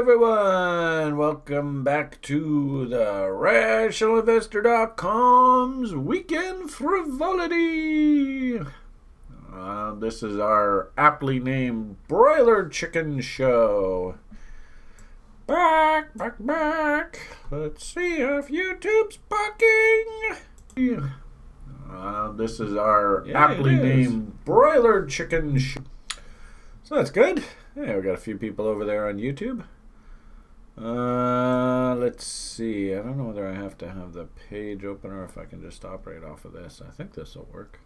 everyone, welcome back to the RationalInvestor.com's Weekend Frivolity. This is our aptly named Broiler Chicken Show. Back. Let's see if YouTube's bucking. This is our aptly named Broiler Chicken Show. So that's good. Yeah, we got a few people over there on YouTube. Let's see. I don't know whether I have to have the page open or if I can just operate off of this. I think this will work.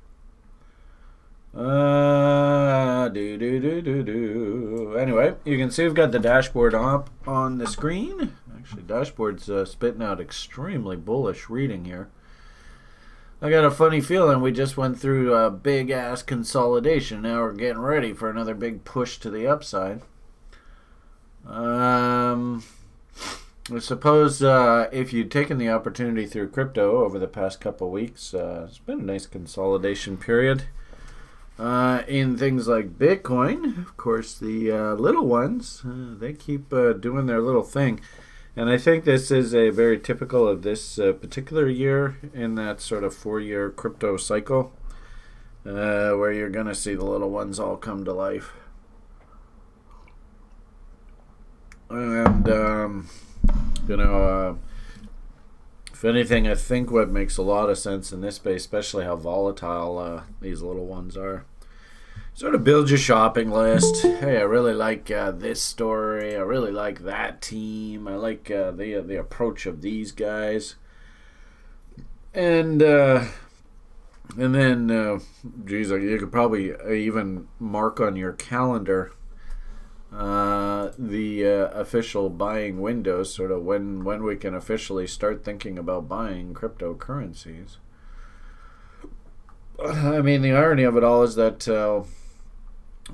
Anyway, you can see we've got the dashboard up on the screen. Actually, dashboard's spitting out extremely bullish reading here. I got a funny feeling we just went through a big-ass consolidation. Now we're getting ready for another big push to the upside. I suppose if you'd taken the opportunity through crypto over the past couple of weeks, it's been a nice consolidation period. In things like Bitcoin, of course, the little ones, they keep doing their little thing. And I think this is a very typical of this particular year in that sort of 4-year crypto cycle where you're going to see the little ones all come to life. And, if anything, I think what makes a lot of sense in this space, especially how volatile these little ones are, sort of build your shopping list. Hey, I really like this story. I really like that team. I like the approach of these guys. And then, geez, you could probably even mark on your calendar the official buying windows, sort of when we can officially start thinking about buying cryptocurrencies. I mean, the irony of it all is that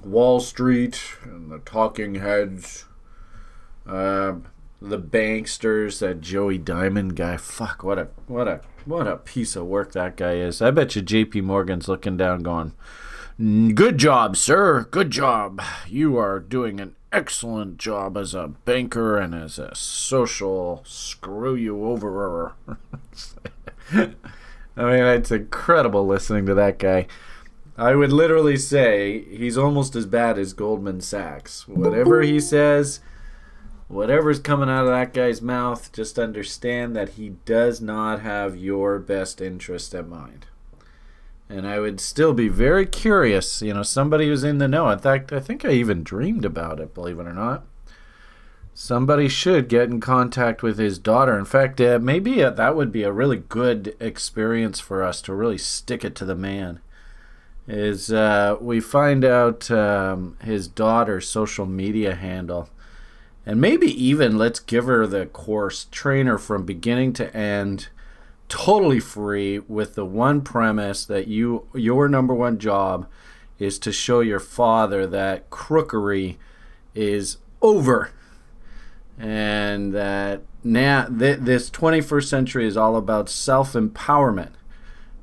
Wall Street and the talking heads, the banksters, that Joey Diamond guy. Fuck, what a piece of work that guy is. I bet you JP Morgan's looking down going, "Good job, sir. Good job. You are doing an excellent job as a banker and as a social screw you over." I mean, it's incredible listening to that guy. I would literally say he's almost as bad as Goldman Sachs. Whatever he says, whatever's coming out of that guy's mouth, just understand that he does not have your best interest at mind. And I would still be very curious, somebody who's in the know. In fact, I think I even dreamed about it, believe it or not. Somebody should get in contact with his daughter. In fact, maybe that would be a really good experience for us to really stick it to the man. Is we find out his daughter's social media handle. And maybe even let's give her the course, train her from beginning to end, totally free, with the one premise that your number one job is to show your father that crookery is over. And that now this 21st century is all about self-empowerment.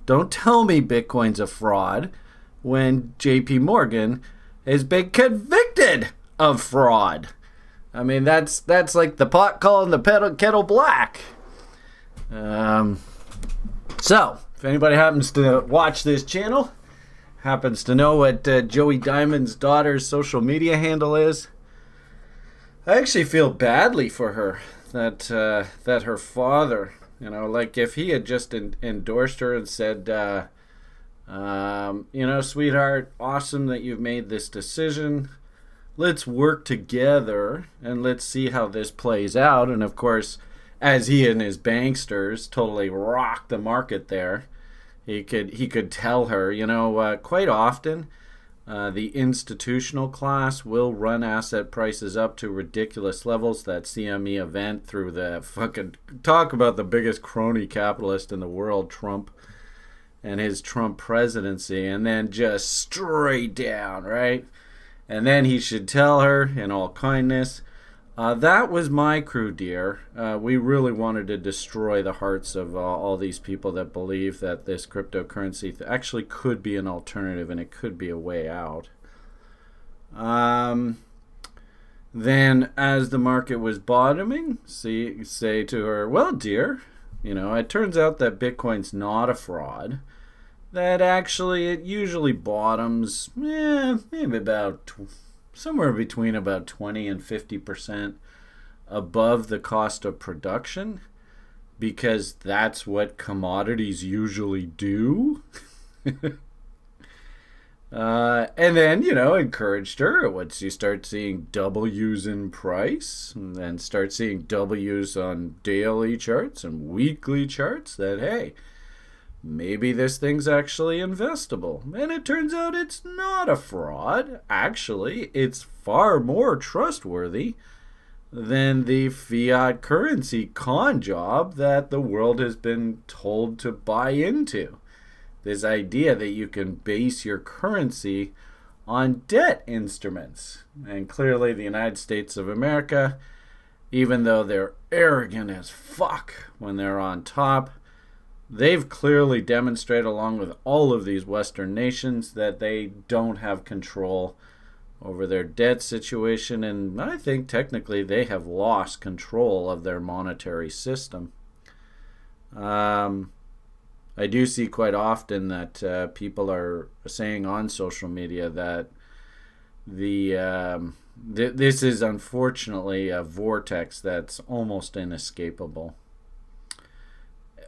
Don't tell me Bitcoin's a fraud when JP Morgan has been convicted of fraud. I mean, that's like the pot calling the kettle black. So, if anybody happens to watch this channel, happens to know what Joey Diamond's daughter's social media handle is, I actually feel badly for her that her father, like if he had just endorsed her and said, sweetheart, awesome that you've made this decision. Let's work together and let's see how this plays out. And of course, as he and his banksters totally rocked the market there, he could tell her, quite often the institutional class will run asset prices up to ridiculous levels. That CME event through the fucking, talk about the biggest crony capitalist in the world, Trump, and his Trump presidency, and then just straight down, right? And then he should tell her in all kindness, that was my crew, dear. We really wanted to destroy the hearts of all these people that believe that this cryptocurrency actually could be an alternative and it could be a way out. Then, as the market was bottoming, say to her, well, dear, it turns out that Bitcoin's not a fraud. That actually it usually bottoms, maybe about somewhere between about 20 and 50% above the cost of production, because that's what commodities usually do. And then, encouraged her once you start seeing W's in price and then start seeing W's on daily charts and weekly charts, that, hey, maybe this thing's actually investable. And it turns out it's not a fraud. Actually, it's far more trustworthy than the fiat currency con job that the world has been told to buy into. This idea that you can base your currency on debt instruments. And clearly the United States of America, even though they're arrogant as fuck when they're on top, they've clearly demonstrated, along with all of these Western nations, that they don't have control over their debt situation. And I think technically they have lost control of their monetary system. I do see quite often that people are saying on social media that this is unfortunately a vortex that's almost inescapable.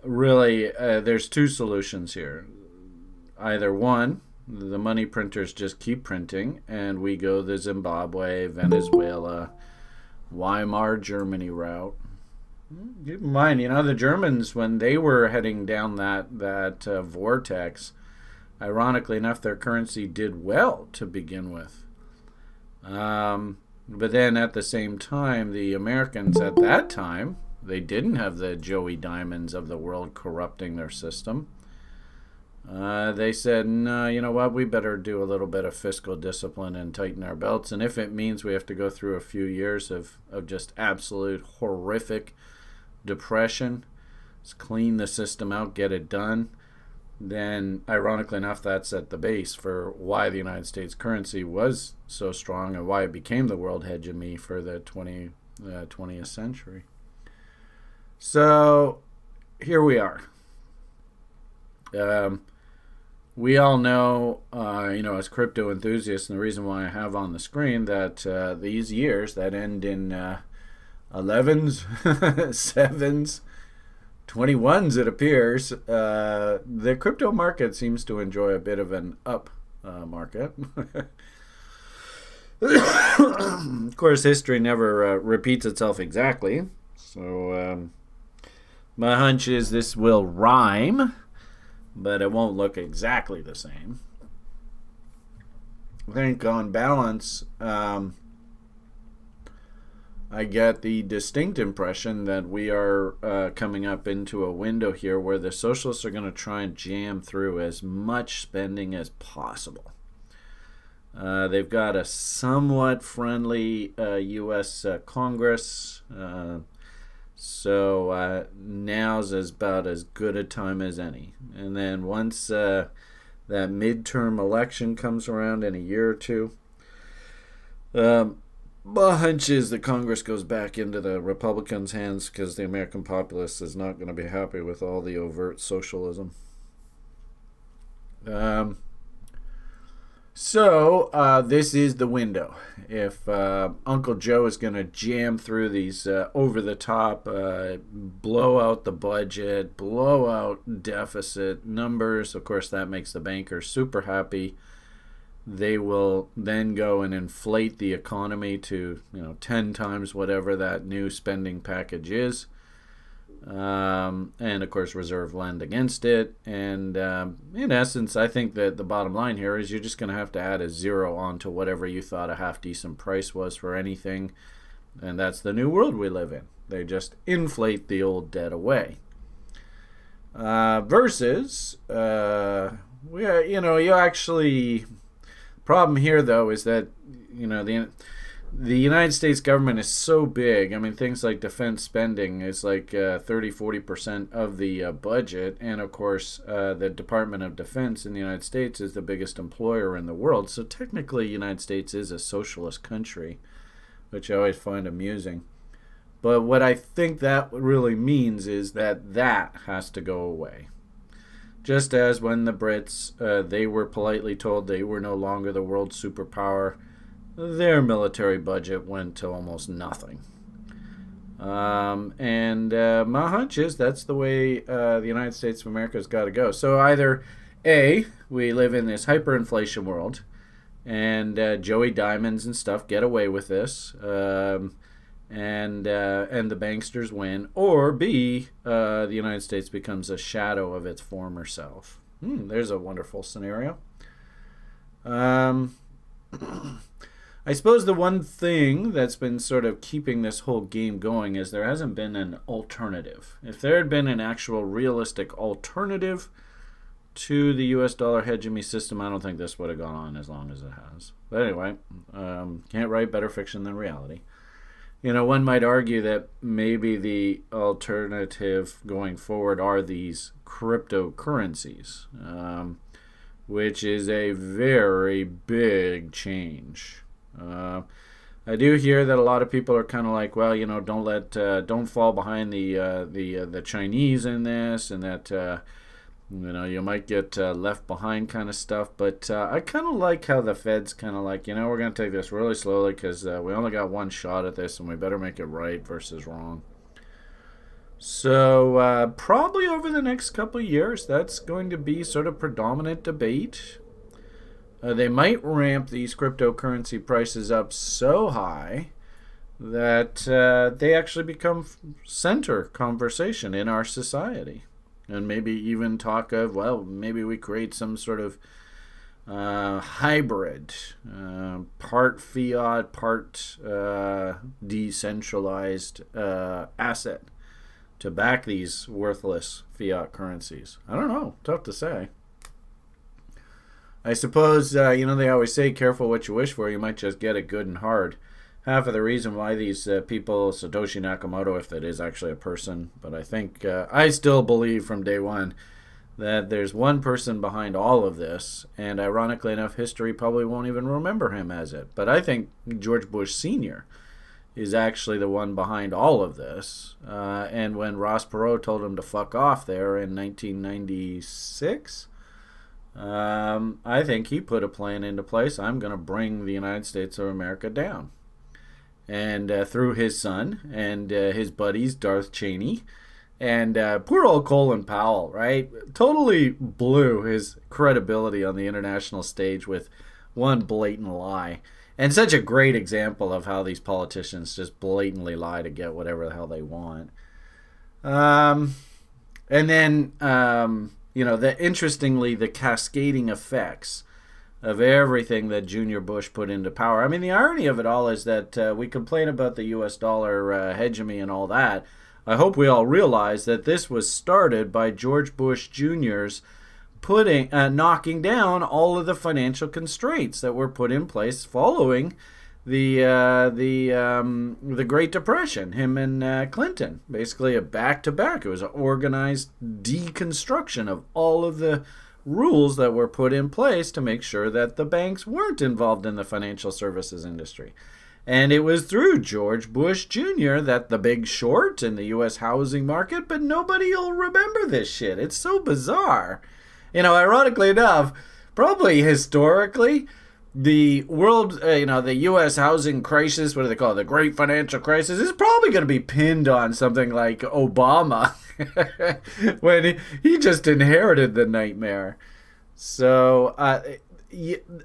Really, there's two solutions here. Either one, the money printers just keep printing and we go the Zimbabwe, Venezuela, Weimar Germany route. Keep in mind, the Germans, when they were heading down that vortex, ironically enough, their currency did well to begin with. But then at the same time, the Americans at that time, they didn't have the Joey Diamonds of the world corrupting their system. They said, no, you know what, we better do a little bit of fiscal discipline and tighten our belts. And if it means we have to go through a few years of just absolute horrific depression, let's clean the system out, get it done, then ironically enough, that's at the base for why the United States currency was so strong and why it became the world hegemony for the 20th century. So here we are. We all know, as crypto enthusiasts, and the reason why I have on the screen that these years that end in 11s, 7s, 21s, it appears, the crypto market seems to enjoy a bit of an up market. Of course, history never repeats itself exactly. So my hunch is this will rhyme, but it won't look exactly the same. I think on balance, I get the distinct impression that we are coming up into a window here where the socialists are going to try and jam through as much spending as possible. They've got a somewhat friendly U.S. Congress, so now's about as good a time as any. And then once that midterm election comes around in a year or two, my hunch is that Congress goes back into the Republicans' hands because the American populace is not going to be happy with all the overt socialism. So this is the window. If Uncle Joe is going to jam through these over-the-top, blow out the budget, blow out deficit numbers, of course that makes the bankers super happy. They will then go and inflate the economy to 10 times whatever that new spending package is. And of course reserve lend against it. And in essence, I think that the bottom line here is you're just going to have to add a zero onto whatever you thought a half decent price was for anything. And that's the new world we live in. They just inflate the old debt away. Versus, you actually... Problem here, though, is that the United States government is so big. I mean, things like defense spending is like 30-40% of the budget, and of course, the Department of Defense in the United States is the biggest employer in the world. So technically, the United States is a socialist country, which I always find amusing. But what I think that really means is that has to go away. Just as when the Brits, they were politely told they were no longer the world superpower, their military budget went to almost nothing. And my hunch is that's the way the United States of America has got to go. So either A, we live in this hyperinflation world, and Joey Diamonds and stuff get away with this, and the banksters win, or B, the United States becomes a shadow of its former self. There's a wonderful scenario. I suppose the one thing that's been sort of keeping this whole game going is there hasn't been an alternative. If there had been an actual realistic alternative to the US dollar hegemony system, I don't think this would have gone on as long as it has. But anyway, can't write better fiction than reality. One might argue that maybe the alternative going forward are these cryptocurrencies, which is a very big change. I do hear that a lot of people are kind of like, well, don't fall behind the Chinese in this, and that you might get left behind kind of stuff. But I kind of like how the Fed's kind of like, we're going to take this really slowly because we only got one shot at this, and we better make it right versus wrong. So probably over the next couple of years, that's going to be sort of predominant debate. They might ramp these cryptocurrency prices up so high that they actually become center conversation in our society. And maybe even talk of, well, maybe we create some sort of hybrid, part fiat, part decentralized asset to back these worthless fiat currencies. I don't know. Tough to say. I suppose, they always say, careful what you wish for, you might just get it good and hard. Half of the reason why these people, Satoshi Nakamoto, if that is actually a person, but I think, I still believe from day one that there's one person behind all of this, and ironically enough, history probably won't even remember him as it. But I think George Bush Sr. is actually the one behind all of this. And when Ross Perot told him to fuck off there in 1996... I think he put a plan into place. I'm going to bring the United States of America down. And through his son and his buddies, Darth Cheney, and poor old Colin Powell, right? Totally blew his credibility on the international stage with one blatant lie. And such a great example of how these politicians just blatantly lie to get whatever the hell they want. And then... interestingly, the cascading effects of everything that Junior Bush put into power. I mean, the irony of it all is that we complain about the U.S. dollar hegemony and all that. I hope we all realize that this was started by George Bush Jr.'s knocking down all of the financial constraints that were put in place following the Great Depression. Him and Clinton, basically a back-to-back. It was an organized deconstruction of all of the rules that were put in place to make sure that the banks weren't involved in the financial services industry. And it was through George Bush Jr. that the Big Short in the U.S. housing market, but nobody will remember this shit. It's so bizarre. Ironically enough, probably historically, the world, the U.S. housing crisis, what do they call it? The Great Financial Crisis, is probably going to be pinned on something like Obama when he just inherited the nightmare. So,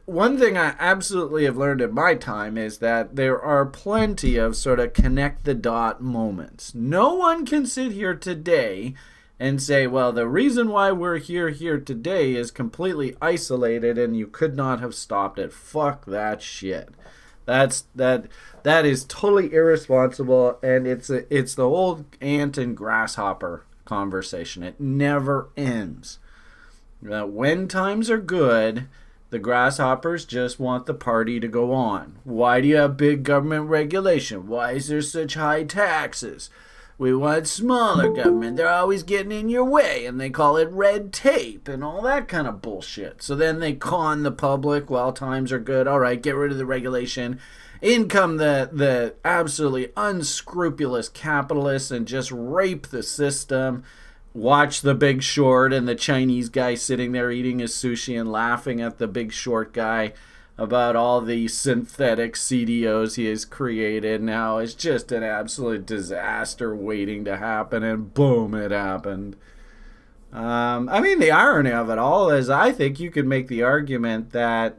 one thing I absolutely have learned in my time is that there are plenty of sort of connect the dot moments. No one can sit here today and say, well, the reason why we're here today is completely isolated and you could not have stopped it. Fuck that shit. That is totally irresponsible, and it's the old ant and grasshopper conversation. It never ends. When times are good, the grasshoppers just want the party to go on. Why do you have big government regulation? Why is there such high taxes? We want smaller government. They're always getting in your way, and they call it red tape and all that kind of bullshit. So then they con the public while times are good. All right, get rid of the regulation. In come the absolutely unscrupulous capitalists and just rape the system. Watch The Big Short and the Chinese guy sitting there eating his sushi and laughing at the Big Short guy about all the synthetic CDOs he has created. Now it's just an absolute disaster waiting to happen, and boom, it happened. I mean, the irony of it all is I think you could make the argument that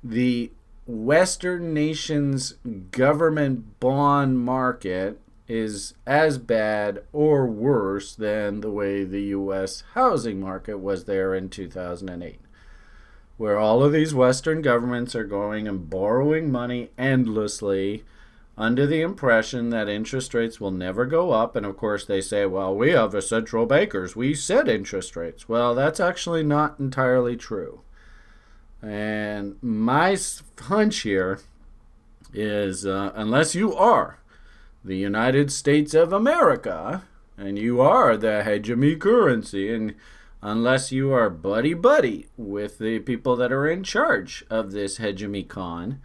the Western nations' government bond market is as bad or worse than the way the U.S. housing market was there in 2008. Where all of these Western governments are going and borrowing money endlessly under the impression that interest rates will never go up. And of course they say, well, we are the central bankers. We set interest rates. Well, that's actually not entirely true. And my hunch here is unless you are the United States of America and you are the hegemony currency, and unless you are buddy-buddy with the people that are in charge of this hegemony con,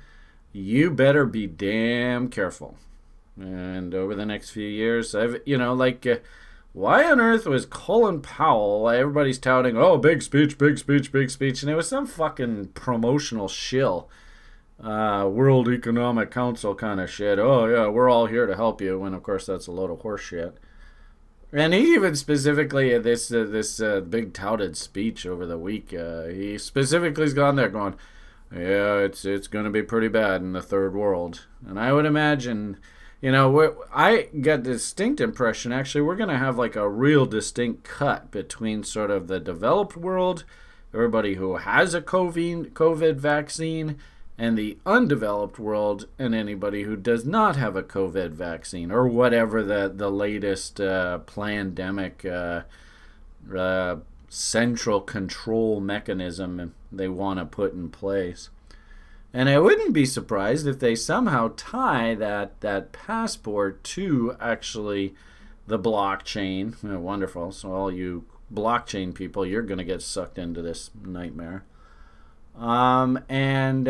you better be damn careful. And over the next few years, why on earth was Colin Powell, everybody's touting, oh, big speech, big speech, big speech, and it was some fucking promotional shill, World Economic Council kind of shit. Oh, yeah, we're all here to help you, when of course that's a load of horse shit. And he even specifically, this big touted speech over the week, he specifically has gone there going, yeah, it's going to be pretty bad in the third world. And I would imagine, I got a distinct impression, actually, we're going to have like a real distinct cut between sort of the developed world, everybody who has a COVID vaccine, and the undeveloped world, and anybody who does not have a COVID vaccine, or whatever the latest pandemic central control mechanism they want to put in place. And I wouldn't be surprised if they somehow tie that passport to actually the blockchain. Oh, wonderful. So all you blockchain people, you're going to get sucked into this nightmare. And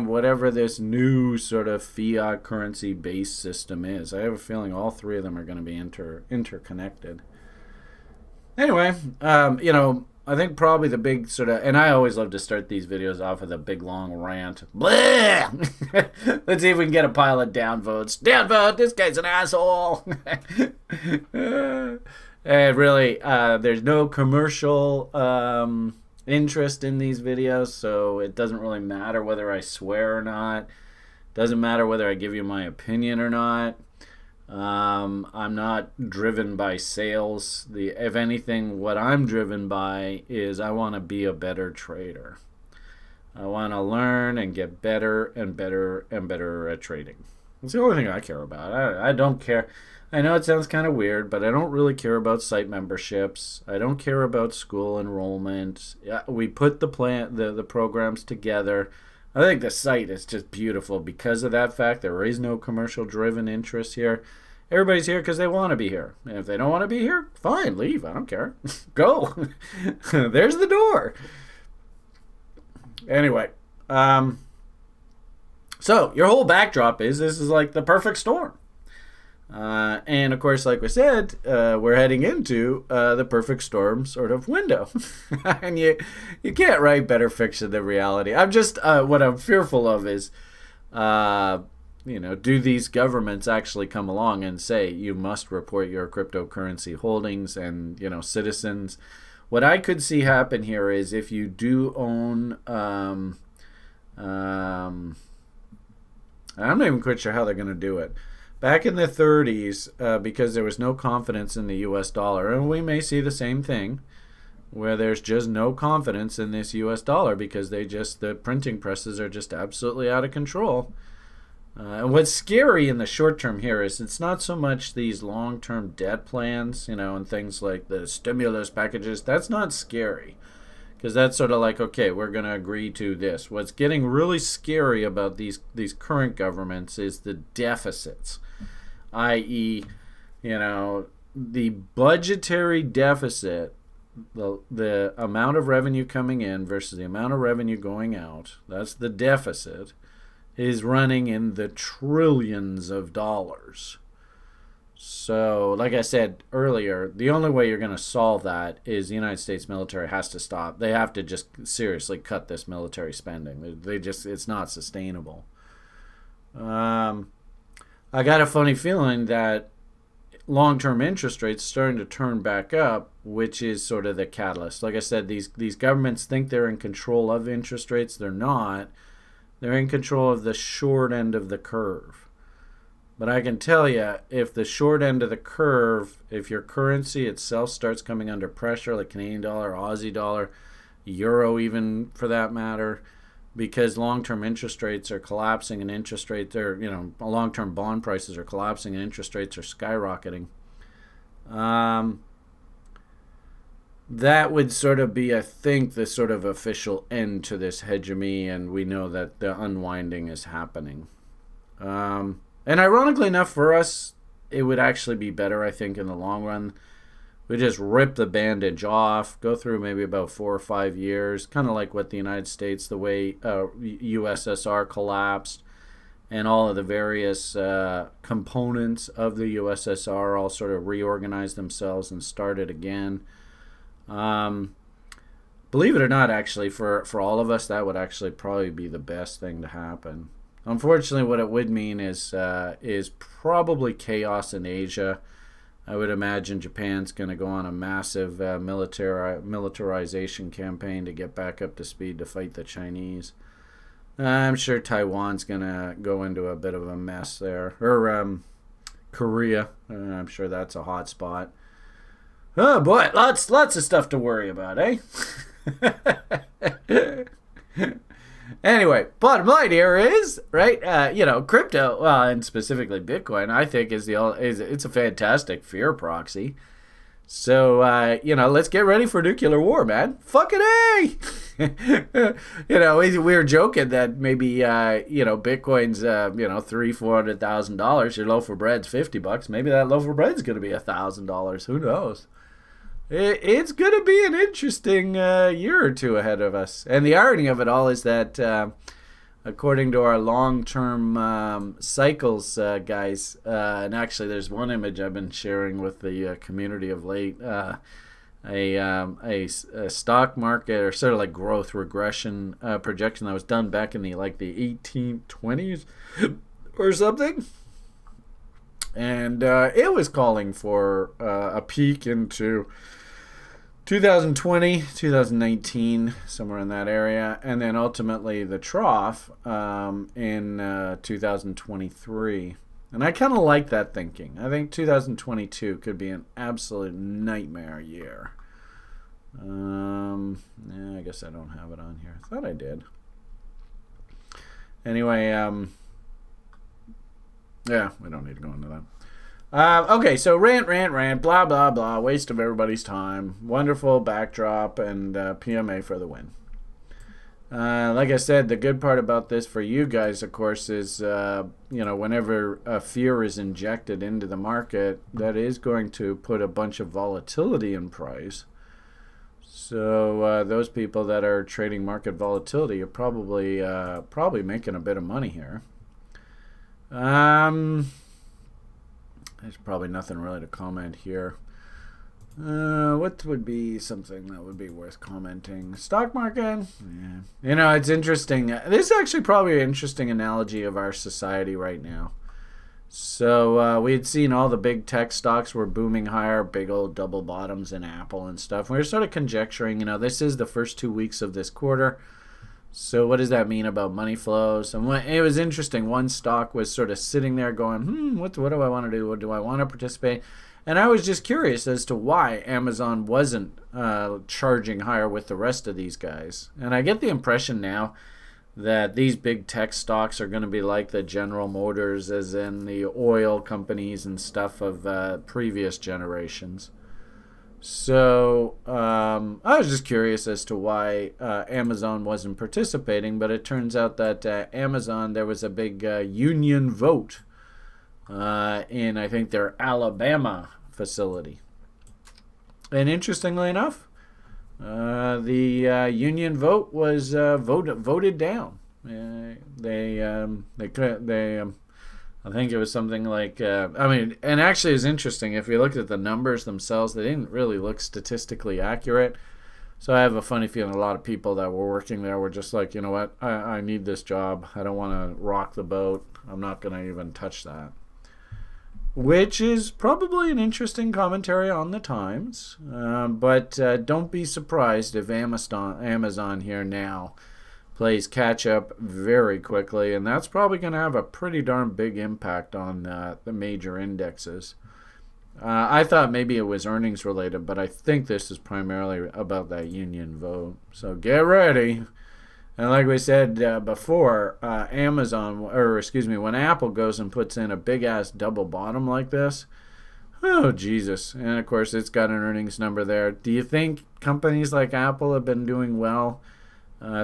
whatever this new sort of fiat currency based system is. I have a feeling all three of them are going to be interconnected. Anyway, I think probably the big sort of, and I always love to start these videos off with a big long rant. Blah! Let's see if we can get a pile of downvotes. Downvote, this guy's an asshole. And really, there's no commercial interest in these videos, so it doesn't really matter whether I swear or not. Doesn't matter whether I give you my opinion or not. I'm not driven by sales. If anything, what I'm driven by is I want to be a better trader. I want to learn and get better and better and better at trading. It's the only thing I care about. I don't care. I know it sounds kind of weird, but I don't really care about site memberships. I don't care about school enrollment. We put the programs together. I think the site is just beautiful because of that fact. There is no commercial-driven interest here. Everybody's here because they want to be here. And if they don't want to be here, fine, leave. I don't care. Go. There's the door. Anyway, so your whole backdrop is this is like the perfect storm. And of course, like we said, we're heading into the perfect storm sort of window. And you can't write better fiction than reality. I'm just, what I'm fearful of is, do these governments actually come along and say you must report your cryptocurrency holdings and, citizens? What I could see happen here is if you do own, I'm not even quite sure how they're going to do it. Back in the 30s, because there was no confidence in the U.S. dollar, and we may see the same thing, where there's just no confidence in this U.S. dollar because the printing presses are just absolutely out of control. And what's scary in the short term here is it's not so much these long-term debt plans, and things like the stimulus packages. That's not scary. Because that's sort of like, okay, we're going to agree to this. What's getting really scary about these current governments is the deficits, i.e., The budgetary deficit, the amount of revenue coming in versus the amount of revenue going out, that's the deficit, is running in the trillions of dollars. So, like I said earlier, the only way you're going to solve that is the United States military has to stop. They have to just seriously cut this military spending. It's not sustainable. I got a funny feeling that long-term interest rates starting to turn back up, which is sort of the catalyst. Like I said, these governments think they're in control of interest rates. They're not. They're in control of the short end of the curve. But I can tell you, if the short end of the curve, if your currency itself starts coming under pressure, like Canadian dollar, Aussie dollar, euro even for that matter, because long-term interest rates are collapsing and interest rates are, long-term bond prices are collapsing and interest rates are skyrocketing. That would sort of be, I think, the sort of official end to this hegemony, and we know that the unwinding is happening. And ironically enough for us, it would actually be better, I think, in the long run. We just rip the bandage off, go through maybe about 4 or 5 years, kind of like what the United States, the way USSR collapsed, and all of the various components of the USSR all sort of reorganized themselves and started again. Believe it or not, actually, for all of us, that would actually probably be the best thing to happen. Unfortunately, what it would mean is probably chaos in Asia. I would imagine Japan's going to go on a massive militarization campaign to get back up to speed to fight the Chinese. I'm sure Taiwan's going to go into a bit of a mess there. Or Korea. I'm sure that's a hot spot. Oh boy, lots of stuff to worry about, eh? Anyway, bottom line here is, right, crypto, and specifically Bitcoin, I think it's a fantastic fear proxy. So, let's get ready for nuclear war, man. Fucking A! We were joking that maybe, Bitcoin's, $300,000-$400,000. Your loaf of bread's $50. Maybe that loaf of bread's going to be $1,000. Who knows? It's going to be an interesting year or two ahead of us. And the irony of it all is that, according to our long-term cycles, guys, and actually there's one image I've been sharing with the community of late, a stock market or sort of like growth regression projection that was done back in the 1820s or something. And it was calling for a peak into 2020, 2019, somewhere in that area, and then ultimately the trough in 2023. And I kind of like that thinking. I think 2022 could be an absolute nightmare year. I guess I don't have it on here. I thought I did. Anyway, yeah, we don't need to go into that. Okay, so rant, blah, blah, blah, waste of everybody's time. Wonderful backdrop and PMA for the win. Like I said, the good part about this for you guys, of course, is, whenever fear is injected into the market, that is going to put a bunch of volatility in price. So those people that are trading market volatility are probably making a bit of money here. There's probably nothing really to comment here. What would be something that would be worth commenting? Stock market? Yeah. It's interesting. This is actually probably an interesting analogy of our society right now. So we had seen all the big tech stocks were booming higher, big old double bottoms in Apple and stuff. We were sort of conjecturing, this is the first 2 weeks of this quarter. So what does that mean about money flows? And it was interesting. One stock was sort of sitting there going, what do I want to do? Do I want to participate? And I was just curious as to why Amazon wasn't charging higher with the rest of these guys. And I get the impression now that these big tech stocks are going to be like the General Motors, as in the oil companies and stuff of previous generations. So I was just curious as to why Amazon wasn't participating, but it turns out that Amazon, there was a big union vote in, I think, their Alabama facility. And interestingly enough, the union vote was voted down. I think it was something like, and actually it's interesting, if you look at the numbers themselves, they didn't really look statistically accurate. So I have a funny feeling a lot of people that were working there were just like, you know what, I need this job. I don't want to rock the boat. I'm not going to even touch that. Which is probably an interesting commentary on the times. But don't be surprised if Amazon here now plays catch up very quickly, and that's probably going to have a pretty darn big impact on the major indexes. I thought maybe it was earnings related, but I think this is primarily about that union vote. So get ready. And like we said before, when Apple goes and puts in a big ass double bottom like this, oh Jesus! And of course, it's got an earnings number there. Do you think companies like Apple have been doing well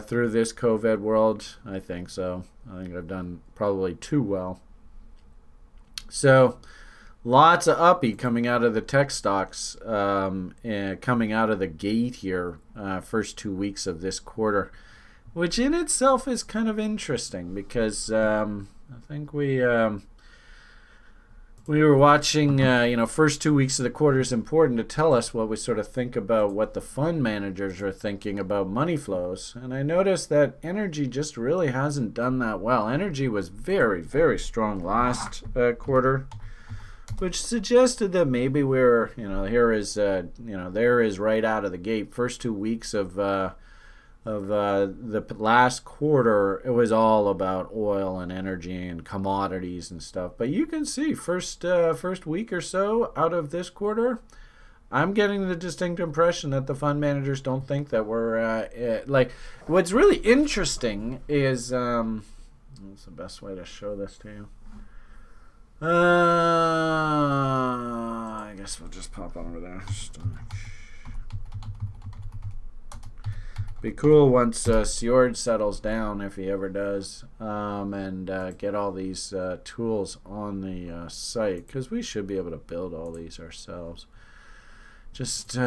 through this COVID world? I think so. I think I've done probably too well. So lots of uppy coming out of the tech stocks, coming out of the gate here, first 2 weeks of this quarter, which in itself is kind of interesting because I think we were watching, first 2 weeks of the quarter is important to tell us what we sort of think about what the fund managers are thinking about money flows. And I noticed that energy just really hasn't done that well. Energy was very, very strong last quarter, which suggested that maybe there is right out of the gate. First 2 weeks of the last quarter, it was all about oil and energy and commodities and stuff. But you can see first week or so out of this quarter, I'm getting the distinct impression that the fund managers don't think that we're what's really interesting is what's the best way to show this to you? I guess we'll just pop over there. Be cool once Sjord settles down, if he ever does, and get all these tools on the site, because we should be able to build all these ourselves. Just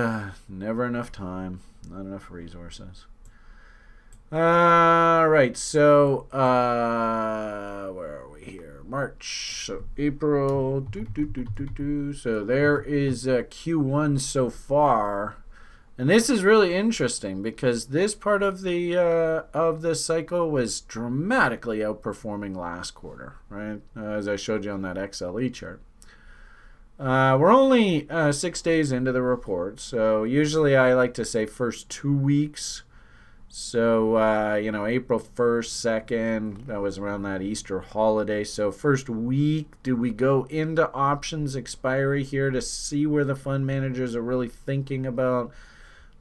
never enough time, not enough resources. Right, so where are we here? March, so April, so there is Q1 so far. And this is really interesting because this part of the cycle was dramatically outperforming last quarter, right? As I showed you on that XLE chart. We're only 6 days into the report, so usually I like to say first 2 weeks. So, April 1st, 2nd, that was around that Easter holiday. So first week, do we go into options expiry here to see where the fund managers are really thinking about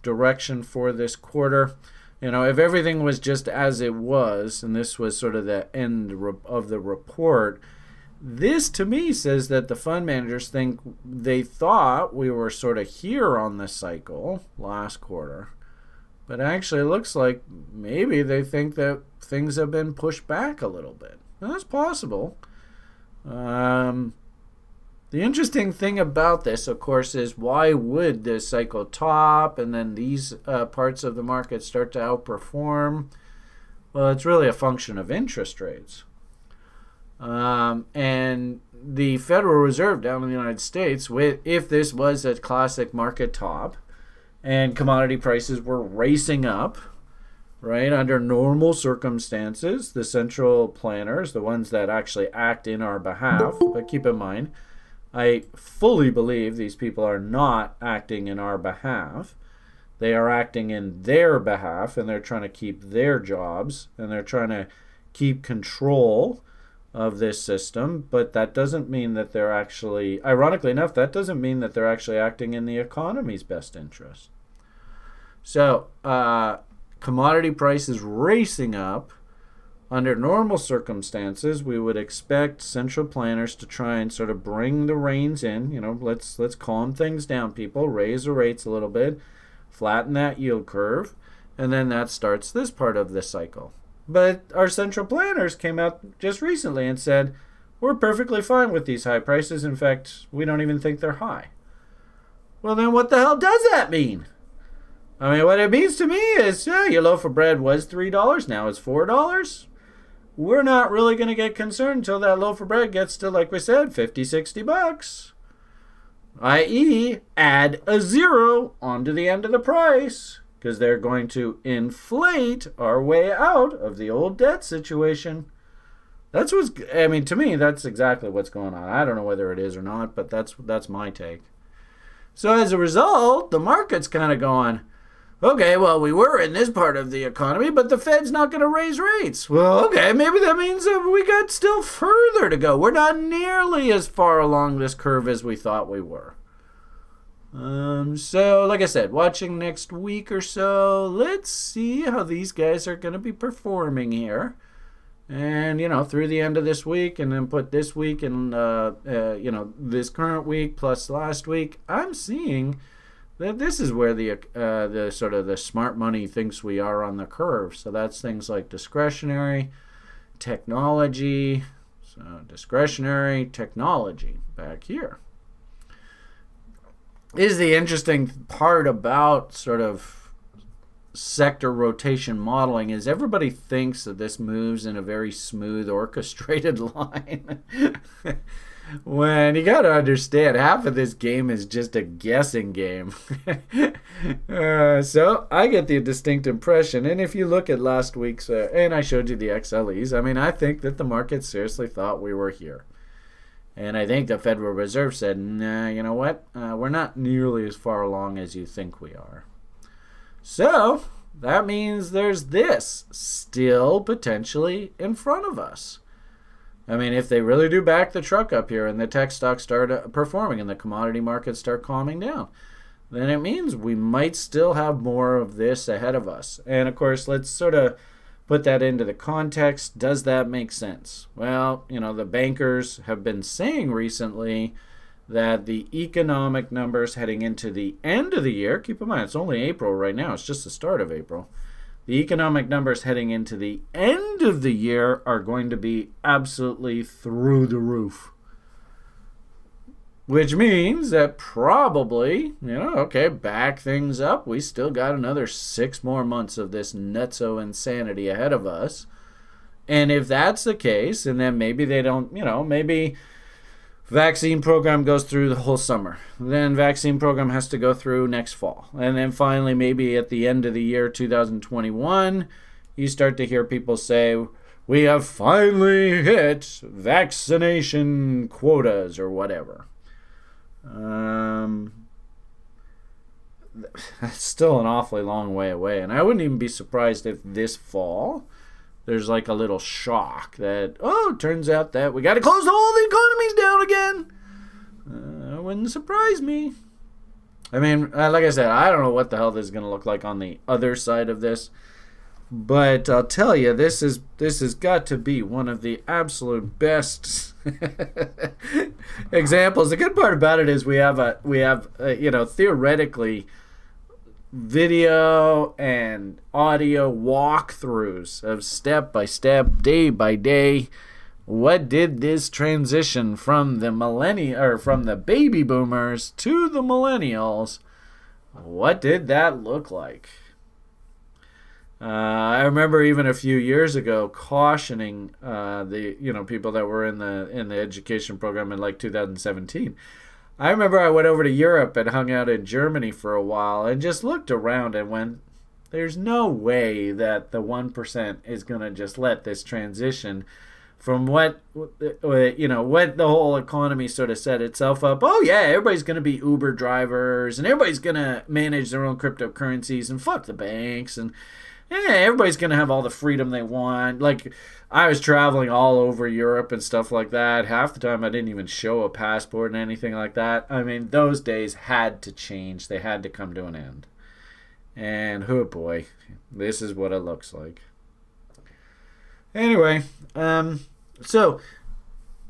direction for this quarter? If everything was just as it was, and this was sort of the end of the report, this to me says that the fund managers they thought we were sort of here on the cycle last quarter. But actually, it looks like maybe they think that things have been pushed back a little bit. Now, that's possible. The interesting thing about this, of course, is why would this cycle top and then these parts of the market start to outperform? Well, it's really a function of interest rates. And the Federal Reserve down in the United States, if this was a classic market top, and commodity prices were racing up, right? Under normal circumstances, the central planners, the ones that actually act in our behalf, but keep in mind, I fully believe these people are not acting in our behalf. They are acting in their behalf, and they're trying to keep their jobs, and they're trying to keep control of this system, but that doesn't mean that they're actually, ironically enough, that doesn't mean that they're actually acting in the economy's best interest. So, commodity prices racing up. Under normal circumstances, we would expect central planners to try and sort of bring the reins in. Let's calm things down, people. Raise the rates a little bit, flatten that yield curve, and then that starts this part of the cycle. But our central planners came out just recently and said, We're perfectly fine with these high prices. In fact, we don't even think they're high. Well, then what the hell does that mean? I mean, what it means to me is, your loaf of bread was $3, now it's $4. We're not really going to get concerned until that loaf of bread gets to, like we said, 50, 60 bucks. I.e., add a zero onto the end of the price, because they're going to inflate our way out of the old debt situation. That's what's, I mean, to me, that's exactly what's going on. I don't know whether it is or not, but that's my take. So as a result, the market's kind of going, okay, well, we were in this part of the economy, but the Fed's not going to raise rates. Well, okay, maybe that means that we got still further to go. We're not nearly as far along this curve as we thought we were. So, like I said, watching next week or so, let's see how these guys are going to be performing here. And, through the end of this week, and then put this week and, this current week plus last week, I'm seeing that this is where the sort of the smart money thinks we are on the curve. So that's things like discretionary, technology, discretionary, technology back here. Is the interesting part about sort of sector rotation modeling is everybody thinks that this moves in a very smooth orchestrated line. When you got to understand, half of this game is just a guessing game. So I get the distinct impression, and if you look at last week's, and I showed you the XLEs, I mean, I think that the market seriously thought we were here. And I think the Federal Reserve said, nah, you know what? We're not nearly as far along as you think we are. So that means there's this still potentially in front of us. I mean, if they really do back the truck up here and the tech stocks start performing and the commodity markets start calming down, then it means we might still have more of this ahead of us. And of course, let's sort of put that into the context. Does that make sense? Well, the bankers have been saying recently that the economic numbers heading into the end of the year, keep in mind, it's only April right now, it's just the start of April. The economic numbers heading into the end of the year are going to be absolutely through the roof. Which means that probably, back things up. We still got another 6 more months of this nutso insanity ahead of us. And if that's the case, and then maybe they don't, maybe vaccine program goes through the whole summer. Then vaccine program has to go through next fall. And then finally, maybe at the end of the year 2021, you start to hear people say, we have finally hit vaccination quotas or whatever. That's still an awfully long way away. And I wouldn't even be surprised if this fall there's like a little shock that, it turns out that we got to close all the economies down again. It wouldn't surprise me. I mean, like I said, I don't know what the hell this is going to look like on the other side of this. But I'll tell you, this has got to be one of the absolute best examples. The good part about it is we have theoretically video and audio walkthroughs of step by step, day by day. What did this transition from the baby boomers to the millennials? What did that look like? I remember even a few years ago cautioning the people that were in the education program in like 2017. I remember I went over to Europe and hung out in Germany for a while and just looked around and went, there's no way that the 1% is going to just let this transition from what the whole economy sort of set itself up. Oh yeah, everybody's going to be Uber drivers and everybody's going to manage their own cryptocurrencies and fuck the banks and everybody's going to have all the freedom they want. Like, I was traveling all over Europe and stuff like that. Half the time I didn't even show a passport and anything like that. I mean, those days had to change. They had to come to an end. And, oh boy, this is what it looks like. Anyway, so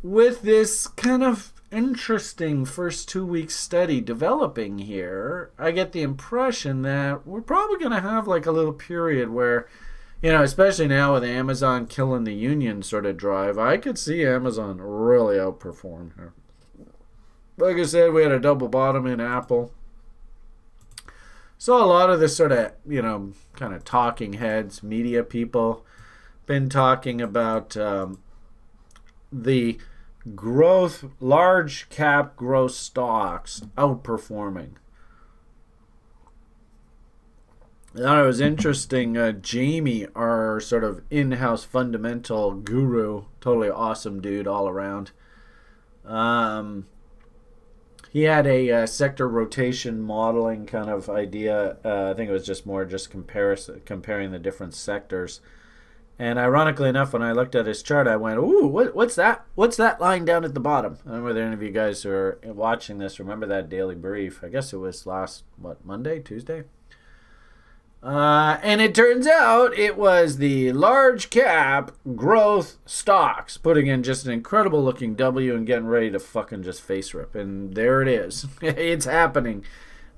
with this kind of interesting first 2 week study developing here, I get the impression that we're probably going to have like a little period where especially now with Amazon killing the union sort of drive, I could see Amazon really outperform here. Like I said, we had a double bottom in Apple. So a lot of this sort of, kind of talking heads, media people, been talking about the growth, large cap growth stocks outperforming. I thought it was interesting. Jamie, our sort of in-house fundamental guru, totally awesome dude all around. He had a sector rotation modeling kind of idea. I think it was just more comparing the different sectors. And ironically enough, when I looked at his chart, I went, "Ooh, what's that? What's that line down at the bottom?" I don't know whether any of you guys who are watching this remember that daily brief. I guess it was last Monday, Tuesday. And it turns out it was the large cap growth stocks putting in just an incredible looking W and getting ready to fucking just face rip. And there it is. It's happening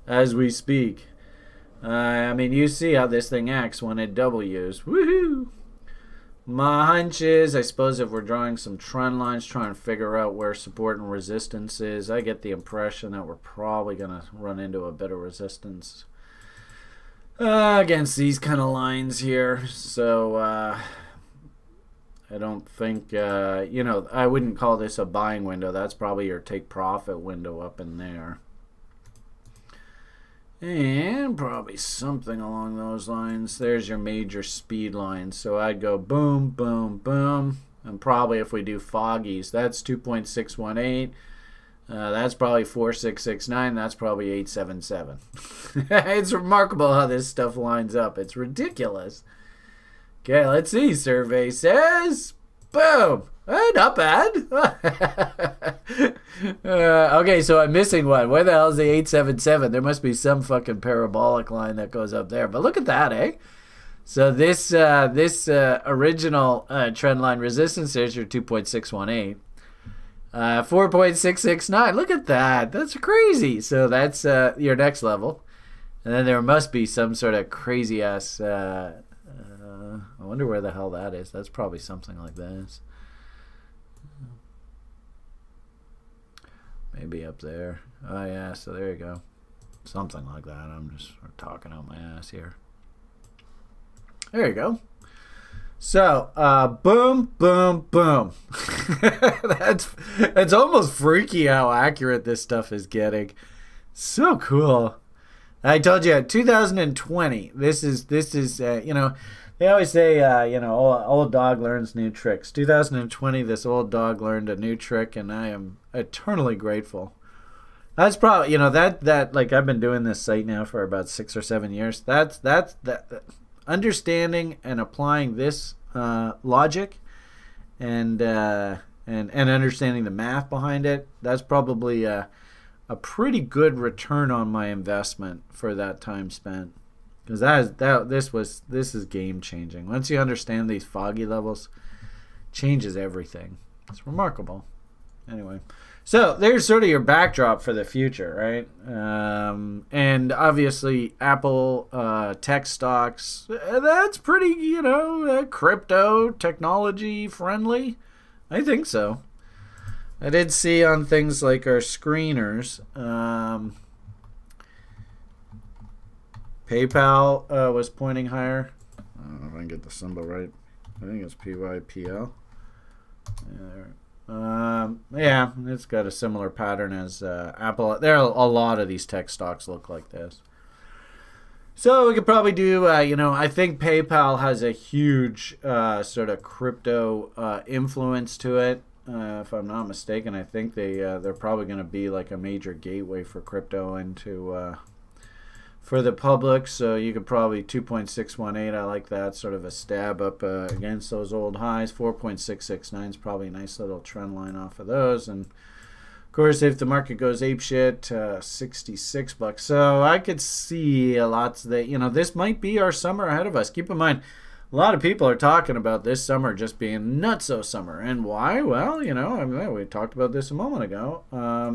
as we speak. You see how this thing acts when it W's. Woohoo! My hunch is, I suppose if we're drawing some trend lines, trying to figure out where support and resistance is, I get the impression that we're probably going to run into a bit of resistance against these kind of lines here. So I don't think, I wouldn't call this a buying window. That's probably your take profit window up in there. And probably something along those lines. There's your major speed lines. So I'd go boom, boom, boom. And probably if we do foggies, that's 2.618. That's probably 4669. That's probably 877. It's remarkable how this stuff lines up. It's ridiculous. Okay, let's see. Survey says, boom. Not bad. Okay, so I'm missing one. Where the hell is the 877? There must be some fucking parabolic line that goes up there. But look at that, eh? So this original trend line resistance is your 2.618. 4.669. Look at that. That's crazy. So that's your next level. And then there must be some sort of crazy ass. I wonder where the hell that is. That's probably something like this. Maybe up there. Oh, yeah. So there you go. Something like that. I'm just talking out my ass here. There you go. So, boom, boom, boom. That's almost freaky how accurate this stuff is getting. So cool. I told you, 2020. This is they always say, old dog learns new tricks. 2020, this old dog learned a new trick, and I am eternally grateful. That's probably, that like I've been doing this site now for about 6 or 7 years. That's understanding and applying this logic and understanding the math behind it. That's probably a pretty good return on my investment for that time spent. Because this is game changing. Once you understand these foggy levels, changes everything. It's remarkable. Anyway, so there's sort of your backdrop for the future, right? And obviously Apple tech stocks, that's pretty, crypto technology friendly. I think so. I did see on things like our screeners. PayPal was pointing higher. I don't know if I can get the symbol right. I think it's PYPL. Yeah, it's got a similar pattern as Apple. There are a lot of these tech stocks look like this. So we could probably do, I think PayPal has a huge sort of crypto influence to it. If I'm not mistaken, I think they're probably going to be like a major gateway for crypto into for the public. So you could probably 2.618. I like that, sort of a stab up against those old highs. 4.669 is probably a nice little trend line off of those. And of course, if the market goes apeshit, $66. So I could see lots of that. This might be our summer ahead of us. Keep in mind, a lot of people are talking about this summer just being nutso summer. And why? Well, we talked about this a moment ago.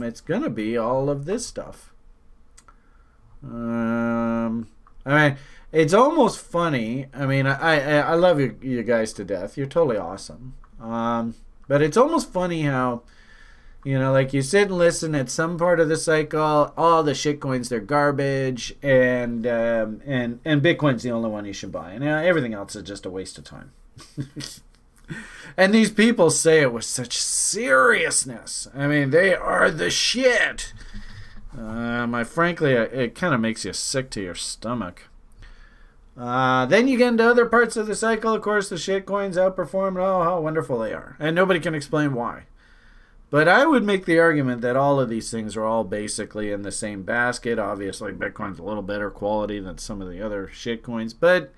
It's going to be all of this stuff. it's almost funny. I mean, I love you guys to death. You're totally awesome. But it's almost funny how, like you sit and listen at some part of the cycle, all the shitcoins, they're garbage, and Bitcoin's the only one you should buy. And everything else is just a waste of time. And these people say it with such seriousness. I mean, they are the shit. Frankly, it kind of makes you sick to your stomach. Then you get into other parts of the cycle. Of course, the shitcoins outperform, and how wonderful they are. And nobody can explain why. But I would make the argument that all of these things are all basically in the same basket. Obviously, Bitcoin's a little better quality than some of the other shitcoins, but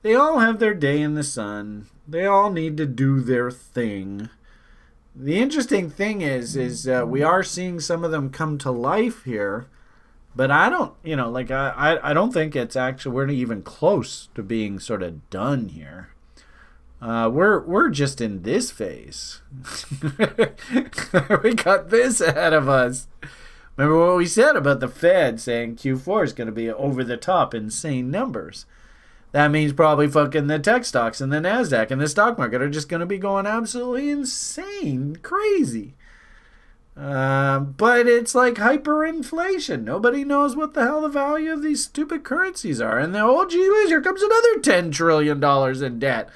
they all have their day in the sun. They all need to do their thing. The interesting thing is we are seeing some of them come to life here, but I don't, I don't think it's actually, we're not even close to being sort of done here. We're just in this phase. We got this ahead of us. Remember what we said about the Fed saying Q4 is going to be over the top insane numbers. That means probably fucking the tech stocks and the NASDAQ and the stock market are just going to be going absolutely insane, crazy. But it's like hyperinflation. Nobody knows what the hell the value of these stupid currencies are. And gee whiz, here comes another $10 trillion in debt.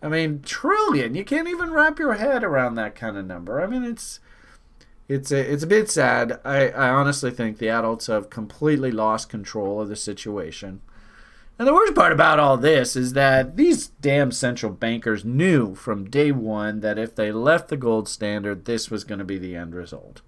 I mean, trillion. You can't even wrap your head around that kind of number. I mean, it's a bit sad. I honestly think the adults have completely lost control of the situation. And the worst part about all this is that these damn central bankers knew from day one that if they left the gold standard, this was going to be the end result.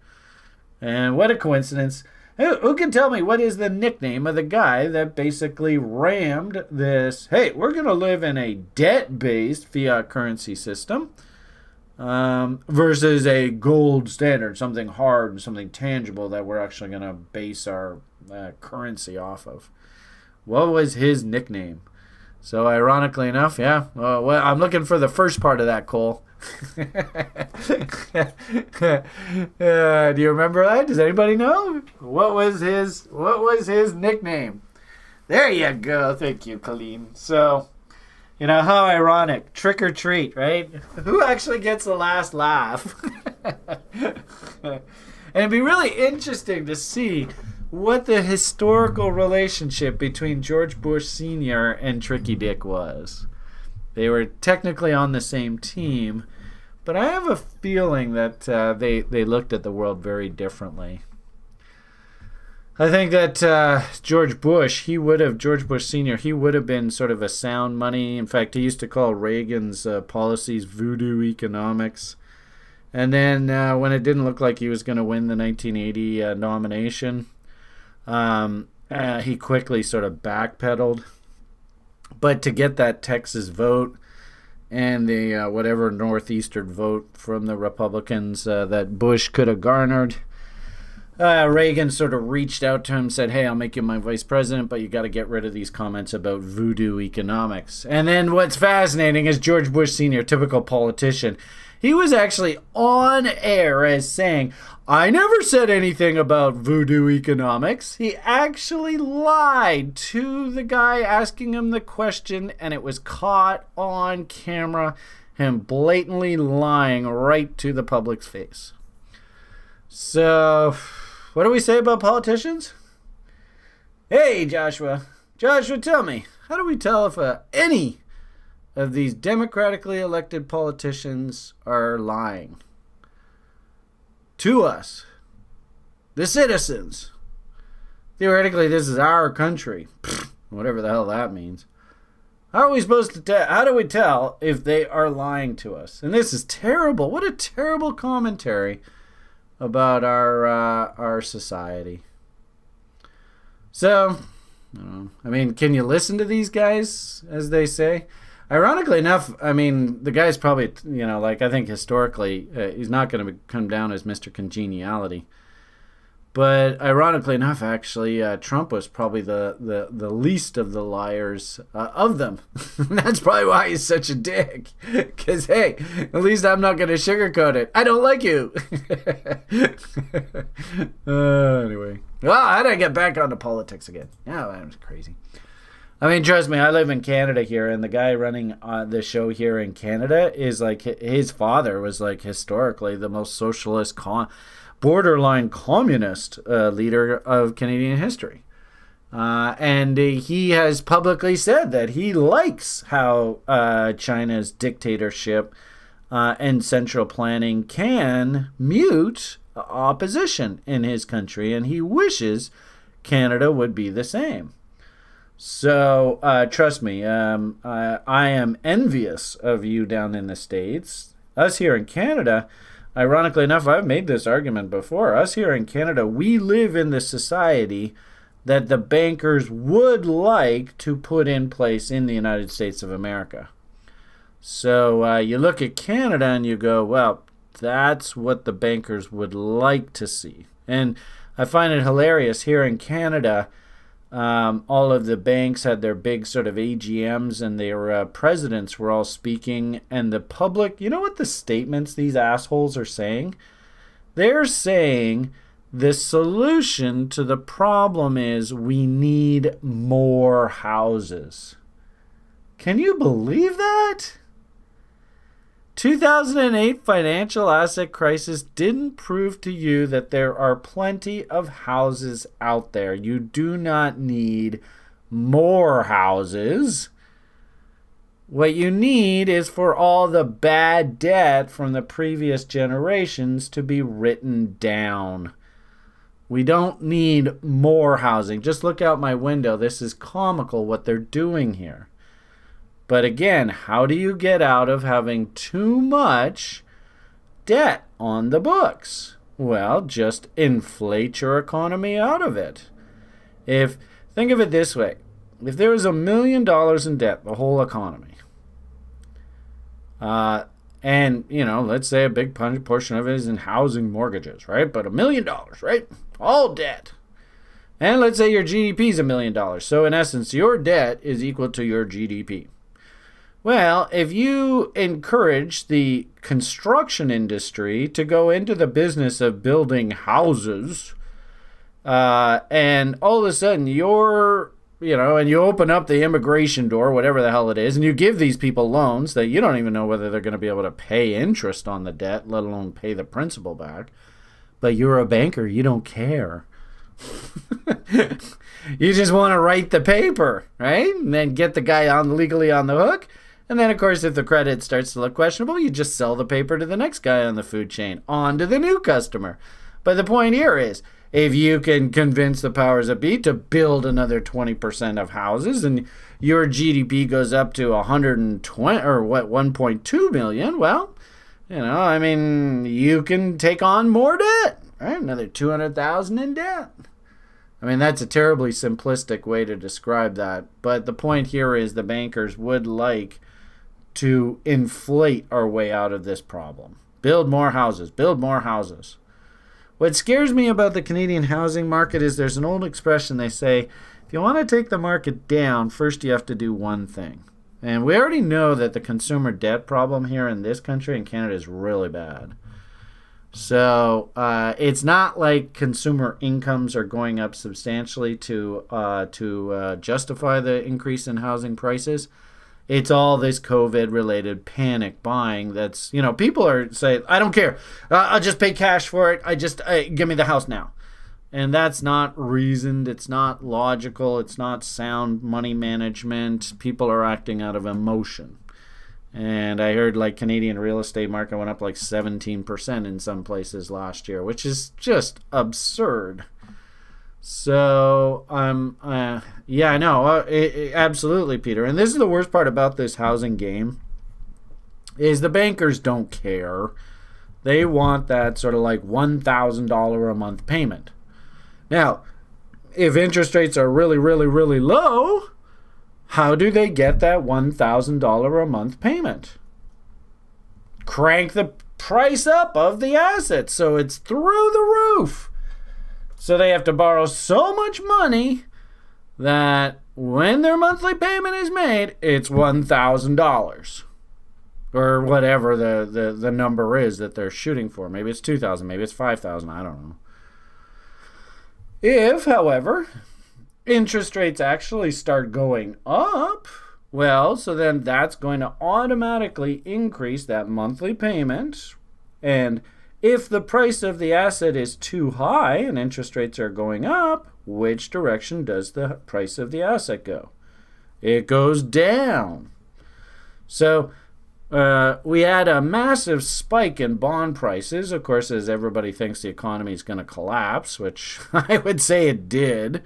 And what a coincidence. Who can tell me what is the nickname of the guy that basically rammed this, hey, we're going to live in a debt-based fiat currency system versus a gold standard, something hard and something tangible that we're actually going to base our currency off of. What was his nickname? So ironically enough, yeah. Well, I'm looking for the first part of that, Cole. Do you remember that? Does anybody know? What was his nickname? There you go. Thank you, Colleen. So, how ironic. Trick or treat, right? Who actually gets the last laugh? And it'd be really interesting to see what the historical relationship between George Bush Sr. and Tricky Dick was. They were technically on the same team, but I have a feeling that they looked at the world very differently. I think that George Bush Sr., he would have been sort of a sound money. In fact, he used to call Reagan's policies voodoo economics. And then when it didn't look like he was going to win the 1980 nomination, he quickly sort of backpedaled. But to get that Texas vote and the whatever northeastern vote from the Republicans that Bush could have garnered, Reagan sort of reached out to him and said, hey, I'll make you my vice president, but you got to get rid of these comments about voodoo economics. And then what's fascinating is George Bush Sr., typical politician, he was actually on air as saying, I never said anything about voodoo economics. He actually lied to the guy asking him the question, and it was caught on camera, him blatantly lying right to the public's face. So, what do we say about politicians? Hey, Joshua. Joshua, tell me, how do we tell if any of these democratically elected politicians are lying to us, the citizens? Theoretically, this is our country. Whatever the hell that means. How are we supposed to tell? How do we tell if they are lying to us? And this is terrible. What a terrible commentary about our society. So, I mean, can you listen to these guys, as they say? Ironically enough, I mean, the guy's probably, I think historically, he's not going to come down as Mr. Congeniality. But ironically enough, actually, Trump was probably the least of the liars of them. That's probably why he's such a dick. Because, hey, at least I'm not going to sugarcoat it. I don't like you. Anyway. Well, how did I get back onto politics again? Yeah, that was crazy. I mean, trust me, I live in Canada here, and the guy running the show here in Canada is like, his father was like historically the most socialist, borderline communist leader of Canadian history. And he has publicly said that he likes how China's dictatorship and central planning can mute opposition in his country, and he wishes Canada would be the same. So, trust me, I am envious of you down in the States. Us here in Canada, ironically enough, I've made this argument before. Us here in Canada, we live in the society that the bankers would like to put in place in the United States of America. So, you look at Canada and you go, well, that's what the bankers would like to see. And I find it hilarious here in Canada. All of the banks had their big sort of AGMs, and their presidents were all speaking, and the public, you know what the statements these assholes are saying? They're saying the solution to the problem is we need more houses. Can you believe that? 2008 financial asset crisis didn't prove to you that there are plenty of houses out there. You do not need more houses. What you need is for all the bad debt from the previous generations to be written down. We don't need more housing. Just look out my window. This is comical what they're doing here. But again, how do you get out of having too much debt on the books? Well, just inflate your economy out of it. Think of it this way. If there was $1 million in debt, the whole economy, and, let's say a big portion of it is in housing mortgages, right? But $1 million, right? All debt. And let's say your GDP is $1 million. So in essence, your debt is equal to your GDP. Well, if you encourage the construction industry to go into the business of building houses, and all of a sudden and you open up the immigration door, whatever the hell it is, and you give these people loans that you don't even know whether they're going to be able to pay interest on the debt, let alone pay the principal back. But you're a banker, you don't care. You just want to write the paper, right? And then get the guy legally on the hook. And then, of course, if the credit starts to look questionable, you just sell the paper to the next guy on the food chain, on to the new customer. But the point here is, if you can convince the powers that be to build another 20% of houses and your GDP goes up to 1.2 million, well, you can take on more debt, right? Another 200,000 in debt. I mean, that's a terribly simplistic way to describe that. But the point here is the bankers would like to inflate our way out of this problem. Build more houses. Build more houses. What scares me about the Canadian housing market is there's an old expression. They say, if you want to take the market down, first you have to do one thing. And we already know that the consumer debt problem here in this country, in Canada, is really bad. So it's not like consumer incomes are going up substantially to justify the increase in housing prices. It's all this COVID-related panic buying that's, people are saying, I don't care. I'll just pay cash for it. Give me the house now. And that's not reasoned. It's not logical. It's not sound money management. People are acting out of emotion. And I heard Canadian real estate market went up 17% in some places last year, which is just absurd. So, yeah, I know. Absolutely, Peter. And this is the worst part about this housing game is the bankers don't care. They want that sort of $1,000 a month payment. Now, if interest rates are really, really, really low, how do they get that $1,000 a month payment? Crank the price up of the asset so it's through the roof. So they have to borrow so much money that when their monthly payment is made, it's $1,000. Or whatever the number is that they're shooting for. Maybe it's $2,000, maybe it's $5,000, I don't know. If, however, interest rates actually start going up, well, so then that's going to automatically increase that monthly payment. And if the price of the asset is too high and interest rates are going up, which direction does the price of the asset go? It goes down. So we had a massive spike in bond prices, of course, as everybody thinks the economy is going to collapse, which I would say it did.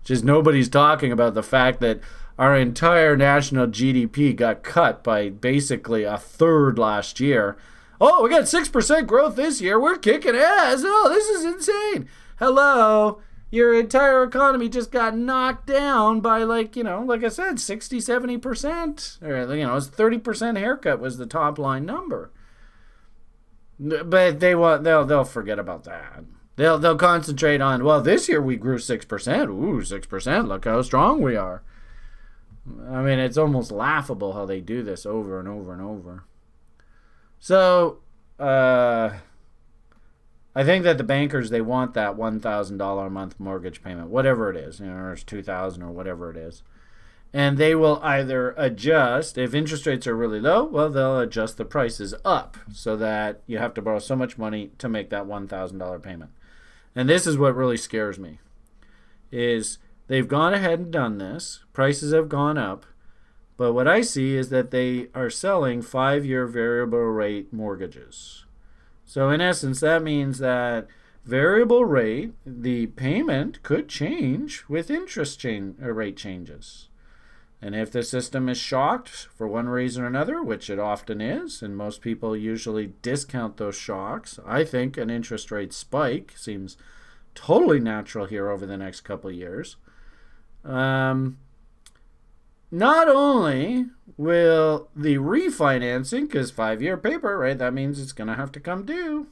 Just nobody's talking about the fact that our entire national GDP got cut by basically a third last year. Oh, we got 6% growth this year. We're kicking ass. Oh, this is insane. Hello. Your entire economy just got knocked down by, like I said, 60, 70%. Or, it's 30% haircut was the top line number. But they'll forget about that. They'll concentrate on, well, this year we grew 6%. Ooh, 6%. Look how strong we are. I mean, it's almost laughable how they do this over and over and over. So, I think that the bankers, they want that $1,000 a month mortgage payment, whatever it is, or it's $2,000 or whatever it is. And they will either adjust, if interest rates are really low, well, they'll adjust the prices up so that you have to borrow so much money to make that $1,000 payment. And this is what really scares me, is they've gone ahead and done this. Prices have gone up. But what I see is that they are selling 5-year variable rate mortgages. So in essence, that means that variable rate, the payment could change with interest rate changes. And if the system is shocked for one reason or another, which it often is, and most people usually discount those shocks, I think an interest rate spike seems totally natural here over the next couple of years. Not only will the refinancing, because 5-year paper, right, that means it's going to have to come due.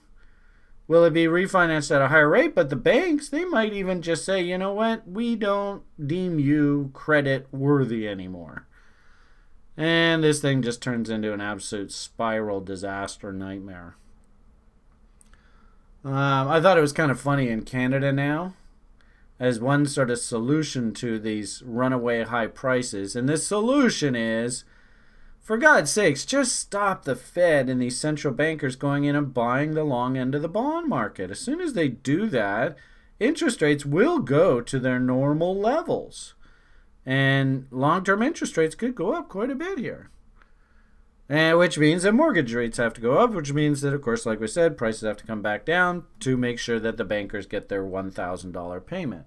Will it be refinanced at a higher rate? But the banks, they might even just say, you know what, we don't deem you credit worthy anymore. And this thing just turns into an absolute spiral disaster nightmare. I thought it was kind of funny in Canada now, as one sort of solution to these runaway high prices. And this solution is, for God's sakes, just stop the Fed and these central bankers going in and buying the long end of the bond market. As soon as they do that, interest rates will go to their normal levels. And long-term interest rates could go up quite a bit here. And which means that mortgage rates have to go up, which means that, of course, like we said, prices have to come back down to make sure that the bankers get their $1,000 payment.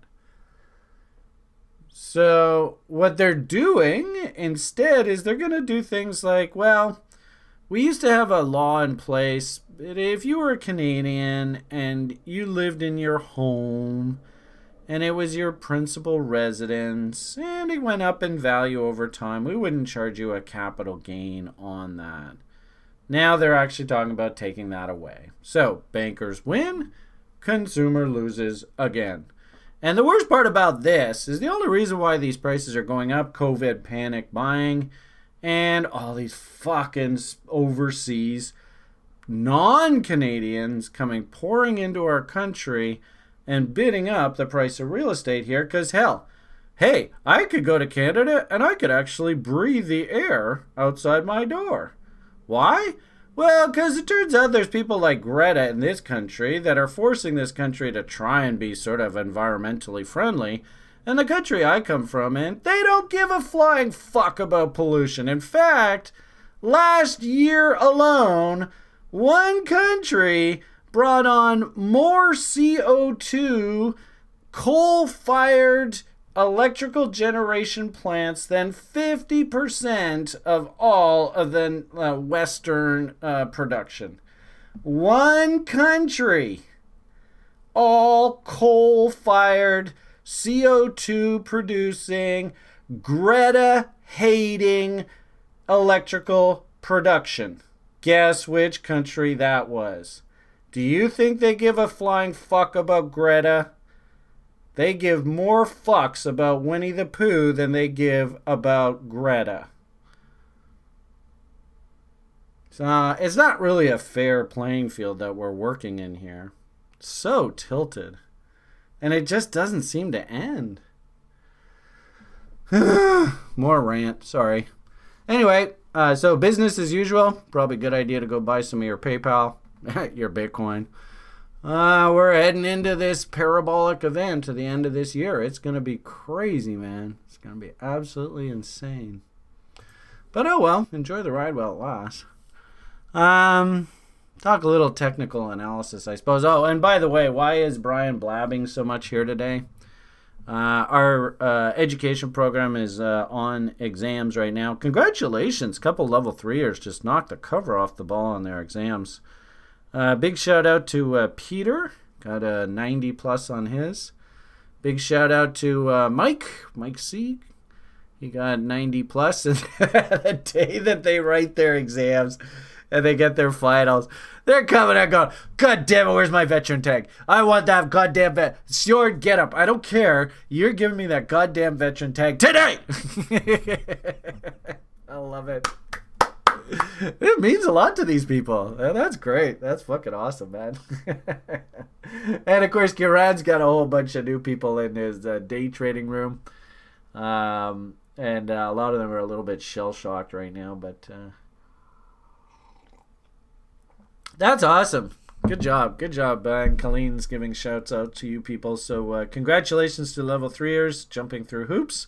So what they're doing instead is they're going to do things like, well, we used to have a law in place. If you were a Canadian and you lived in your home and it was your principal residence and it went up in value over time, we wouldn't charge you a capital gain on that. Now they're actually talking about taking that away. So bankers win, consumer loses again. And the worst part about this is the only reason why these prices are going up, COVID panic buying, and all these fucking overseas non-Canadians pouring into our country and bidding up the price of real estate here. Because hell, hey, I could go to Canada and I could actually breathe the air outside my door. Why? Well, because it turns out there's people like Greta in this country that are forcing this country to try and be sort of environmentally friendly. And the country I come from, and they don't give a flying fuck about pollution. In fact, last year alone, one country brought on more CO2 coal-fired electrical generation plants than 50% of all of the Western production. One country, all coal-fired, CO2 producing, Greta hating electrical production. Guess which country that was? Do you think they give a flying fuck about Greta? They give more fucks about Winnie the Pooh than they give about Greta. So it's not really a fair playing field that we're working in here. So tilted. And it just doesn't seem to end. More rant. Sorry. Anyway, so business as usual. Probably a good idea to go buy some of your PayPal, your Bitcoin. We're heading into this parabolic event to the end of this year. It's going to be crazy, man. It's going to be absolutely insane. But oh well, enjoy the ride while it lasts. Talk a little technical analysis, I suppose. Oh, and by the way, why is Brian blabbing so much here today? Our education program is on exams right now. Congratulations, couple level 3ers just knocked the cover off the ball on their exams. Big shout out to Peter, got a 90 plus on his. Big shout out to Mike C. He got 90 plus. And the day that they write their exams and they get their finals, they're coming out going, God damn it, where's my veteran tag? I want that goddamn It's your get up. I don't care. You're giving me that goddamn veteran tag today. I love it. It means a lot to these people. That's great. That's fucking awesome, man. And of course, Kiran's got a whole bunch of new people in his day trading room. And a lot of them are a little bit shell-shocked right now, but that's awesome. Good job. And Colleen's giving shouts out to you people. So congratulations to level 3ers jumping through hoops.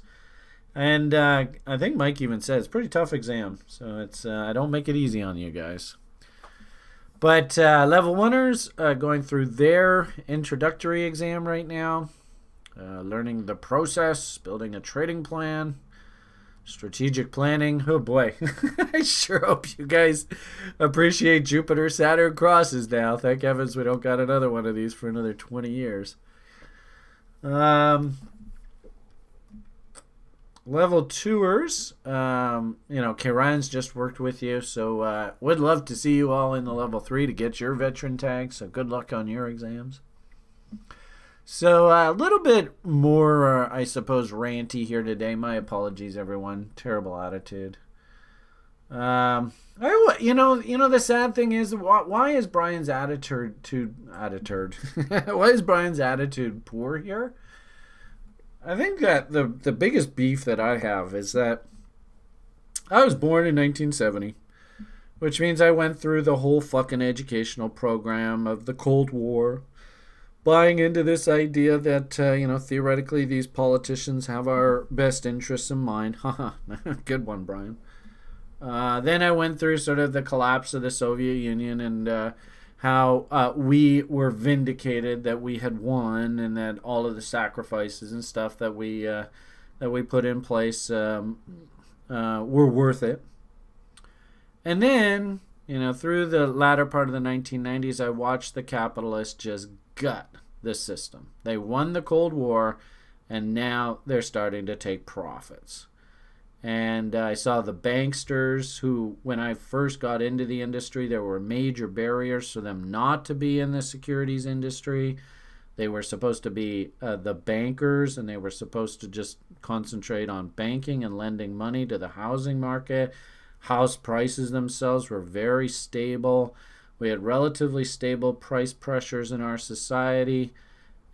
And I think Mike even said it's a pretty tough exam. So it's I don't make it easy on you guys. But level 1ers going through their introductory exam right now. Learning the process, building a trading plan. Strategic planning. Oh boy. I sure hope you guys appreciate Jupiter Saturn crosses now. Thank heavens we don't got another one of these for another 20 years. Level 2ers, Ryan's just worked with you, so would love to see you all in the level 3 to get your veteran tag, so good luck on your exams. So a little bit more, I suppose, ranty here today. My apologies, everyone. Terrible attitude. The sad thing is, why is Brian's attitude why is Brian's attitude poor here? I think that the biggest beef that I have is that I was born in 1970, which means I went through the whole fucking educational program of the Cold War, buying into this idea that, theoretically these politicians have our best interests in mind. Haha, good one, Brian. Then I went through sort of the collapse of the Soviet Union and how we were vindicated that we had won and that all of the sacrifices and stuff that we put in place were worth it. And then, through the latter part of the 1990s, I watched the capitalists just gut the system. They won the Cold War, and now they're starting to take profits. And I saw the banksters who, when I first got into the industry, there were major barriers for them not to be in the securities industry. They were supposed to be the bankers, and they were supposed to just concentrate on banking and lending money to the housing market. House prices themselves were very stable. We had relatively stable price pressures in our society.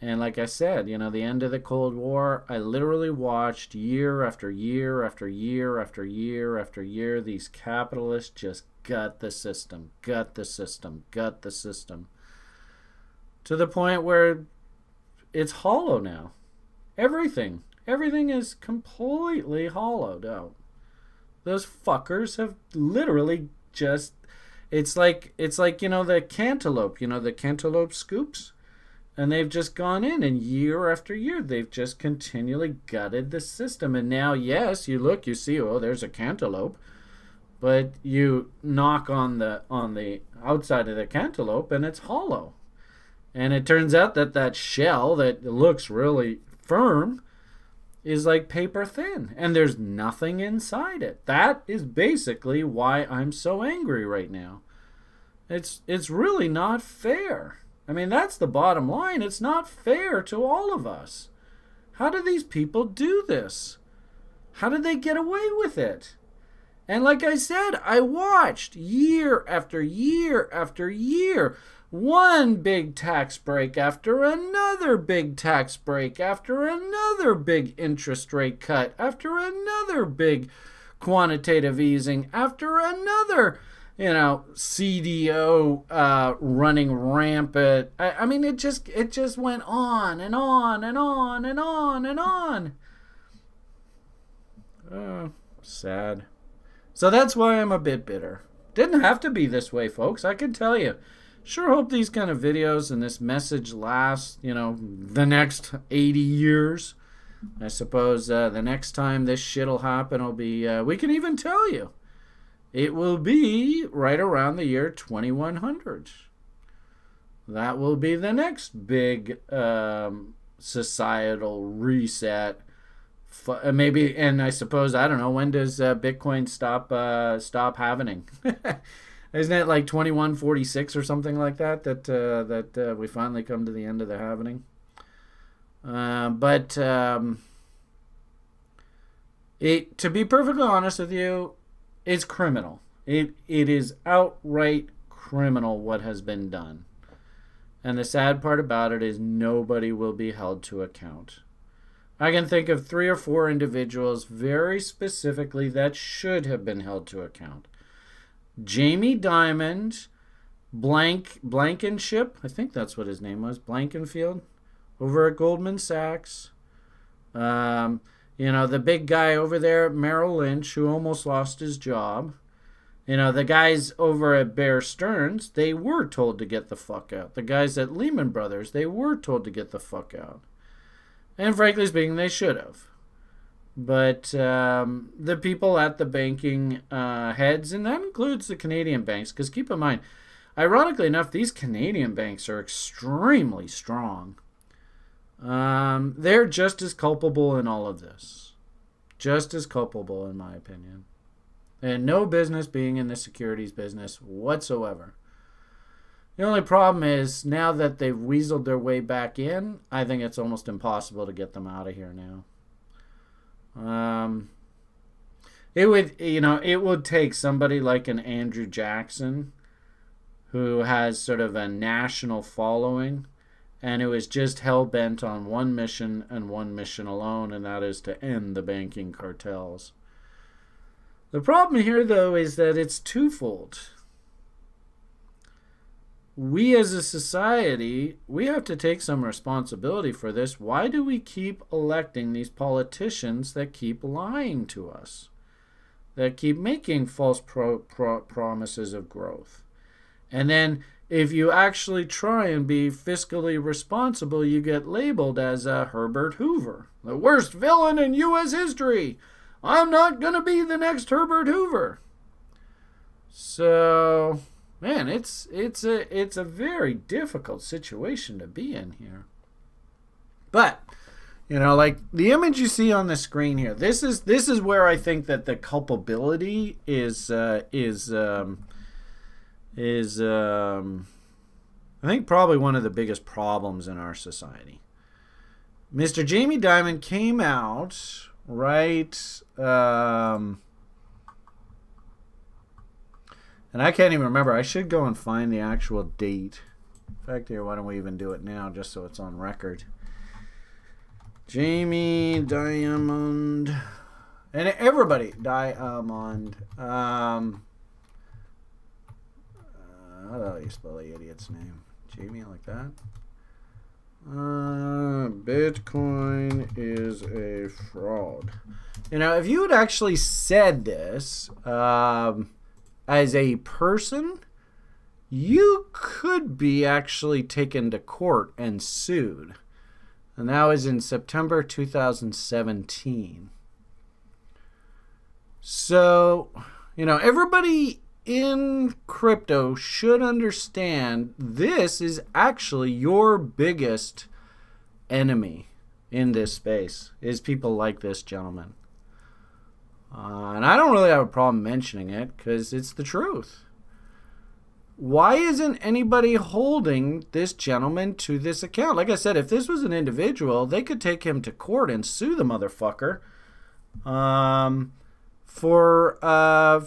And like I said, the end of the Cold War, I literally watched year after year after year after year after year, these capitalists just gut the system, to the point where it's hollow now. Everything is completely hollowed out. Those fuckers have literally just, it's like the cantaloupe scoops. And they've just gone in, and year after year, they've just continually gutted the system. And now, yes, you look, you see, oh, there's a cantaloupe. But you knock on the outside of the cantaloupe, and it's hollow. And it turns out that shell that looks really firm is like paper thin. And there's nothing inside it. That is basically why I'm so angry right now. It's really not fair. I mean, that's the bottom line. It's not fair to all of us. How do these people do this? How did they get away with it? And like I said, I watched year after year after year, one big tax break after another big tax break, after another big interest rate cut, after another big quantitative easing, after another, CDO running rampant. I mean, it just went on and on and on and on and on. Sad. So that's why I'm a bit bitter. Didn't have to be this way, folks. I can tell you. Sure hope these kind of videos and this message lasts, the next 80 years. I suppose the next time this shit'll happen will be, we can even tell you, it will be right around the year 2100. That will be the next big societal reset. Maybe, and I suppose, I don't know, when does Bitcoin stop happening? Isn't it like 2146 or something like that that we finally come to the end of the happening? But to be perfectly honest with you, it's criminal. It is outright criminal what has been done. And the sad part about it is nobody will be held to account. I can think of 3 or 4 individuals very specifically that should have been held to account. Jamie Dimon, Blankenship, I think that's what his name was, Blankenfield, over at Goldman Sachs. The big guy over there at Merrill Lynch who almost lost his job. The guys over at Bear Stearns, they were told to get the fuck out. The guys at Lehman Brothers, they were told to get the fuck out. And frankly speaking, they should have. But the people at the banking heads, and that includes the Canadian banks, because keep in mind, ironically enough, these Canadian banks are extremely strong. They're just as culpable in all of this. Just as culpable, in my opinion. And no business being in the securities business whatsoever. The only problem is, now that they've weaseled their way back in, I think it's almost impossible to get them out of here now. It would take somebody like an Andrew Jackson, who has sort of a national following, and who is just hell-bent on one mission and one mission alone, and that is to end the banking cartels. The problem here, though, is that it's twofold. We as a society, we have to take some responsibility for this. Why do we keep electing these politicians that keep lying to us? That keep making false promises of growth? And then if you actually try and be fiscally responsible, you get labeled as Herbert Hoover, the worst villain in U.S. history. I'm not going to be the next Herbert Hoover. So, man, it's a very difficult situation to be in here. But, like the image you see on the screen here, this is where I think that the culpability is I think probably one of the biggest problems in our society. Mr. Jamie Dimon came out right, and I can't even remember. I should go and find the actual date. In fact, here, why don't we even do it now, just so it's on record. Jamie Dimon, and everybody, Diamond. How do you spell the idiot's name? Jamie, like that? Bitcoin is a fraud. If you had actually said this as a person, you could be actually taken to court and sued. And that was in September 2017. So, everybody in crypto should understand this is actually your biggest enemy in this space, is people like this gentleman. And I don't really have a problem mentioning it because it's the truth. Why isn't anybody holding this gentleman to this account? Like I said, if this was an individual, they could take him to court and sue the motherfucker you know,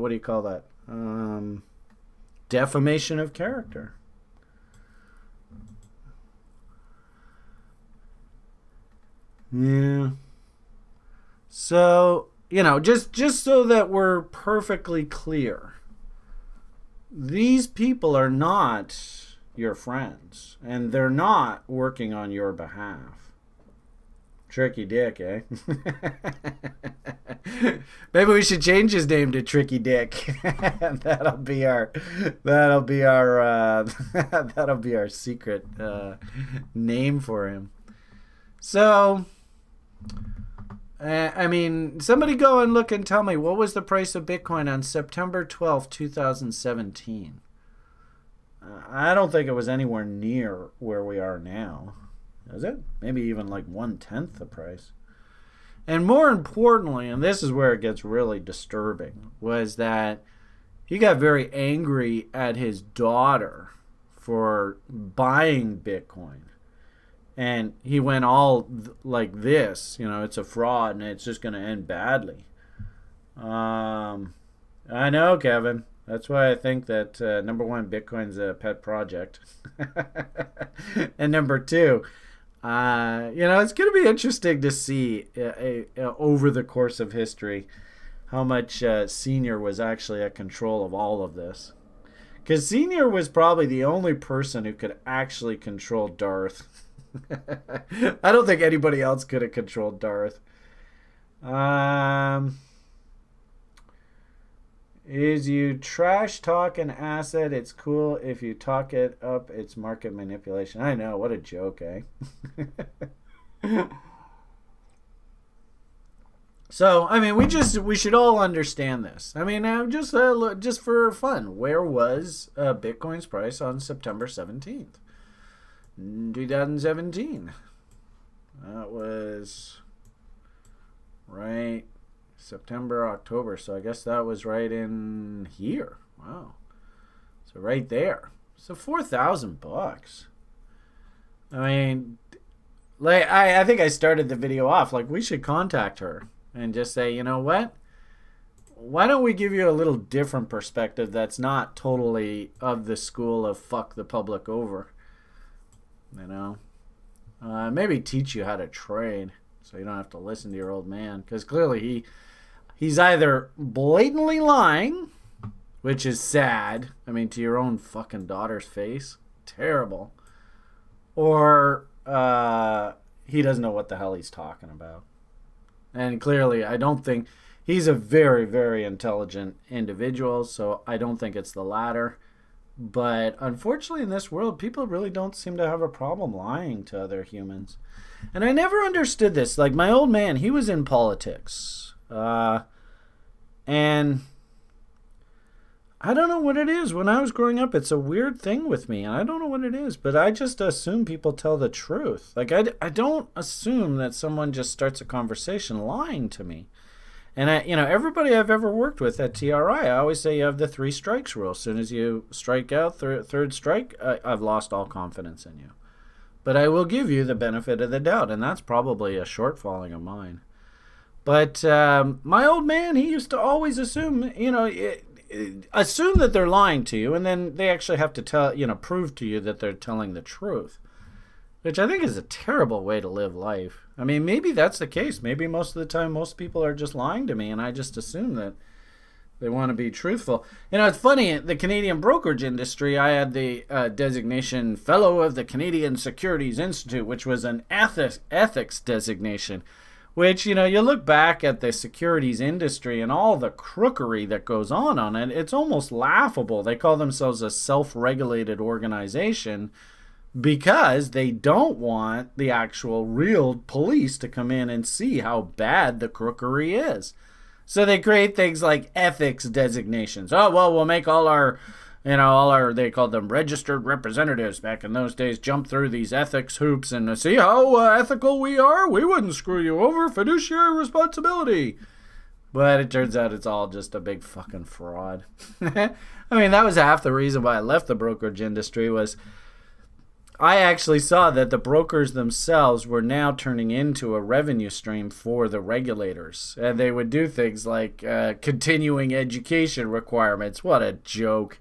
what do you call that? Defamation of character. Yeah. So, you know, just so that we're perfectly clear, these people are not your friends, and they're not working on your behalf. Tricky Dick, eh? Maybe we should change his name to Tricky Dick. that'll be our that'll be our secret name for him. So, I mean, somebody go and look and tell me, what was the price of Bitcoin on September 12th, 2017? I don't think it was anywhere near where we are now. Is it? Maybe even like 1/10 the price. And more importantly, and this is where it gets really disturbing, was that he got very angry at his daughter for buying Bitcoin. And he went all like this, you know, it's a fraud and it's just going to end badly. I know, Kevin. That's why I think that, number one, Bitcoin's a pet project. And number two, you know, it's going to be interesting to see over the course of history how much Senior was actually at control of all of this. Because Senior was probably the only person who could actually control Darth. I don't think anybody else could have controlled Darth. Is you trash talk an asset, it's cool. If you talk it up, it's market manipulation. I know, what a joke, eh? So, I mean, we should all understand this. I mean, just for fun, where was Bitcoin's price on September 17th, 2017? That was right September, October. So I guess that was right in here. Wow. So right there. So $4,000. I mean, like I think I started the video off like we should contact her and just say, you know what? Why don't we give you a little different perspective that's not totally of the school of fuck the public over? You know? Maybe teach you how to trade so you don't have to listen to your old man. Because clearly he's either blatantly lying, which is sad. I mean, to your own fucking daughter's face. Terrible. Or he doesn't know what the hell he's talking about. And clearly, I don't think... He's a very, very intelligent individual, so I don't think it's the latter. But unfortunately, in this world, people really don't seem to have a problem lying to other humans. And I never understood this. Like, my old man, he was in politics. And I don't know what it is. When I was growing up, it's a weird thing with me. And I don't know what it is, but I just assume people tell the truth. Like, I don't assume that someone just starts a conversation lying to me. And everybody I've ever worked with at TRI, I always say you have the 3 strikes rule. As soon as you strike out, third strike, I've lost all confidence in you. But I will give you the benefit of the doubt, and that's probably a shortfalling of mine. But my old man, he used to always assume, assume that they're lying to you, and then they actually have to prove to you that they're telling the truth. Which I think is a terrible way to live life. I mean, maybe that's the case. Maybe most of the time most people are just lying to me and I just assume that they want to be truthful. You know, it's funny, the Canadian brokerage industry, I had the designation Fellow of the Canadian Securities Institute, which was an ethics designation, which, you look back at the securities industry and all the crookery that goes on it, it's almost laughable. They call themselves a self-regulated organization, because they don't want the actual real police to come in and see how bad the crookery is. So they create things like ethics designations. Oh, well, we'll make all our, they called them registered representatives back in those days, jump through these ethics hoops and see how ethical we are. We wouldn't screw you over. Fiduciary responsibility. But it turns out it's all just a big fucking fraud. I mean, that was half the reason why I left the brokerage industry was... I actually saw that the brokers themselves were now turning into a revenue stream for the regulators. And they would do things like continuing education requirements. What a joke.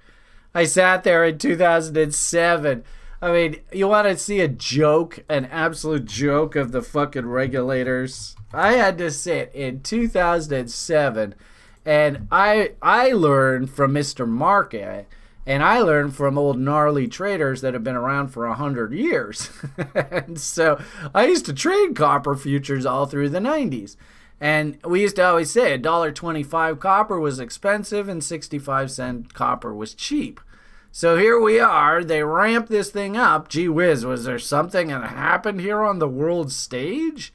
I sat there in 2007. I mean, you want to see a joke, an absolute joke of the fucking regulators? I had to sit in 2007, and I learned from Mr. Market, and I learned from old gnarly traders that have been around for 100 years. And so I used to trade copper futures all through the 90s. And we used to always say $1.25 copper was expensive and 65-cent copper was cheap. So here we are. They ramped this thing up. Gee whiz, was there something that happened here on the world stage?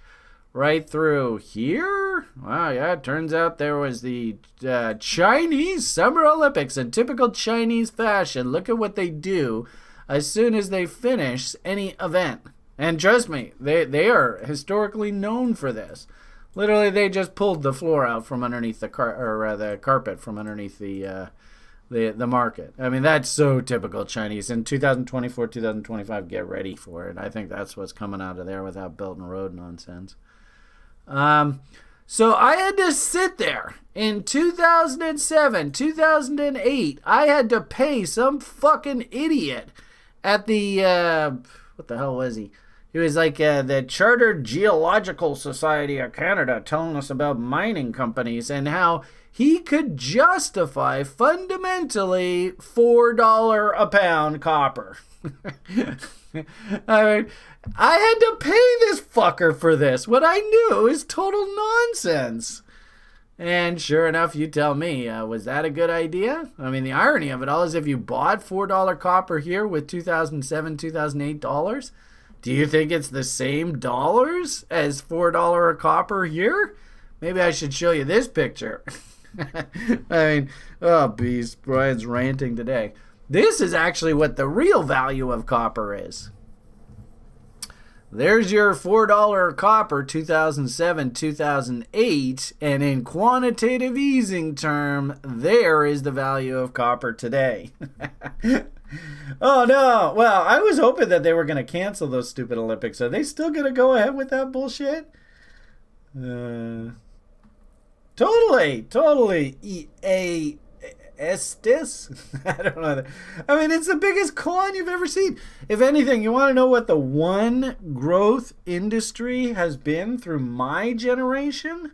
Right through here? Wow, yeah, it turns out there was the Chinese Summer Olympics in typical Chinese fashion. Look at what they do as soon as they finish any event. And trust me, they are historically known for this. Literally, they just pulled the floor out from underneath the carpet from underneath the market. I mean, that's so typical Chinese. In 2024, 2025, get ready for it. I think that's what's coming out of there without Belt and Road nonsense. So I had to sit there in 2007, 2008. I had to pay some fucking idiot at the, what the hell was he? He was like the Chartered Geological Society of Canada telling us about mining companies and how he could justify fundamentally $4 a pound copper. I mean, I had to pay this fucker for this. What I knew is total nonsense. And sure enough, you tell me, was that a good idea? I mean, the irony of it all is if you bought $4 copper here with 2007, 2008 dollars, do you think it's the same dollars as $4 a copper here? Maybe I should show you this picture. I mean, oh, beast, Brian's ranting today. This is actually what the real value of copper is. There's your $4 copper 2007, 2008, and in quantitative easing term, there is the value of copper today. Oh, no. Well, I was hoping that they were going to cancel those stupid Olympics. Are they still going to go ahead with that bullshit? Totally. Estes? I don't know. I mean, it's the biggest con you've ever seen. If anything, you want to know what the one growth industry has been through my generation?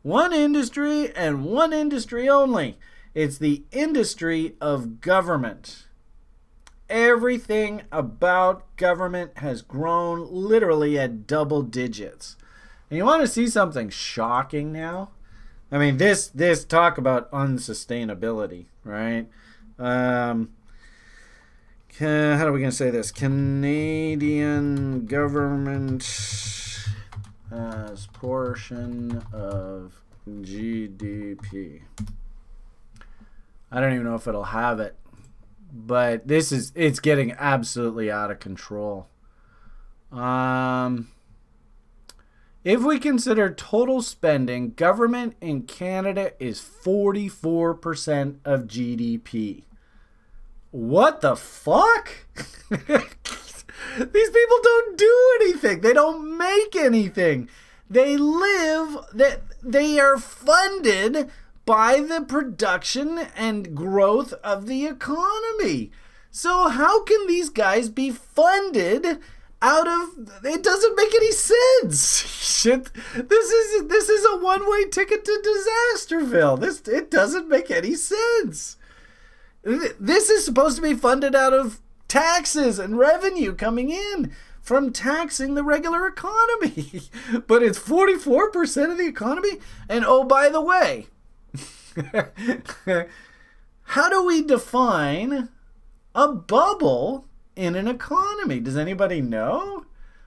One industry and one industry only. It's the industry of government. Everything about government has grown literally at double digits. And you want to see something shocking now? I mean, this talk about unsustainability, right? How are we going to say this? Canadian government as portion of GDP. I don't even know if it'll have it. But it's getting absolutely out of control. If we consider total spending, government in Canada is 44% of GDP. What the fuck? These people don't do anything. They don't make anything. They are funded by the production and growth of the economy. So how can these guys be funded out of... It doesn't make any sense. Shit. This is a one-way ticket to Disasterville. It doesn't make any sense. This is supposed to be funded out of taxes and revenue coming in from taxing the regular economy. But it's 44% of the economy. And oh, by the way, how do we define a bubble in an economy? Does anybody know?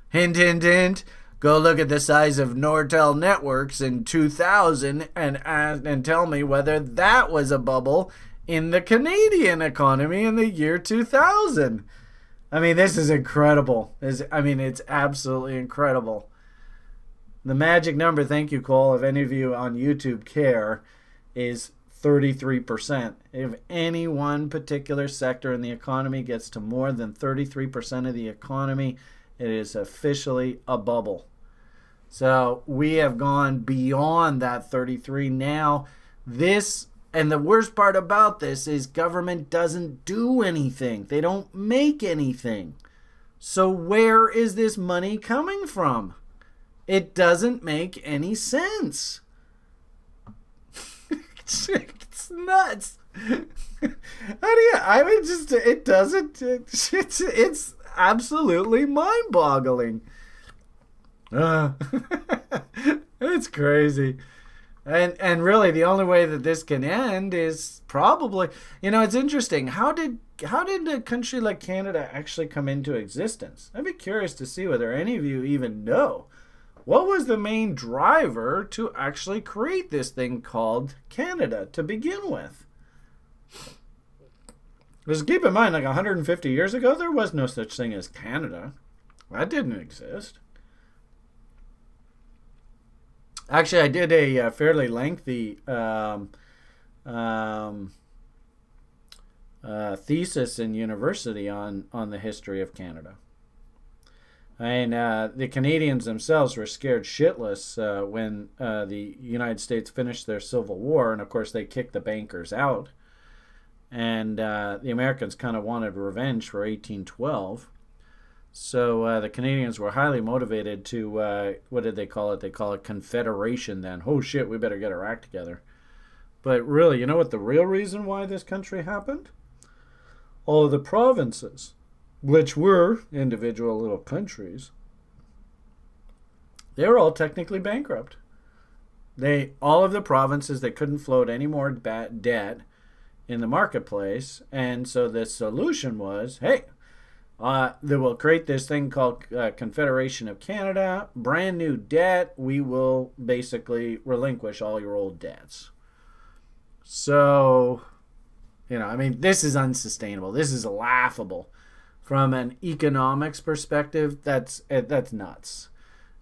Hint, hint, hint. Go look at the size of Nortel Networks in 2000 and tell me whether that was a bubble in the Canadian economy in the year 2000. I mean, this is incredible. It's absolutely incredible. The magic number, thank you, Cole, if any of you on YouTube care, is 33%. If any one particular sector in the economy gets to more than 33% of the economy, it is officially a bubble. So we have gone beyond that 33 now. And the worst part about this is government doesn't do anything. They don't make anything. So where is this money coming from? It doesn't make any sense. It's nuts. It doesn't. It's absolutely mind-boggling. It's crazy. And really the only way that this can end is probably, it's interesting. How did a country like Canada actually come into existence? I'd be curious to see whether any of you even know. What was the main driver to actually create this thing called Canada to begin with? Because keep in mind, like 150 years ago, there was no such thing as Canada. That didn't exist. Actually, I did a fairly lengthy thesis in university on the history of Canada. And the Canadians themselves were scared shitless when the United States finished their Civil War. And, of course, they kicked the bankers out. And the Americans kind of wanted revenge for 1812. So the Canadians were highly motivated to, what did they call it? They call it confederation then. Oh, shit, we better get our act together. But really, you know what the real reason why this country happened? All of the provinces, which were individual little countries, they were all technically bankrupt. All of the provinces, they couldn't float any more debt in the marketplace. And so the solution was, hey, they will create this thing called Confederation of Canada, brand new debt. We will basically relinquish all your old debts. So, this is unsustainable. This is laughable. From an economics perspective, that's nuts.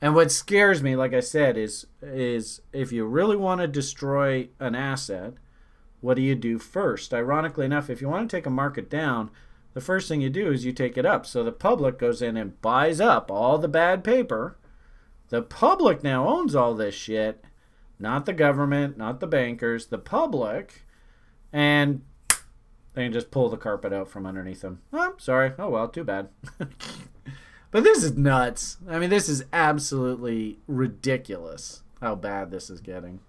And what scares me, like I said, is if you really want to destroy an asset, what do you do first? Ironically enough, if you want to take a market down, the first thing you do is you take it up. So the public goes in and buys up all the bad paper. The public now owns all this shit. Not the government, not the bankers, the public. And they can just pull the carpet out from underneath them. Oh, sorry. Oh, well, too bad. But this is nuts. This is absolutely ridiculous how bad this is getting.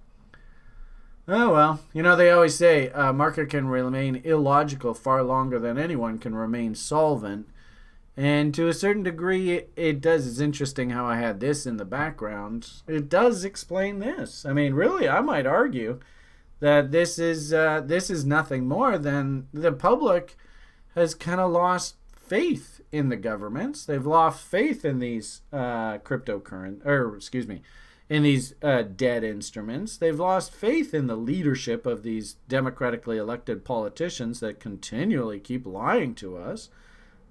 Oh, well, they always say a market can remain illogical far longer than anyone can remain solvent. And to a certain degree, it does. It's interesting how I had this in the background. It does explain this. Really, I might argue that this is nothing more than the public has kind of lost faith in the governments. They've lost faith in these in these debt instruments. They've lost faith in the leadership of these democratically elected politicians that continually keep lying to us.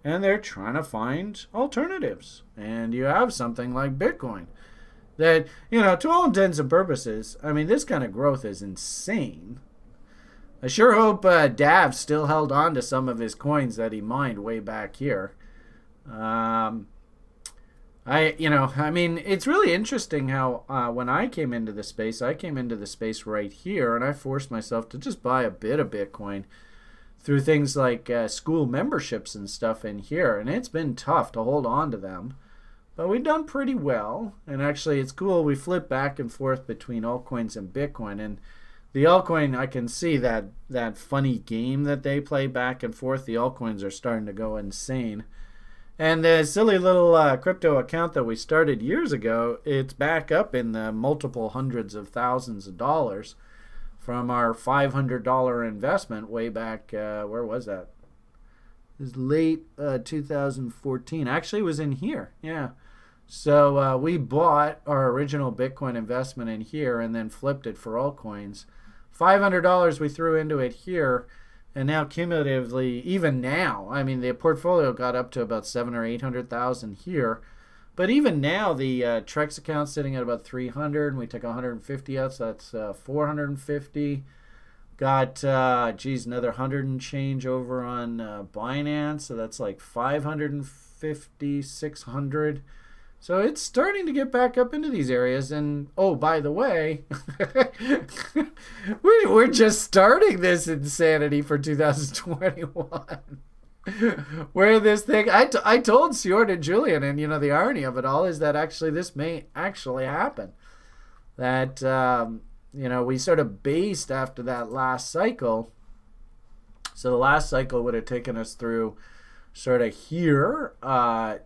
And they're trying to find alternatives. And you have something like Bitcoin that, to all intents and purposes, this kind of growth is insane. I sure hope Dav still held on to some of his coins that he mined way back here. It's really interesting how when I came into the space right here, and I forced myself to just buy a bit of Bitcoin through things like school memberships and stuff in here, and it's been tough to hold on to them. But we've done pretty well, and actually it's cool. We flip back and forth between altcoins and Bitcoin, and the altcoin, I can see that funny game that they play back and forth. The altcoins are starting to go insane. And the silly little crypto account that we started years ago, it's back up in the multiple hundreds of thousands of dollars from our $500 investment way back, where was that? It was late 2014. Actually, it was in here, yeah. So we bought our original Bitcoin investment in here and then flipped it for altcoins. $500 we threw into it here. And now cumulatively, even now, the portfolio got up to about 700,000 or 800,000 here. But even now, the Trex account's sitting at about 300, and we took 150 out, so that's 450. Got, another 100 and change over on Binance. So that's like 550, 600. So it's starting to get back up into these areas. And, oh, by the way, we're just starting this insanity for 2021. Where this thing, I told Stuart and Julian, and the irony of it all is that actually this may actually happen. That, we sort of based after that last cycle. So the last cycle would have taken us through sort of here.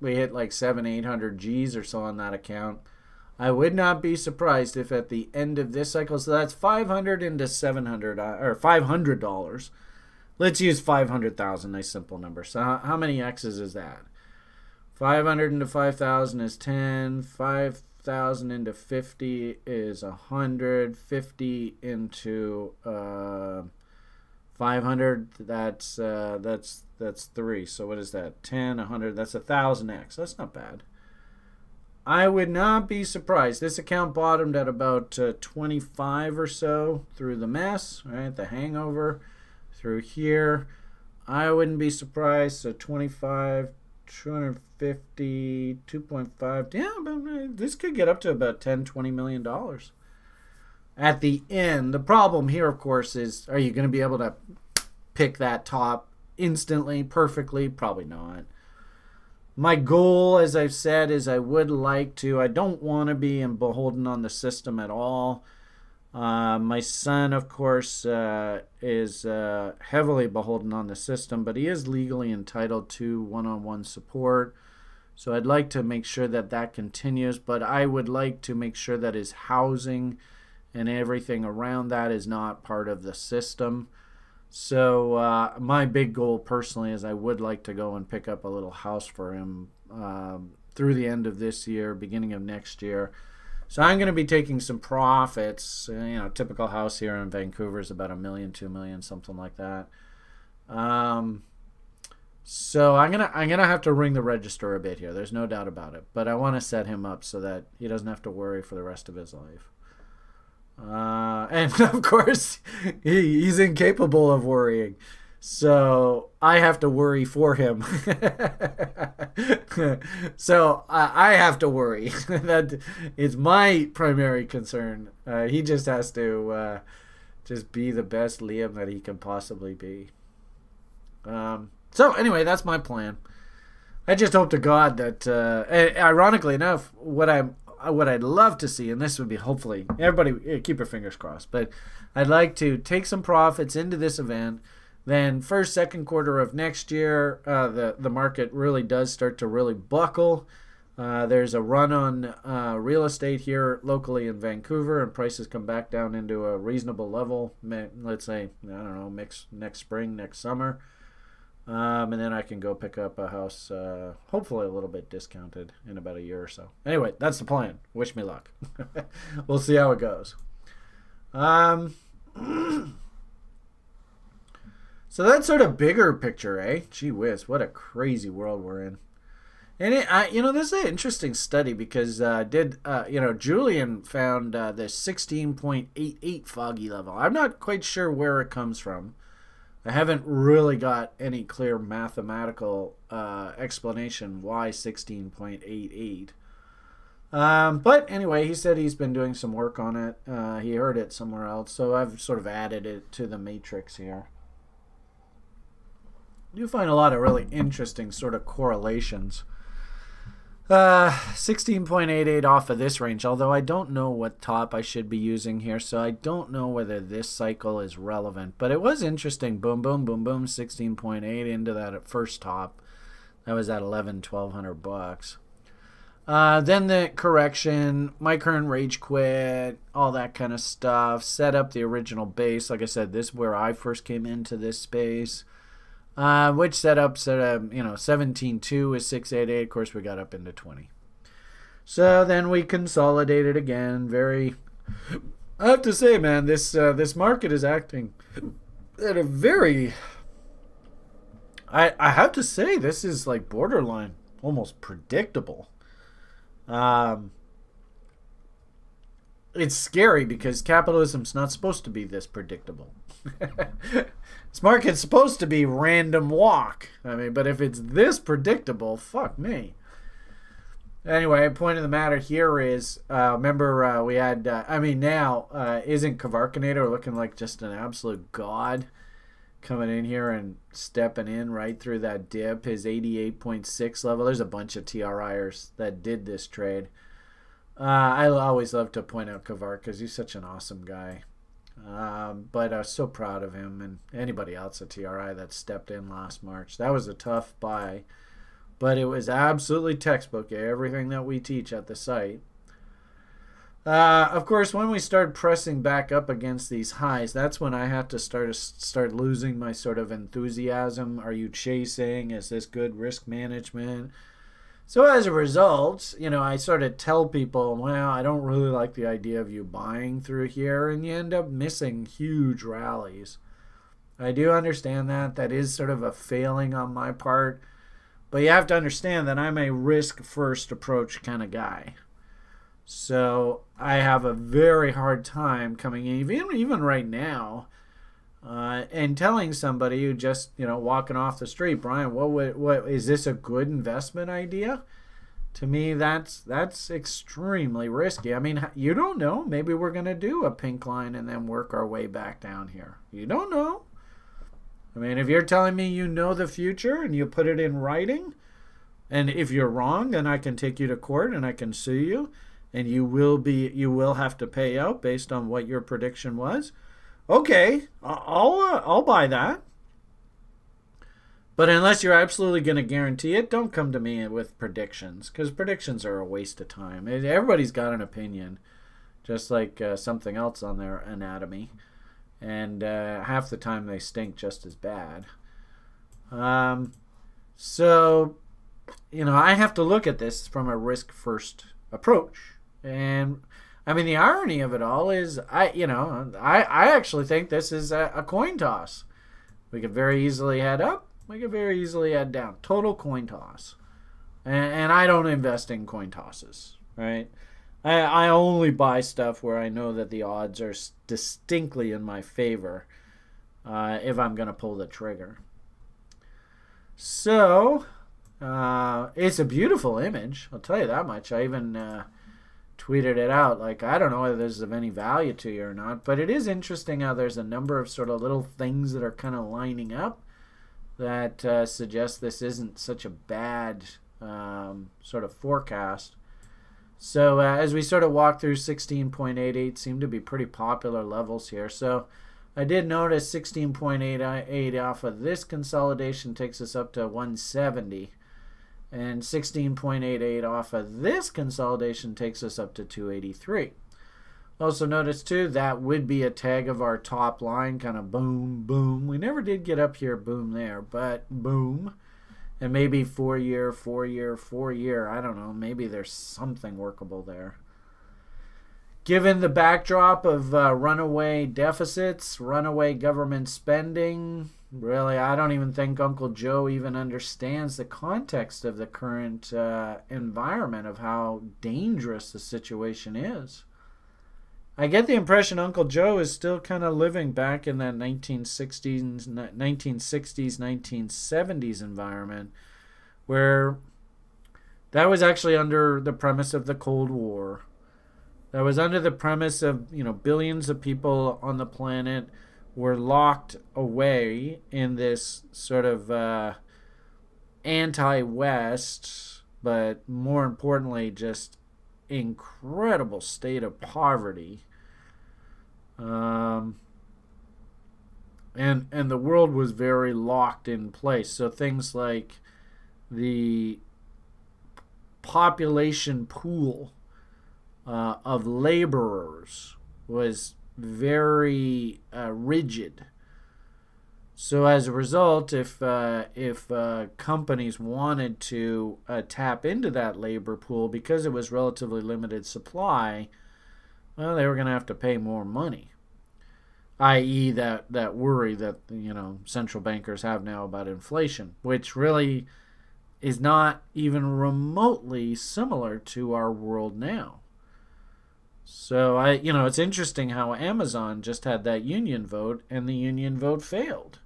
We hit like 800 G's or so on that account. I would not be surprised if at the end of this cycle, so that's 500 into 700, or $500. Let's use 500,000, nice simple number. So how many X's is that? 500 into 5,000 is 10. 5,000 into 50 is 100. 50 into 500, that's 3. So what is that? 10, 100, that's 1,000X. That's not bad. I would not be surprised. This account bottomed at about 25 or so through the mess, right? The hangover. Through here, I wouldn't be surprised. So 25, 250, 2.5. Yeah, but this could get up to about $10-20 million at the end. The problem here, of course, is are you going to be able to pick that top instantly, perfectly? Probably not. My goal, as I've said, is I would like to. I don't want to be beholden on the system at all. My son, of course, is heavily beholden on the system, but he is legally entitled to one-on-one support. So I'd like to make sure that that continues, but I would like to make sure that his housing and everything around that is not part of the system. So my big goal personally is I would like to go and pick up a little house for him through the end of this year, beginning of next year. So I'm going to be taking some profits. Typical house here in Vancouver is about $1 million, $2 million, something like that. So I'm gonna have to ring the register a bit here. There's no doubt about it. But I want to set him up so that he doesn't have to worry for the rest of his life. And of course, he's incapable of worrying. So I have to worry for him. So I have to worry. That is my primary concern. He just has to just be the best Liam that he can possibly be. So anyway, that's my plan. I just hope to God that, ironically enough, what I'd love to see, and this would be hopefully, everybody keep your fingers crossed, but I'd like to take some profits into this event. Then first, second quarter of next year, the market really does start to really buckle. There's a run on real estate here locally in Vancouver, and prices come back down into a reasonable level. Let's say, I don't know, next spring, next summer. And then I can go pick up a house, hopefully a little bit discounted in about a year or so. Anyway, that's the plan. Wish me luck. We'll see how it goes. So that's sort of bigger picture, eh? Gee whiz, what a crazy world we're in. And this is an interesting study because Julian found this 16.88 foggy level. I'm not quite sure where it comes from. I haven't really got any clear mathematical explanation why 16.88. But anyway, he said he's been doing some work on it. He heard it somewhere else, so I've sort of added it to the matrix here. You find a lot of really interesting sort of correlations. 16.88 off of this range, although I don't know what top I should be using here, so I don't know whether this cycle is relevant. But it was interesting. Boom, boom, boom, boom, 16.8 into that first top. That was at $1,100-$1,200. Then the correction, my current rage quit, all that kind of stuff. Set up the original base. Like I said, this is where I first came into this space. Which setups at 17.2 is 688. Of course, we got up into 20. So then we consolidated again. I have to say, man, this market is acting at a very. I have to say, this is like borderline, almost predictable. it's scary because capitalism's not supposed to be this predictable. This market's supposed to be random walk. I mean, but if it's this predictable, fuck me. Anyway, point of the matter here is, remember we had, now, isn't Kavarkinator looking like just an absolute god coming in here and stepping in right through that dip, his 88.6 level. There's a bunch of TRIers that did this trade. I always love to point out Kavar because he's such an awesome guy. But I was so proud of him and anybody else at TRI that stepped in last March. That was a tough buy, but it was absolutely textbook, everything that we teach at the site. Of course, when we start pressing back up against these highs, that's when I have to start losing my sort of enthusiasm. Are you chasing? Is this good risk management? So as a result, I sort of tell people, well, I don't really like the idea of you buying through here, and you end up missing huge rallies. I do understand that. That is sort of a failing on my part. But you have to understand that I'm a risk-first approach kind of guy. So I have a very hard time coming in, even right now, and telling somebody who just, walking off the street, Brian, what is this a good investment idea? To me, that's extremely risky. I mean, you don't know. Maybe we're going to do a pink line and then work our way back down here. You don't know. I mean, if you're telling me you know the future and you put it in writing, and if you're wrong, then I can take you to court and I can sue you, and you will have to pay out based on what your prediction was. Okay, I'll buy that. But unless you're absolutely going to guarantee it, don't come to me with predictions, because predictions are a waste of time. Everybody's got an opinion, just like something else on their anatomy, and half the time they stink just as bad. So, I have to look at this from a risk-first approach, and I mean, the irony of it all is, I actually think this is a coin toss. We could very easily head up. We could very easily head down. Total coin toss. And I don't invest in coin tosses, right? I only buy stuff where I know that the odds are distinctly in my favor if I'm going to pull the trigger. So, it's a beautiful image. I'll tell you that much. I even tweeted it out. Like, I don't know whether this is of any value to you or not, but it is interesting how there's a number of sort of little things that are kind of lining up that suggest this isn't such a bad sort of forecast. So as we sort of walk through 16.88, seem to be pretty popular levels here. So I did notice 16.88 off of this consolidation takes us up to 170. And 16.88 off of this consolidation takes us up to 283. Also notice too, that would be a tag of our top line, kind of boom, boom. We never did get up here, boom there, but boom. And maybe 4 year, 4 year, 4 year. I don't know. Maybe there's something workable there. Given the backdrop of runaway deficits, runaway government spending, really, I don't even think Uncle Joe even understands the context of the current environment of how dangerous the situation is. I get the impression Uncle Joe is still kind of living back in that 1960s, 1970s environment where that was actually under the premise of the Cold War. That was under the premise of, billions of people on the planet were locked away in this sort of anti-West, but more importantly, just incredible state of poverty. And the world was very locked in place. So things like the population pool of laborers was very rigid. So as a result, if companies wanted to tap into that labor pool because it was relatively limited supply, well, they were going to have to pay more money. I.e. that worry that central bankers have now about inflation, which really is not even remotely similar to our world now. So it's interesting how Amazon just had that union vote and the union vote failed.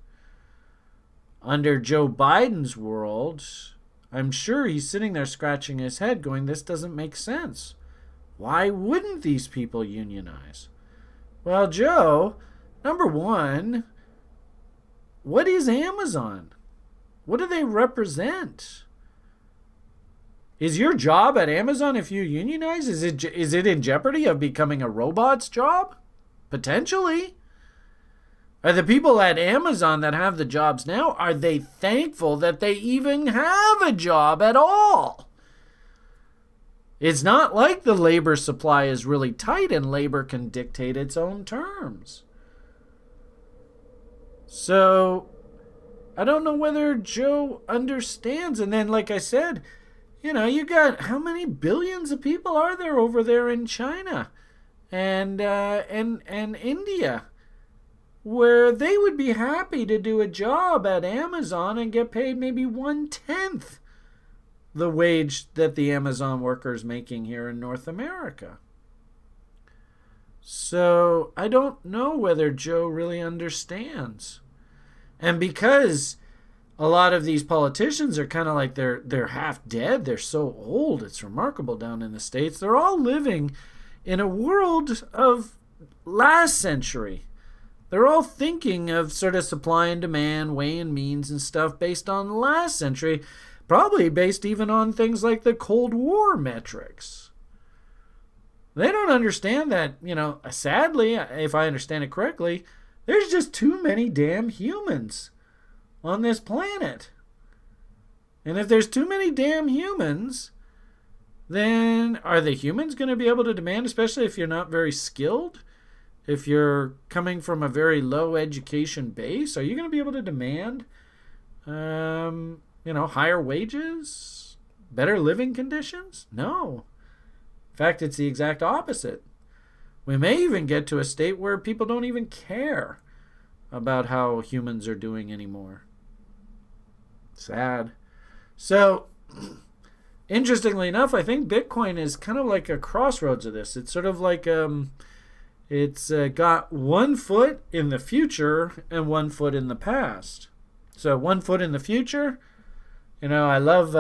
Under Joe Biden's world, I'm sure he's sitting there scratching his head going, this doesn't make sense. Why wouldn't these people unionize? Well, Joe, number one, what is Amazon? What do they represent? Is your job at Amazon, if you unionize, is it in jeopardy of becoming a robot's job? Potentially. Are the people at Amazon that have the jobs now, are they thankful that they even have a job at all? It's not like the labor supply is really tight and labor can dictate its own terms. So, I don't know whether Joe understands. And then, like I said, you got how many billions of people are there over there in China and India, where they would be happy to do a job at Amazon and get paid maybe 1/10 the wage that the Amazon worker's making here in North America. So I don't know whether Joe really understands. And because a lot of these politicians are kind of like they're half dead, they're so old, it's remarkable down in the States, they're all living in a world of last century. They're all thinking of sort of supply and demand, way and means and stuff based on last century, probably based even on things like the Cold War metrics. They don't understand that, sadly, if I understand it correctly, there's just too many damn humans on this planet. And if there's too many damn humans, then are the humans going to be able to demand, especially if you're not very skilled? If you're coming from a very low education base, are you going to be able to demand, higher wages, better living conditions? No. In fact, it's the exact opposite. We may even get to a state where people don't even care about how humans are doing anymore. Sad. So, interestingly enough, I think Bitcoin is kind of like a crossroads of this. It's sort of like it's got 1 foot in the future and 1 foot in the past. So 1 foot in the future, I love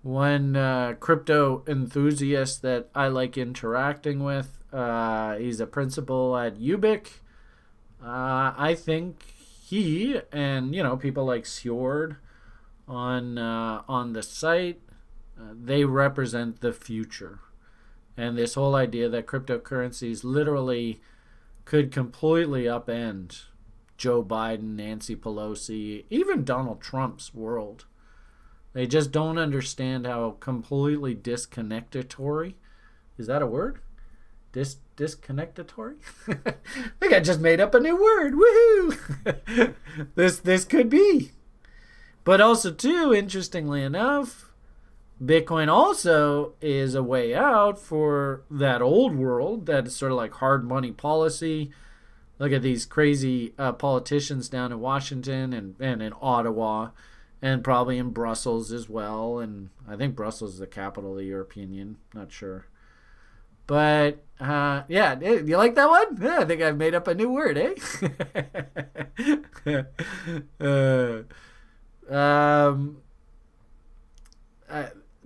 one crypto enthusiast that I like interacting with. He's a principal at Ubic. I think he and people like Sjord on the site, they represent the future. And this whole idea that cryptocurrencies literally could completely upend Joe Biden, Nancy Pelosi, even Donald Trump's world. They just don't understand how completely disconnectatory. Is that a word? Disconnectatory? I think I just made up a new word. Woohoo! This could be. But also, too, interestingly enough, Bitcoin also is a way out for that old world that is sort of like hard money policy. Look at these crazy politicians down in Washington and in Ottawa and probably in Brussels as well. And I think Brussels is the capital of the European Union. Not sure. But, yeah, you like that one? Yeah, I think I've made up a new word, eh?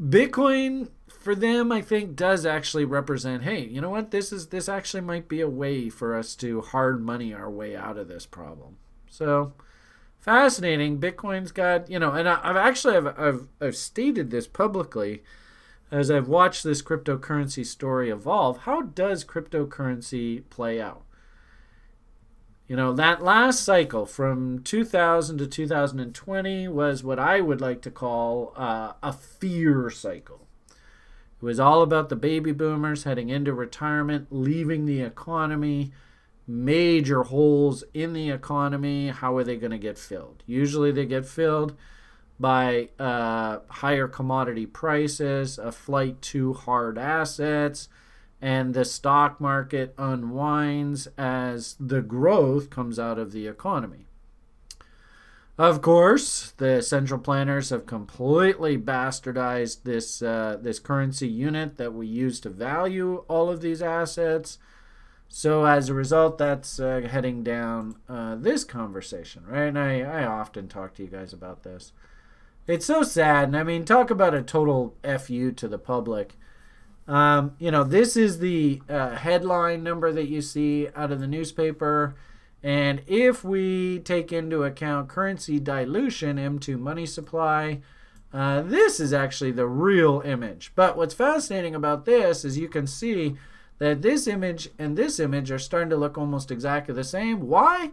Bitcoin, for them, I think, does actually represent, hey, you know what? This actually might be a way for us to hard money our way out of this problem. So, fascinating. Bitcoin's got, and I've stated this publicly as I've watched this cryptocurrency story evolve. How does cryptocurrency play out? That last cycle from 2000 to 2020 was what I would like to call a fear cycle. It was all about the baby boomers heading into retirement, leaving the economy, major holes in the economy. How are they going to get filled? Usually they get filled by higher commodity prices, a flight to hard assets, and the stock market unwinds as the growth comes out of the economy. Of course, the central planners have completely bastardized this currency unit that we use to value all of these assets. So as a result, that's heading down this conversation, right? And I often talk to you guys about this. It's so sad. And I mean, talk about a total FU to the public. This is the headline number that you see out of the newspaper. And if we take into account currency dilution, M2 money supply, this is actually the real image. But what's fascinating about this is you can see that this image and this image are starting to look almost exactly the same. Why?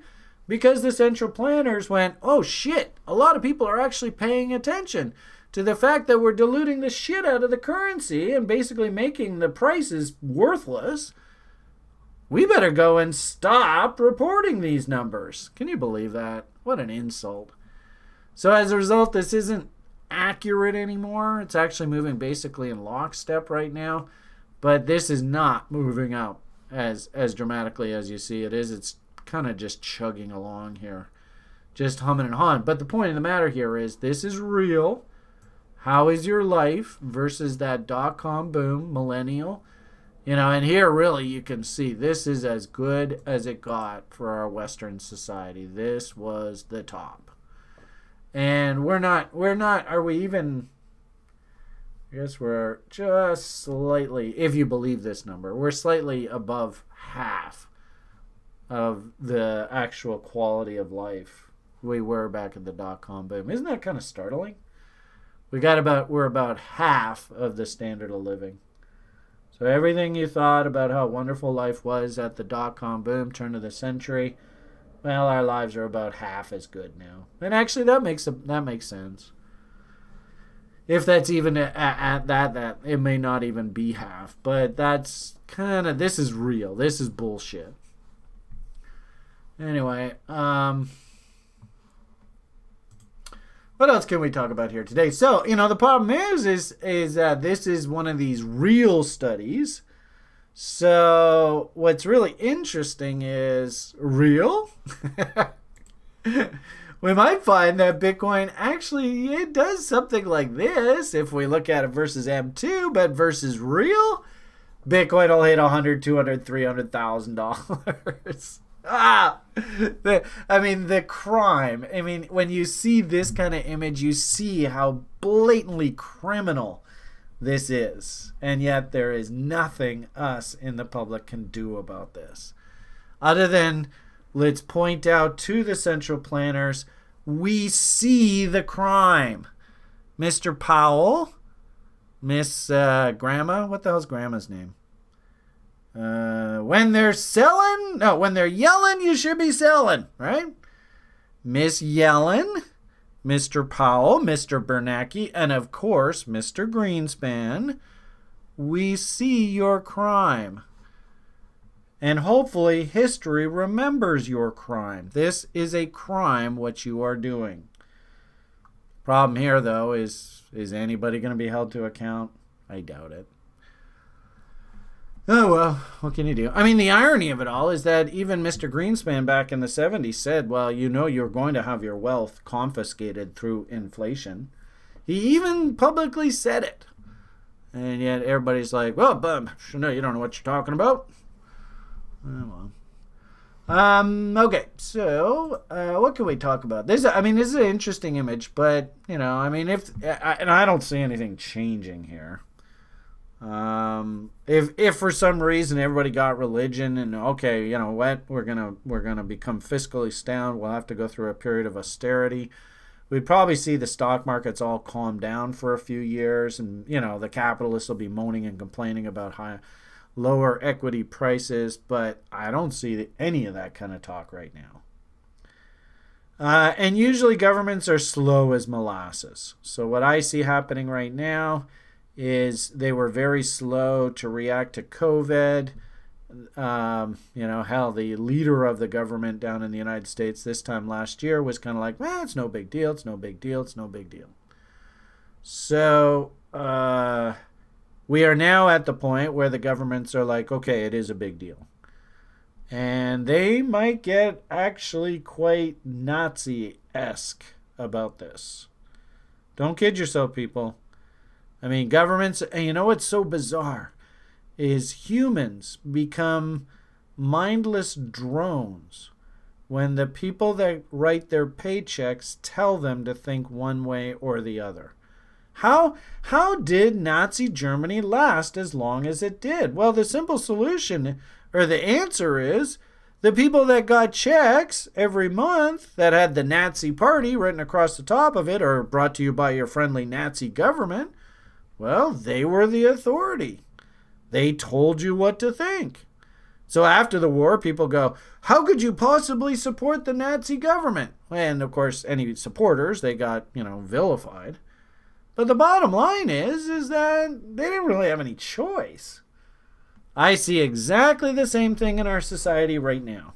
Because the central planners went, oh shit, a lot of people are actually paying attention to the fact that we're diluting the shit out of the currency and basically making the prices worthless. We better go and stop reporting these numbers. Can you believe that? What an insult. So as a result, this isn't accurate anymore. It's actually moving basically in lockstep right now. But this is not moving up as dramatically as you see it is. It's kind of just chugging along here. Just humming and hawing. But the point of the matter here is this is real. How is your life versus that dot-com boom, millennial? And here really you can see this is as good as it got for our Western society. This was the top. And are we even, I guess we're just slightly, if you believe this number, we're slightly above half of the actual quality of life we were back at the dot-com boom. Isn't that kind of startling? We're about half of the standard of living. So everything you thought about how wonderful life was at the dot-com boom, turn of the century, well, our lives are about half as good now. And actually, that makes sense. If that's even at that it may not even be half. But that's kind of, this is real. This is bullshit. Anyway, what else can we talk about here today? So, the problem is that this is one of these real studies. So, what's really interesting is real. We might find that Bitcoin actually, it does something like this if we look at it versus M2, but versus real, Bitcoin will hit $100,000, $200,000, $300,000. The crime. When you see this kind of image, you see how blatantly criminal this is. And yet there is nothing us in the public can do about this. Other than, let's point out to the central planners, we see the crime. Mr. Powell, Miss Grandma, what the hell's Grandma's name? When they're yelling, you should be selling, right? Miss Yellen, Mr. Powell, Mr. Bernanke, and of course, Mr. Greenspan, we see your crime. And hopefully history remembers your crime. This is a crime, what you are doing. Problem here, though, is anybody going to be held to account? I doubt it. Oh, well, what can you do? The irony of it all is that even Mr. Greenspan back in the 70s said, well, you're going to have your wealth confiscated through inflation. He even publicly said it. And yet everybody's like, well, no, you don't know what you're talking about. Oh, well. Okay, so what can we talk about? This is an interesting image, but, and I don't see anything changing here. If for some reason everybody got religion and okay, you know what, we're gonna become fiscally sound, we'll have to go through a period of austerity. We'd probably see the stock markets all calm down for a few years, and the capitalists will be moaning and complaining about lower equity prices, but I don't see any of that kind of talk right now. And usually governments are slow as molasses. So what I see happening right now is they were very slow to react to COVID. Hell, the leader of the government down in the United States this time last year was kind of like, well, it's no big deal, it's no big deal, it's no big deal. So we are now at the point where the governments are like, okay, it is a big deal. And they might get actually quite Nazi-esque about this. Don't kid yourself, people. I mean, governments, and you know what's so bizarre is humans become mindless drones when the people that write their paychecks tell them to think one way or the other. How did Nazi Germany last as long as it did? Well, the simple solution, or the answer is, the people that got checks every month that had the Nazi party written across the top of it, or brought to you by your friendly Nazi government, well, they were the authority. They told you what to think. So after the war, people go, how could you possibly support the Nazi government? And of course, any supporters, they got, vilified. But the bottom line is that they didn't really have any choice. I see exactly the same thing in our society right now.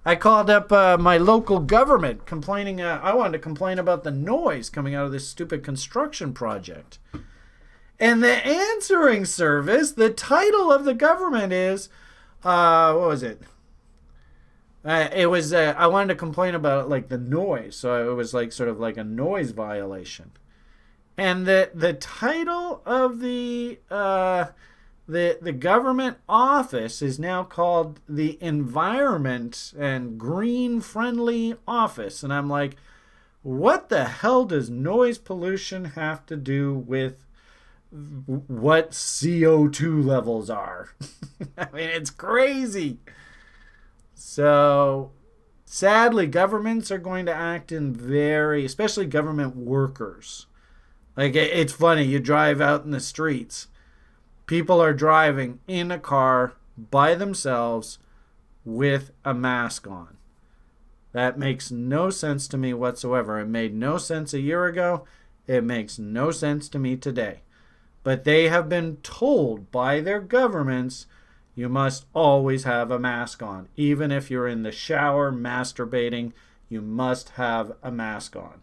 I called up my local government complaining. I wanted to complain about the noise coming out of this stupid construction project. And the answering service, the title of the government is, what was it? It was, I wanted to complain about like the noise. So it was like sort of like a noise violation. And the title of the government office is now called the Environment and Green Friendly Office. And I'm like, what the hell does noise pollution have to do with what CO2 levels are? I mean, it's crazy. So sadly, governments are going to act in especially government workers. Like, it's funny, you drive out in the streets, people are driving in a car by themselves with a mask on. That makes no sense to me whatsoever. It made no sense a year ago. It makes no sense to me today. But they have been told by their governments, you must always have a mask on. Even if you're in the shower masturbating, you must have a mask on.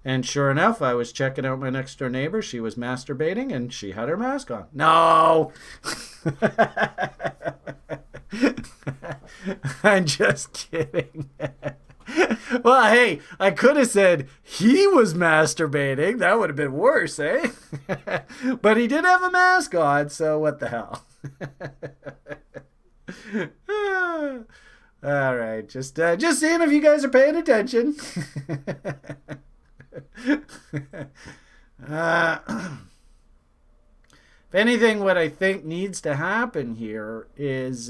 And sure enough, I was checking out my next door neighbor. She was masturbating and she had her mask on. No! I'm just kidding. Well, hey, I could have said he was masturbating. That would have been worse, eh? But he did have a mask on, so what the hell? All right, just seeing if you guys are paying attention. If anything, what I think needs to happen here is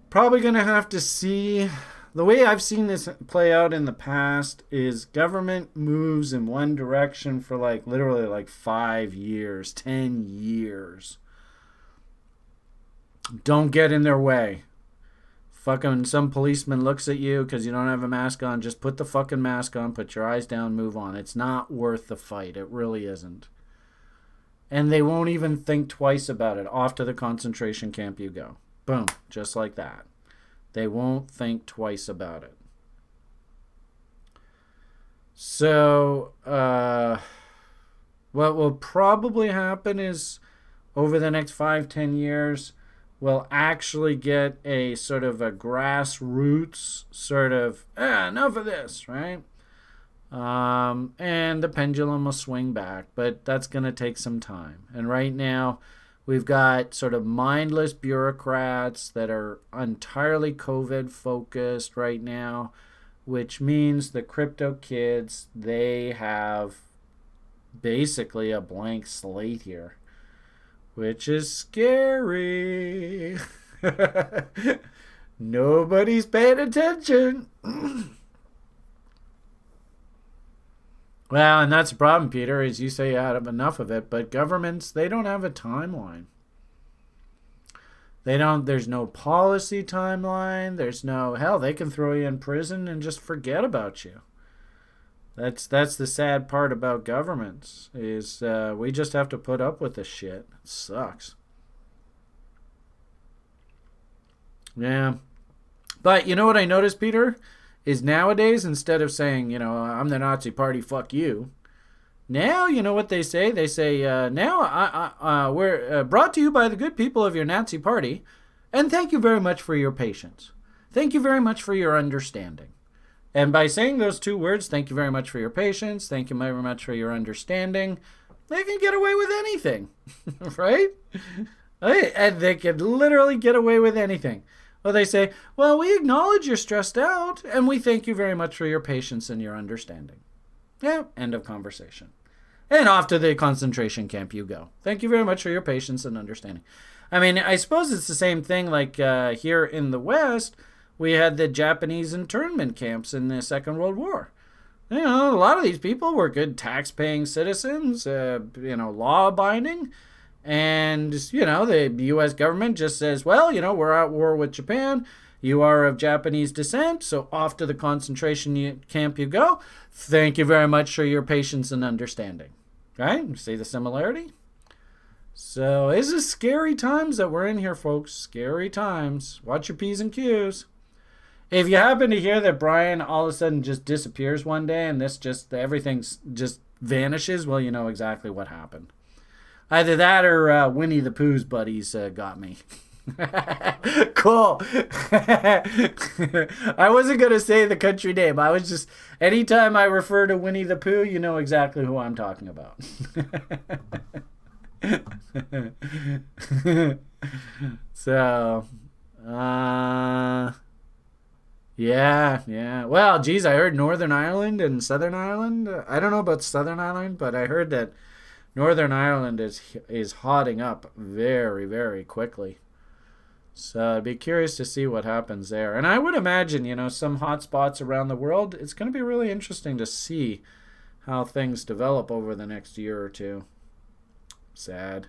probably going to have to see, the way I've seen this play out in the past is government moves in one direction for like literally like 5 years, 10 years. Don't get in their way. Fucking some policeman looks at you because you don't have a mask on. Just put the fucking mask on, put your eyes down, move on. It's not worth the fight. It really isn't. And they won't even think twice about it. Off to the concentration camp you go. Boom. Just like that. They won't think twice about it. So, what will probably happen is over the next 5-10 years, we'll actually get a sort of a grassroots sort of, enough of this, right? And the pendulum will swing back, but that's going to take some time. And right now, we've got sort of mindless bureaucrats that are entirely COVID focused right now, which means the crypto kids, they have basically a blank slate here, which is scary. Nobody's paying attention. Well, and that's the problem, Peter, is you say you had enough of it, but governments, they don't have a timeline. There's no policy timeline. There's no, hell, they can throw you in prison and just forget about you. That's the sad part about governments, is we just have to put up with this shit. It sucks. Yeah. But you know what I noticed, Peter? Is nowadays, instead of saying, I'm the Nazi party, fuck you, now you know what they say? They say, now we're brought to you by the good people of your Nazi party, and thank you very much for your patience. Thank you very much for your understanding. And by saying those two words, thank you very much for your patience, thank you very much for your understanding, they can get away with anything, right? And they can literally get away with anything. Well, they say, well, we acknowledge you're stressed out, and we thank you very much for your patience and your understanding. Yeah, end of conversation. And off to the concentration camp you go. Thank you very much for your patience and understanding. I mean, I suppose it's the same thing like here in the West, we had the Japanese internment camps in the Second World War. You know, a lot of these people were good tax-paying citizens, law-abiding. And, the U.S. government just says, well, we're at war with Japan. You are of Japanese descent, so off to the concentration camp you go. Thank you very much for your patience and understanding. Right? See the similarity? So, this is scary times that we're in here, folks. Scary times. Watch your P's and Q's. If you happen to hear that Brian all of a sudden just disappears one day and everything just vanishes, well, you know exactly what happened. Either that or Winnie the Pooh's buddies got me. Cool. I wasn't going to say the country name. I was just, anytime I refer to Winnie the Pooh, you know exactly who I'm talking about. So, yeah. Well, geez, I heard Northern Ireland and Southern Ireland. I don't know about Southern Ireland, but I heard that Northern Ireland is hotting up very, very quickly. So I'd be curious to see what happens there. And I would imagine, some hot spots around the world, it's going to be really interesting to see how things develop over the next year or two. Sad.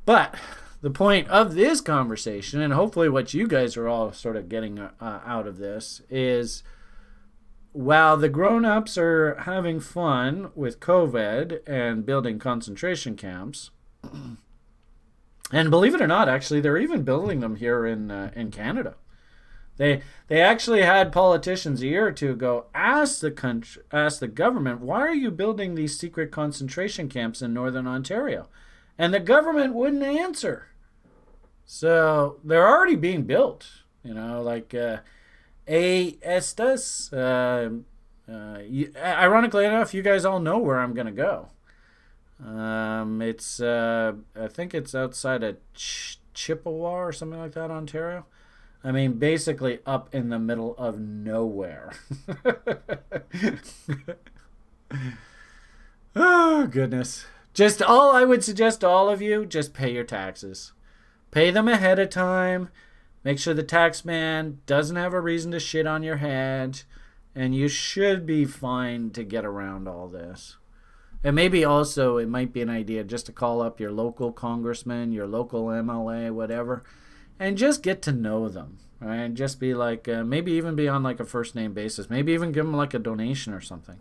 But the point of this conversation, and hopefully what you guys are all sort of getting out of this, is while the grown-ups are having fun with COVID and building concentration camps, and believe it or not, actually, they're even building them here in Canada. They actually had politicians a year or two ago ask the government, why are you building these secret concentration camps in Northern Ontario? And the government wouldn't answer. So they're already being built, like estas. Ironically enough, you guys all know where I'm going to go. It's I think it's outside of Chippewa or something like that, Ontario. I mean, basically up in the middle of nowhere. Oh, goodness. Just all I would suggest to all of you, just pay your taxes. Pay them ahead of time. Make sure the tax man doesn't have a reason to shit on your head. And you should be fine to get around all this. And maybe also it might be an idea just to call up your local congressman, your local MLA, whatever, and just get to know them, right? Just be like, maybe even be on like a first name basis. Maybe even give them like a donation or something.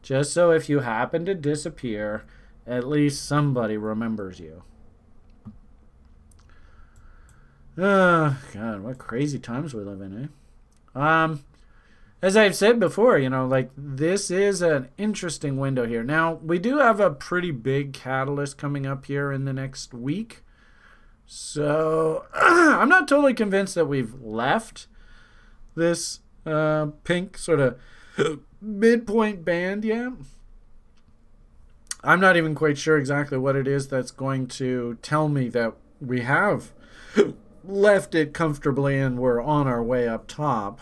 Just so if you happen to disappear, at least somebody remembers you. Oh, God, what crazy times we live in, eh? As I've said before, this is an interesting window here. Now, we do have a pretty big catalyst coming up here in the next week. So, I'm not totally convinced that we've left this pink sort of midpoint band yet. I'm not even quite sure exactly what it is that's going to tell me that we have left it comfortably and we're on our way up top.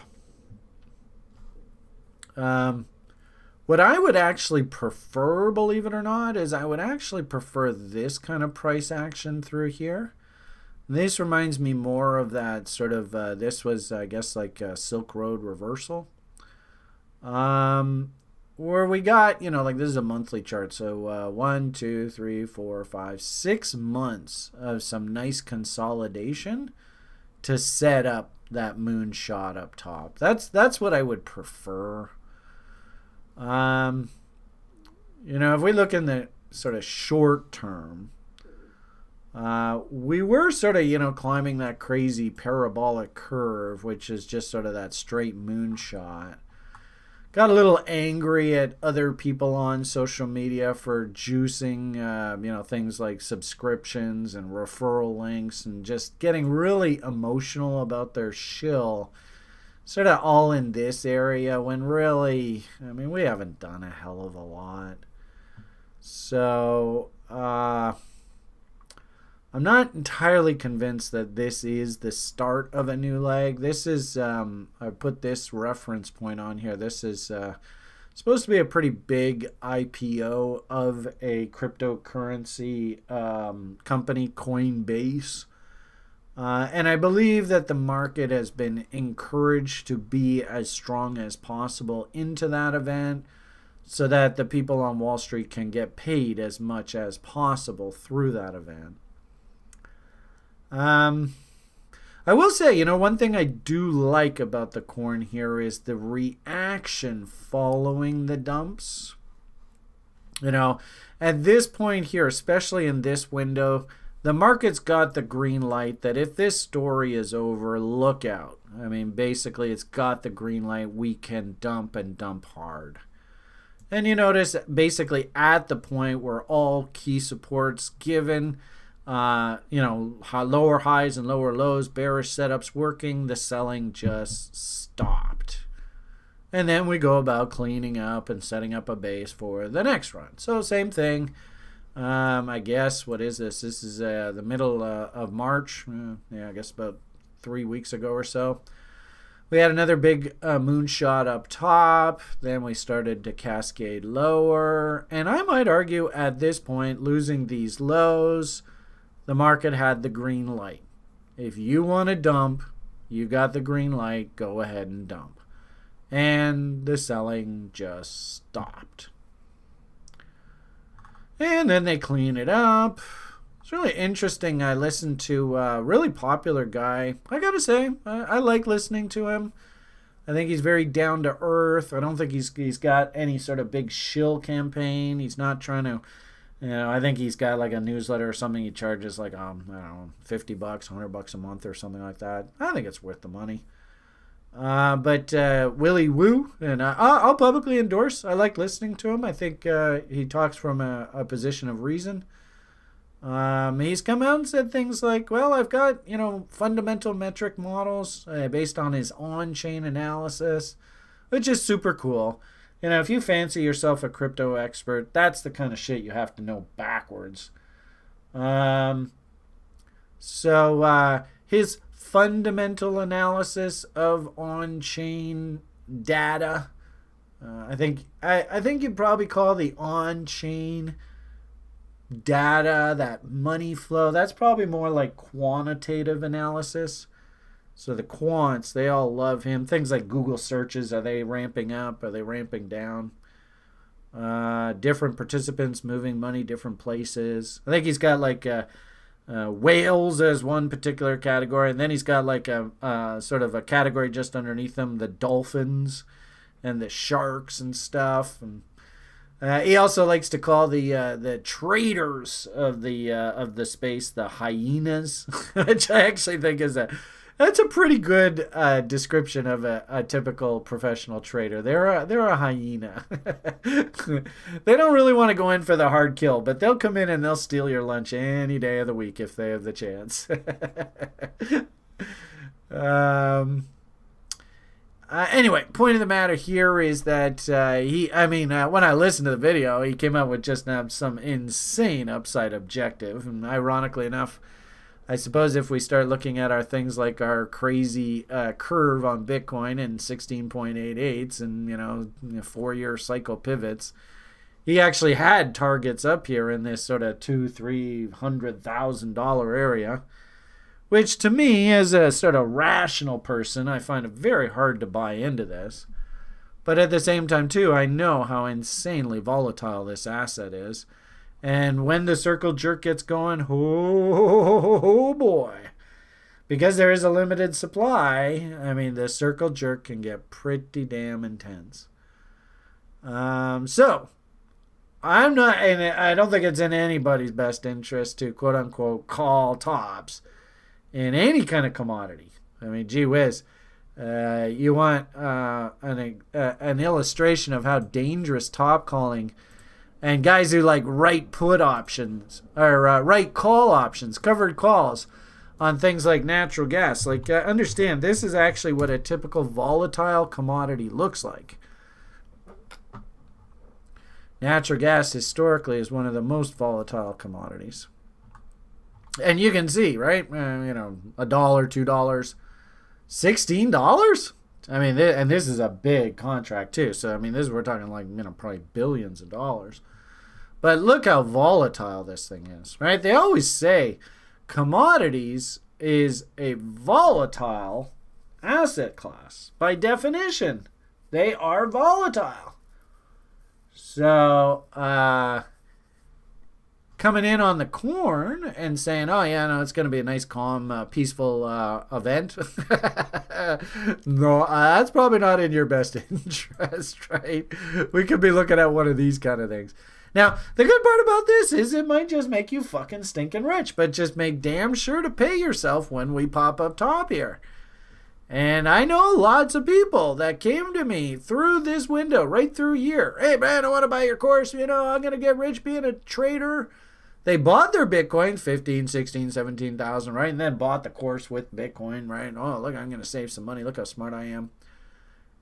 What I would actually prefer, believe it or not, is I would actually prefer this kind of price action through here. This reminds me more of that sort of, this was, I guess, like a Silk Road reversal. Where we got, like this is a monthly chart. So 1, 2, 3, 4, 5, 6 months of some nice consolidation to set up that moonshot up top. That's what I would prefer. If we look in the sort of short term, we were sort of, climbing that crazy parabolic curve, which is just sort of that straight moonshot. got a little angry at other people on social media for juicing, things like subscriptions and referral links, and just getting really emotional about their shill, sort of all in this area, when really, I mean, we haven't done a hell of a lot. So, I'm not entirely convinced that this is the start of a new leg. This is, I put this reference point on here. This is supposed to be a pretty big IPO of a cryptocurrency company, Coinbase. And I believe that the market has been encouraged to be as strong as possible into that event, so that the people on Wall Street can get paid as much as possible through that event. I will say, one thing I do like about the corn here is the reaction following the dumps. At this point here, especially in this window, the market's got the green light that if this story is over, look out. I mean, basically, it's got the green light. We can dump and dump hard. And you notice basically at the point where all key supports given, lower highs and lower lows, bearish setups working, the selling just stopped. And then we go about cleaning up and setting up a base for the next run. So same thing. I guess, what is this? This is the middle of March. I guess about 3 weeks ago or so. We had another big moonshot up top. Then we started to cascade lower. And I might argue at this point, losing these lows, the market had the green light. If you want to dump, you got the green light, go ahead and dump. And the selling just stopped. And then they clean it up. It's really interesting. I listened to a really popular guy. I gotta say, I like listening to him. I think he's very down to earth. I don't think he's got any sort of big shill campaign. He's not trying to, I think he's got like a newsletter or something. He charges like, I don't know, $50, $100 a month or something like that. I think it's worth the money. But Willie Woo, and I'll publicly endorse. I like listening to him. I think he talks from a position of reason. He's come out and said things like, well, I've got, fundamental metric models based on his on-chain analysis, which is super cool. If you fancy yourself a crypto expert, that's the kind of shit you have to know backwards. So his fundamental analysis of on-chain data, I think you'd probably call the on-chain data, that money flow, that's probably more like quantitative analysis. So the quants, they all love him. Things like Google searches, are they ramping up? Are they ramping down? Different participants moving money different places. I think he's got like whales as one particular category, and then he's got like a sort of a category just underneath them, the dolphins and the sharks and stuff. And he also likes to call the traders of the space the hyenas, which I actually think is that's a pretty good description of a typical professional trader. They're a hyena. They don't really want to go in for the hard kill, but they'll come in and they'll steal your lunch any day of the week if they have the chance. Anyway, point of the matter here is that when I listened to the video, he came up with just some insane upside objective. And ironically enough, I suppose if we start looking at our things like our crazy curve on Bitcoin and 16.88s and 4-year cycle pivots, he actually had targets up here in this sort of $200,000-$300,000 area, which to me, as a sort of rational person, I find it very hard to buy into this. But at the same time, too, I know how insanely volatile this asset is. And when the circle jerk gets going, oh boy. Because there is a limited supply, the circle jerk can get pretty damn intense. So, I'm not, and I don't think it's in anybody's best interest to quote-unquote call tops in any kind of commodity. Gee whiz. You want an illustration of how dangerous top calling and guys who like write put options or write call options, covered calls on things like natural gas. Like, understand, this is actually what a typical volatile commodity looks like. Natural gas historically is one of the most volatile commodities. And you can see, right? $1, $2, $16. I mean, and this is a big contract too. So I mean, we're talking like probably billions of dollars. But look how volatile this thing is, right? They always say commodities is a volatile asset class. By definition, they are volatile. So, coming in on the corn and saying, oh, yeah, no, it's going to be a nice, calm, peaceful event. No, that's probably not in your best interest, right? We could be looking at one of these kind of things. Now, the good part about this is it might just make you fucking stinking rich, but just make damn sure to pay yourself when we pop up top here. And I know lots of people that came to me through this window, right through here. Hey, man, I want to buy your course. I'm going to get rich being a trader. They bought their Bitcoin, 15, 16, 17,000, right? And then bought the course with Bitcoin, right? Oh, look, I'm going to save some money. Look how smart I am.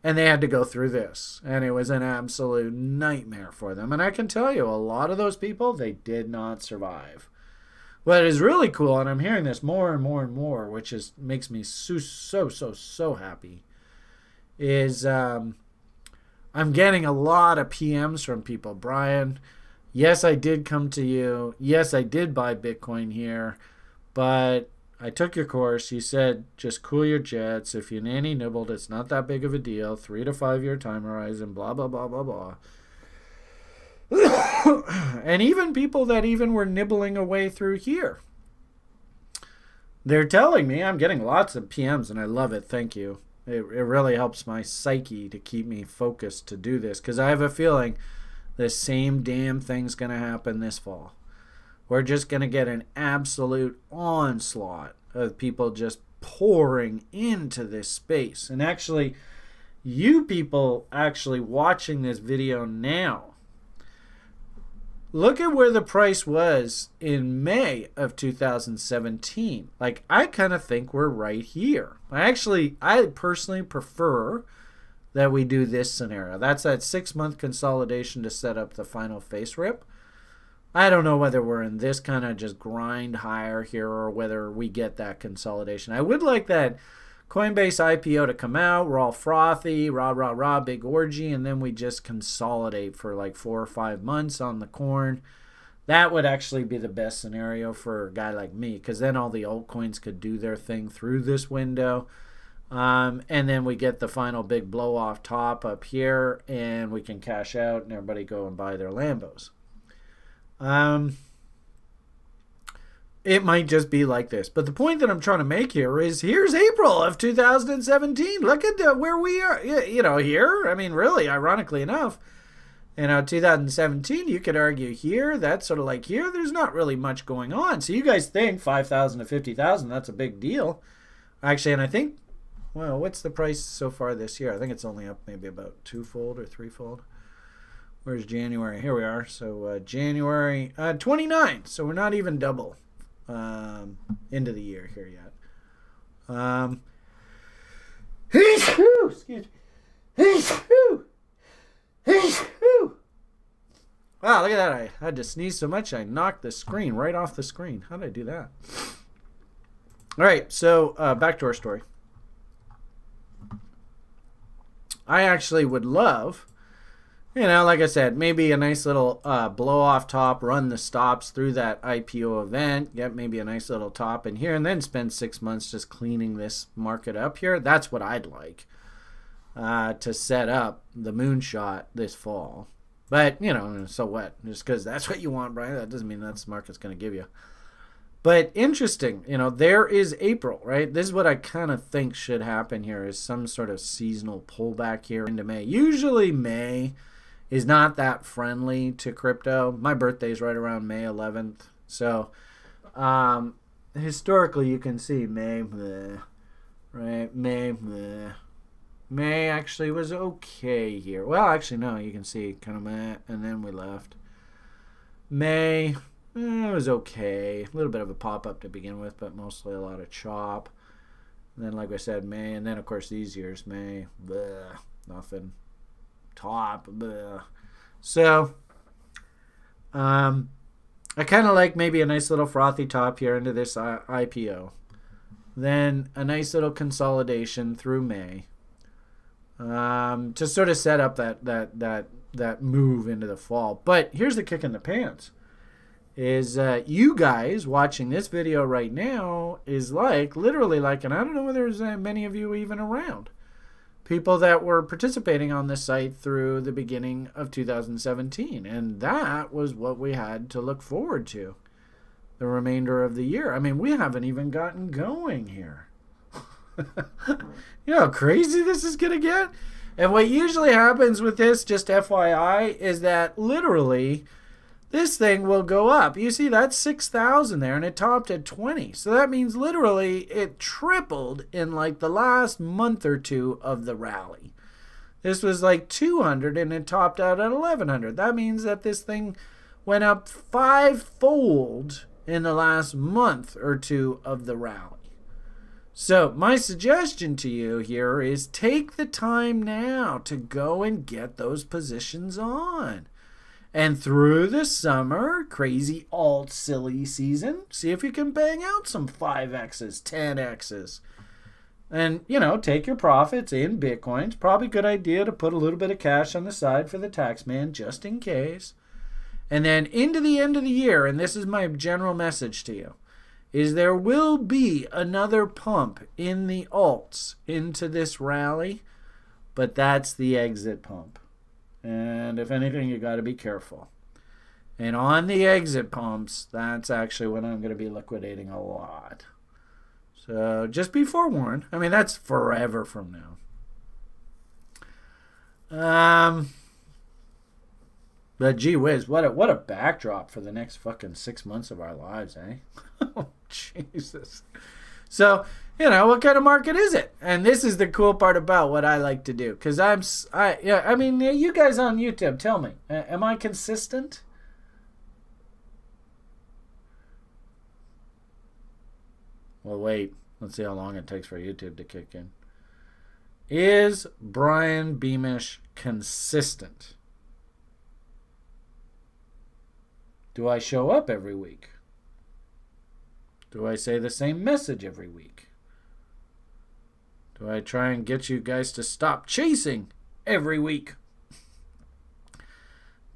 And they had to go through this. And it was an absolute nightmare for them. And I can tell you, a lot of those people, they did not survive. What is really cool, and I'm hearing this more and more and more, which makes me so happy, is I'm getting a lot of PMs from people. Brian, yes, I did come to you. Yes, I did buy Bitcoin here, but I took your course. You said just cool your jets. If you nanny nibbled, it's not that big of a deal. 3 to 5 year time horizon, blah, blah, blah, blah, blah. And even people that even were nibbling away through here, they're telling me, I'm getting lots of PMs and I love it. Thank you. It really helps my psyche to keep me focused to do this, because I have a feeling the same damn thing's going to happen this fall. We're just going to get an absolute onslaught of people just pouring into this space. And actually, you people actually watching this video now, look at where the price was in May of 2017. Like, I kind of think we're right here. I personally prefer that we do this scenario. That's that 6-month consolidation to set up the final face rip. I don't know whether we're in this kind of just grind higher here or whether we get that consolidation. I would like that Coinbase IPO to come out. We're all frothy, rah, big orgy, and then we just consolidate for like 4 or 5 months on the corn. That would actually be the best scenario for a guy like me, because then all the altcoins could do their thing through this window. And then we get the final big blow off top up here, and we can cash out and everybody go and buy their Lambos. It might just be like this. But the point that I'm trying to make here is, here's April of 2017. Look at where we are, here. I mean, really, ironically enough, 2017, you could argue here, that's sort of like here, there's not really much going on. So you guys think 5,000 to 50,000, that's a big deal. Actually, and I think, well, what's the price so far this year? I think it's only up maybe about 2-fold or 3-fold. Where's January? Here we are. So January 29. So we're not even double into the year here yet. Excuse me. Wow, look at that. I had to sneeze so much I knocked the screen right off the screen. How did I do that? All right, so back to our story. I actually would love, like I said, maybe a nice little blow off top, run the stops through that IPO event, get maybe a nice little top in here, and then spend 6 months just cleaning this market up here. That's what I'd like to set up the moonshot this fall. But, so what? Just because that's what you want, Brian, that doesn't mean that's the market's going to give you. But interesting, there is April, right? This is what I kind of think should happen here, is some sort of seasonal pullback here into May. Usually May is not that friendly to crypto. My birthday's right around May 11th. So historically you can see May, bleh, right? May, bleh, May actually was okay here. Well, actually, no, you can see kind of meh, and then we left. May, it was okay. A little bit of a pop-up to begin with, but mostly a lot of chop. And then, like I said, May, and then, of course, these years, May, bleh, nothing. Top, bleh. So, I kind of like maybe a nice little frothy top here into this IPO. Then a nice little consolidation through May. To sort of set up that move into the fall. But here's the kick in the pants. Is you guys watching this video right now is like, literally like, and I don't know whether there's many of you even around. People that were participating on this site through the beginning of 2017. And that was what we had to look forward to the remainder of the year. I mean, we haven't even gotten going here. You know how crazy this is going to get? And what usually happens with this, just FYI, is that literally this thing will go up. You see, that's 6,000 there, and it topped at 20. So that means literally it tripled in like the last month or two of the rally. This was like 200, and it topped out at 1,100. That means that this thing went up fivefold in the last month or two of the rally. So my suggestion to you here is take the time now to go and get those positions on. And through the summer, crazy alt silly season, see if you can bang out some 5Xs, 10Xs. And, you know, take your profits in Bitcoins. Probably a good idea to put a little bit of cash on the side for the tax man, just in case. And then into the end of the year, and this is my general message to you, is there will be another pump in the alts into this rally, but that's the exit pump. And if anything, you got to be careful. And on the exit pumps, that's actually when I'm going to be liquidating a lot. So just be forewarned. I mean, that's forever from now. But gee whiz, what a backdrop for the next fucking 6 months of our lives, eh? Oh, Jesus. So, you know, what kind of market is it? And this is the cool part about what I like to do. Because I mean, you guys on YouTube, tell me, am I consistent? Well, wait. Let's see how long it takes for YouTube to kick in. Is Brian Beamish consistent? Do I show up every week? Do I say the same message every week? Do I try and get you guys to stop chasing every week?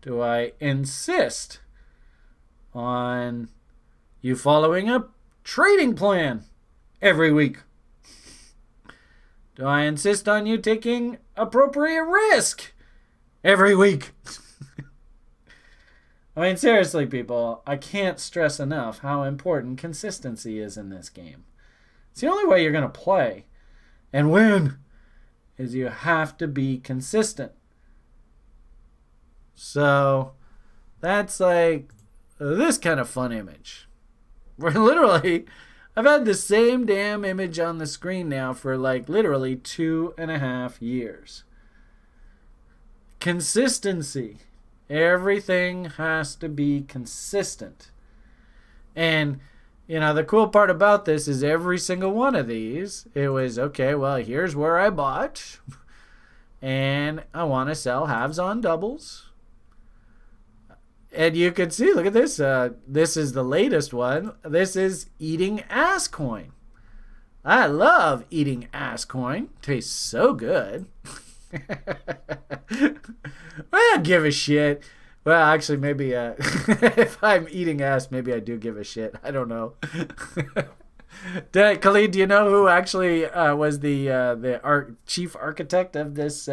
Do I insist on you following a trading plan every week? Do I insist on you taking appropriate risk every week? I mean, seriously, people, I can't stress enough how important consistency is in this game. It's the only way you're going to play and win is you have to be consistent. So that's like this kind of fun image. Where literally, I've had the same damn image on the screen now for like literally 2.5 years. Consistency. Everything has to be consistent. And, you know, the cool part about this is every single one of these, it was, okay, well, here's where I bought. And I want to sell halves on doubles. And you can see, look at this. This is the latest one. This is eating ass coin. I love eating ass coin. Tastes so good. I don't give a shit. Well, actually, maybe if I'm eating ass, maybe I do give a shit. I don't know. Khalid, do you know who actually was the chief architect of this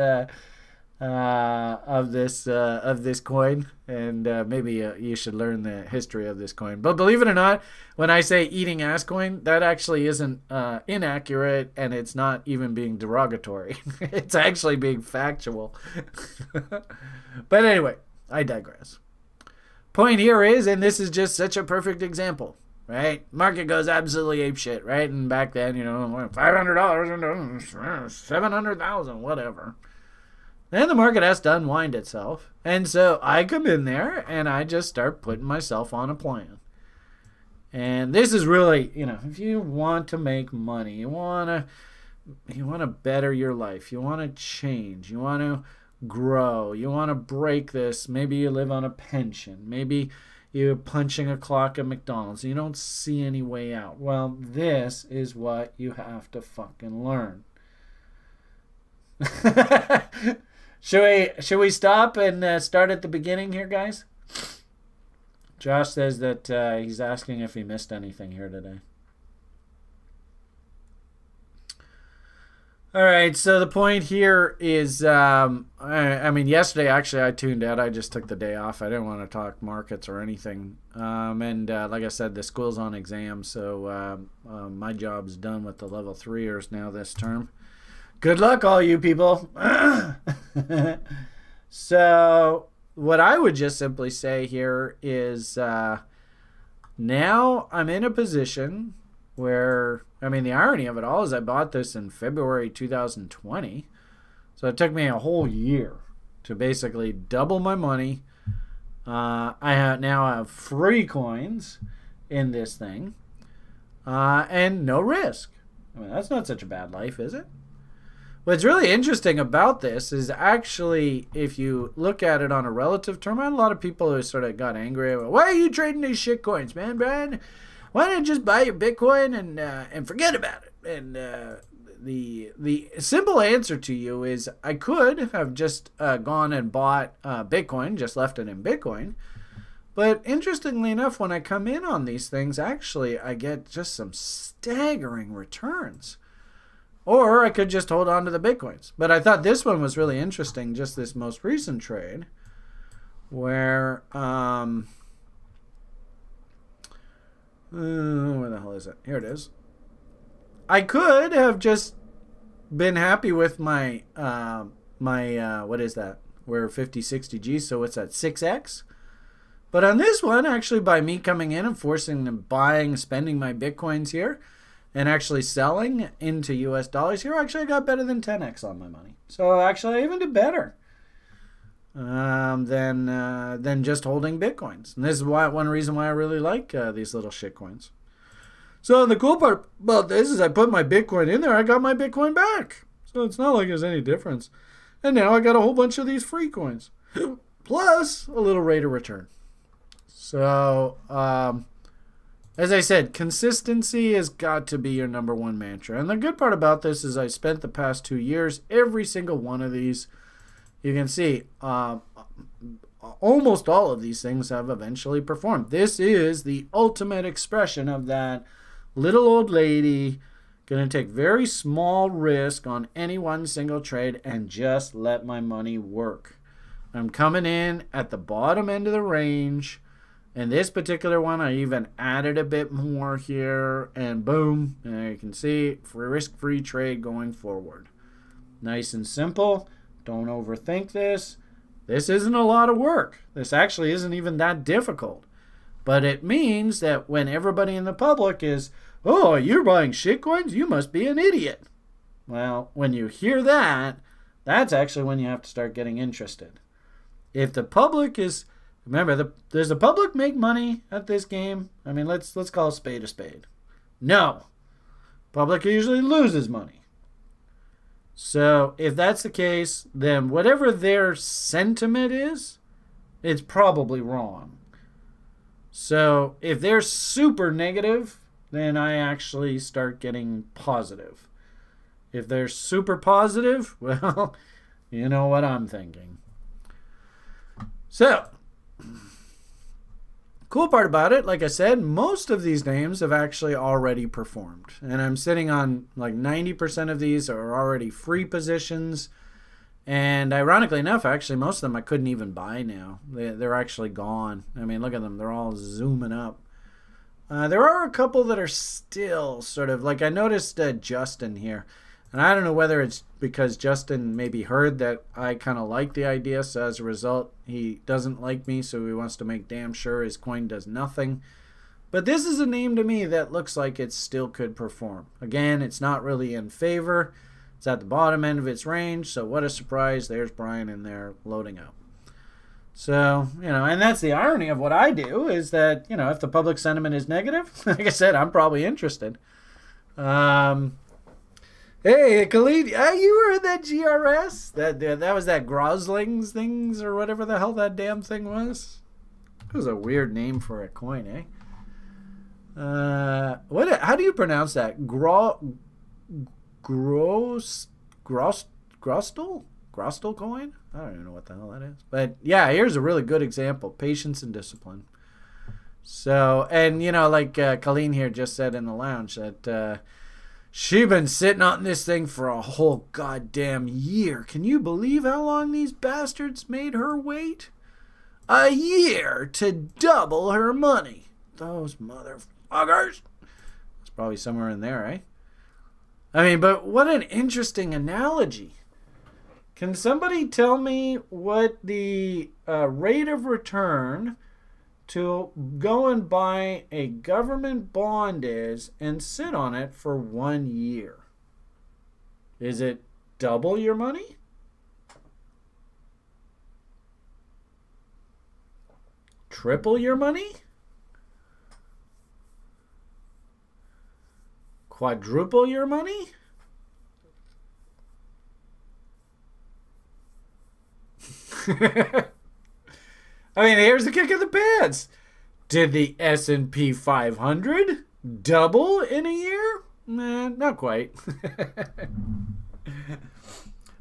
coin? And maybe you should learn the history of this coin. But believe it or not, when I say eating ass coin, that actually isn't inaccurate, and it's not even being derogatory. It's actually being factual. But anyway, I digress. Point here is, and this is just such a perfect example. right? Market goes absolutely apeshit, right? And back then, $500 into 700,000, whatever. Then the market has to unwind itself. And so I come in there and I just start putting myself on a plan. And this is really, if you want to make money, you want to better your life, you want to change, you want to grow, you want to break this. Maybe you live on a pension. Maybe you're punching a clock at McDonald's. You don't see any way out. Well, this is what you have to fucking learn. Should we stop and start at the beginning here, guys? Josh says that he's asking if he missed anything here today. All right, so the point here is, yesterday actually I tuned out. I just took the day off. I didn't want to talk markets or anything. And like I said, the school's on exam, so my job's done with the level 3ers now this term. Good luck, all you people. So what I would just simply say here is now I'm in a position where, the irony of it all is I bought this in February 2020. So it took me a whole year to basically double my money. I now have free coins in this thing and no risk. That's not such a bad life, is it? What's really interesting about this is actually, if you look at it on a relative term, I had a lot of people who sort of got angry. Why are you trading these shit coins, man, Brian? Why don't you just buy your Bitcoin and forget about it? And the simple answer to you is I could have just gone and bought Bitcoin, just left it in Bitcoin. But interestingly enough, when I come in on these things, actually I get just some staggering returns. Or I could just hold on to the Bitcoins. But I thought this one was really interesting, just this most recent trade, where, where the hell is it? Here it is. I could have just been happy with my, what is that? We're 50, 60 G, so what's that, 6X? But on this one, actually by me coming in and forcing them buying, spending my Bitcoins here, and actually selling into US dollars here, actually I got better than 10x on my money. So actually I even did better than just holding Bitcoins. And this is one reason why I really like these little shit coins. So the cool part about this is I put my Bitcoin in there, I got my Bitcoin back. So it's not like there's any difference. And now I got a whole bunch of these free coins. Plus a little rate of return. So, as I said, consistency has got to be your number one mantra. And the good part about this is I spent the past 2 years, every single one of these, you can see, almost all of these things have eventually performed. This is the ultimate expression of that little old lady going to take very small risk on any one single trade and just let my money work. I'm coming in at the bottom end of the range. And this particular one, I even added a bit more here, and boom, and you can see risk-free trade going forward. Nice and simple. Don't overthink this. This isn't a lot of work. This actually isn't even that difficult. But it means that when everybody in the public is, oh, you're buying shitcoins? You must be an idiot. Well, when you hear that, that's actually when you have to start getting interested. If the public is... Remember, does the public make money at this game? Let's call a spade a spade. No. Public usually loses money. So if that's the case, then whatever their sentiment is, it's probably wrong. So if they're super negative, then I actually start getting positive. If they're super positive, well, you know what I'm thinking. So... cool part about it, like I said, most of these names have actually already performed. And I'm sitting on like 90% of these are already free positions. And ironically enough, actually, most of them I couldn't even buy now. They're actually gone. Look at them. They're all zooming up. There are a couple that are still sort of, like I noticed Justin here. And I don't know whether it's because Justin maybe heard that I kind of like the idea, so as a result, he doesn't like me, so he wants to make damn sure his coin does nothing. But this is a name to me that looks like it still could perform. Again, it's not really in favor. It's at the bottom end of its range. So what a surprise. There's Brian in there loading up. So, and that's the irony of what I do is that, if the public sentiment is negative, like I said, I'm probably interested. Hey, Khalid, you were in that GRS? That was that Groslings things or whatever the hell that damn thing was? It was a weird name for a coin, eh? How do you pronounce that? Grostel coin? I don't even know what the hell that is. But yeah, here's a really good example. Patience and discipline. So, and like Colleen here just said in the lounge that she been sitting on this thing for a whole goddamn year. Can you believe how long these bastards made her wait? A year to double her money. Those motherfuckers. It's probably somewhere in there, eh? I mean, but what an interesting analogy. Can somebody tell me what the rate of return to go and buy a government bond is and sit on it for 1 year? Is it double your money? Triple your money? Quadruple your money? I mean, here's the kick of the pants. Did the S&P 500 double in a year? Nah, not quite.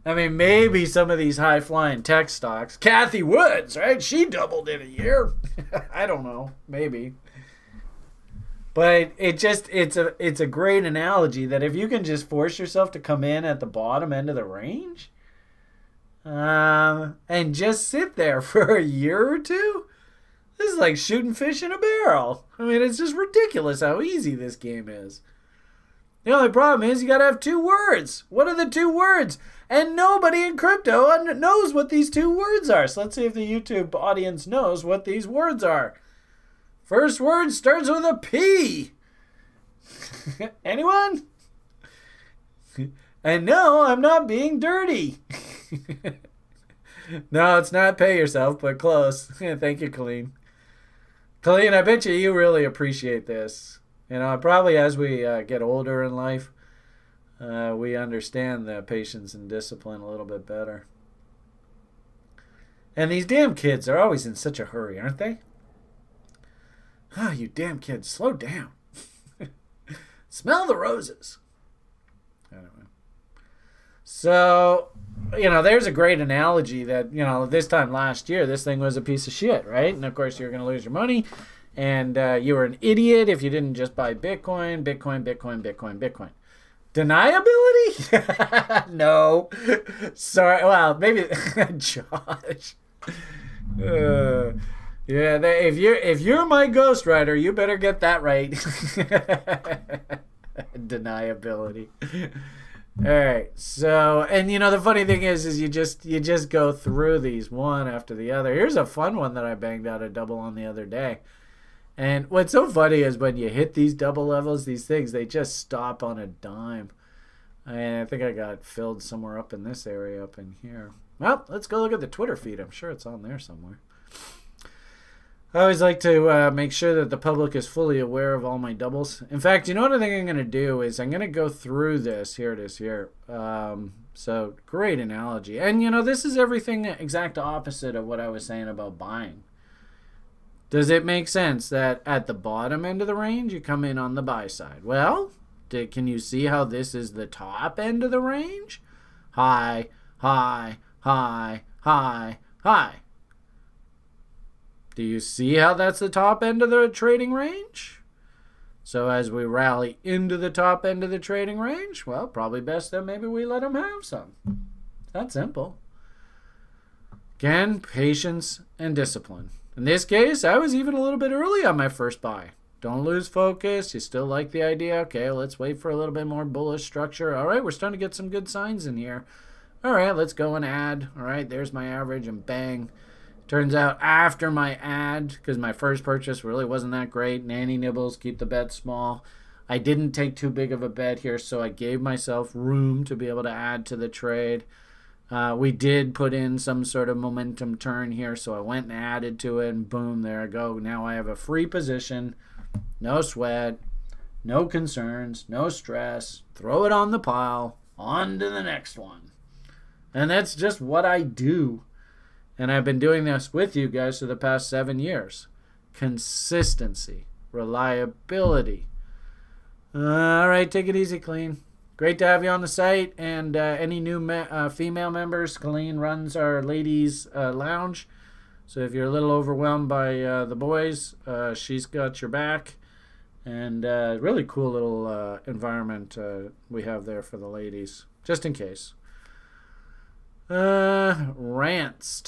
I mean, maybe some of these high-flying tech stocks. Kathy Woods, right? She doubled in a year. I don't know. Maybe. But it's a great analogy that if you can just force yourself to come in at the bottom end of the range, and just sit there for a year or two, this is like shooting fish in a barrel. I mean, it's just ridiculous how easy this game is. The only problem is you got to have 2 words. What are the 2 words? And nobody in crypto knows what these 2 words are. So let's see if the YouTube audience knows what these words are. First word starts with a P. Anyone? And no, I'm not being dirty. No, it's not pay yourself, but close. Thank you, Colleen. Colleen, I bet you really appreciate this. Probably as we get older in life, we understand the patience and discipline a little bit better. And these damn kids are always in such a hurry, aren't they? Ah, you damn kids, slow down. Smell the roses. I don't know. So, there's a great analogy that, this time last year, this thing was a piece of shit, right? And of course, you're going to lose your money. And you were an idiot if you didn't just buy Bitcoin. Deniability? No. Sorry. Well, maybe Josh. Yeah, if you're my ghostwriter, you better get that right. Deniability. All right. So, and the funny thing is you just go through these one after the other. Here's a fun one that I banged out a double on the other day. And what's so funny is when you hit these double levels, these things, they just stop on a dime. And I think I got filled somewhere up in this area up in here. Well, let's go look at the Twitter feed. I'm sure it's on there somewhere. I always like to make sure that the public is fully aware of all my doubles. In fact, what I think I'm going to do is I'm going to go through this. Here it is here. So, great analogy. And, this is everything exact opposite of what I was saying about buying. Does it make sense that at the bottom end of the range, you come in on the buy side? Well, can you see how this is the top end of the range? High, high, high, high, high. Do you see how that's the top end of the trading range? So as we rally into the top end of the trading range, well, probably best that maybe we let them have some. That's simple. Again, patience and discipline. In this case, I was even a little bit early on my first buy. Don't lose focus. You still like the idea. Okay, let's wait for a little bit more bullish structure. All right, we're starting to get some good signs in here. All right, let's go and add. All right, there's my average, and bang. Turns out after my ad, because my first purchase really wasn't that great, nanny nibbles, keep the bet small. I didn't take too big of a bet here, so I gave myself room to be able to add to the trade. We did put in some sort of momentum turn here, so I went and added to it, and boom, there I go. Now I have a free position, no sweat, no concerns, no stress. Throw it on the pile, on to the next one. And that's just what I do. And I've been doing this with you guys for the past 7 years. Consistency, reliability. All right, take it easy, Colleen. Great to have you on the site. And any new female members, Colleen runs our ladies' lounge. So if you're a little overwhelmed by the boys, she's got your back. And really cool little environment we have there for the ladies, just in case. Rants.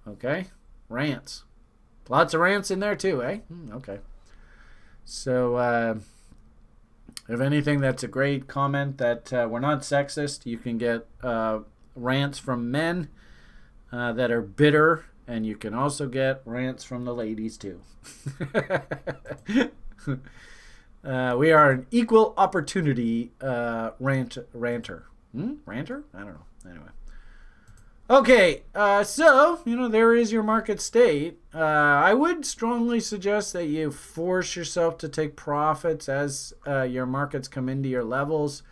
Okay, rants. Lots of rants in there too, eh? Okay. So, if anything, that's a great comment that we're not sexist. You can get rants from men that are bitter, and you can also get rants from the ladies too. We are an equal opportunity ranter. Ranter? I don't know. Anyway. Okay, so, there is your market state. I would strongly suggest that you force yourself to take profits as your markets come into your levels,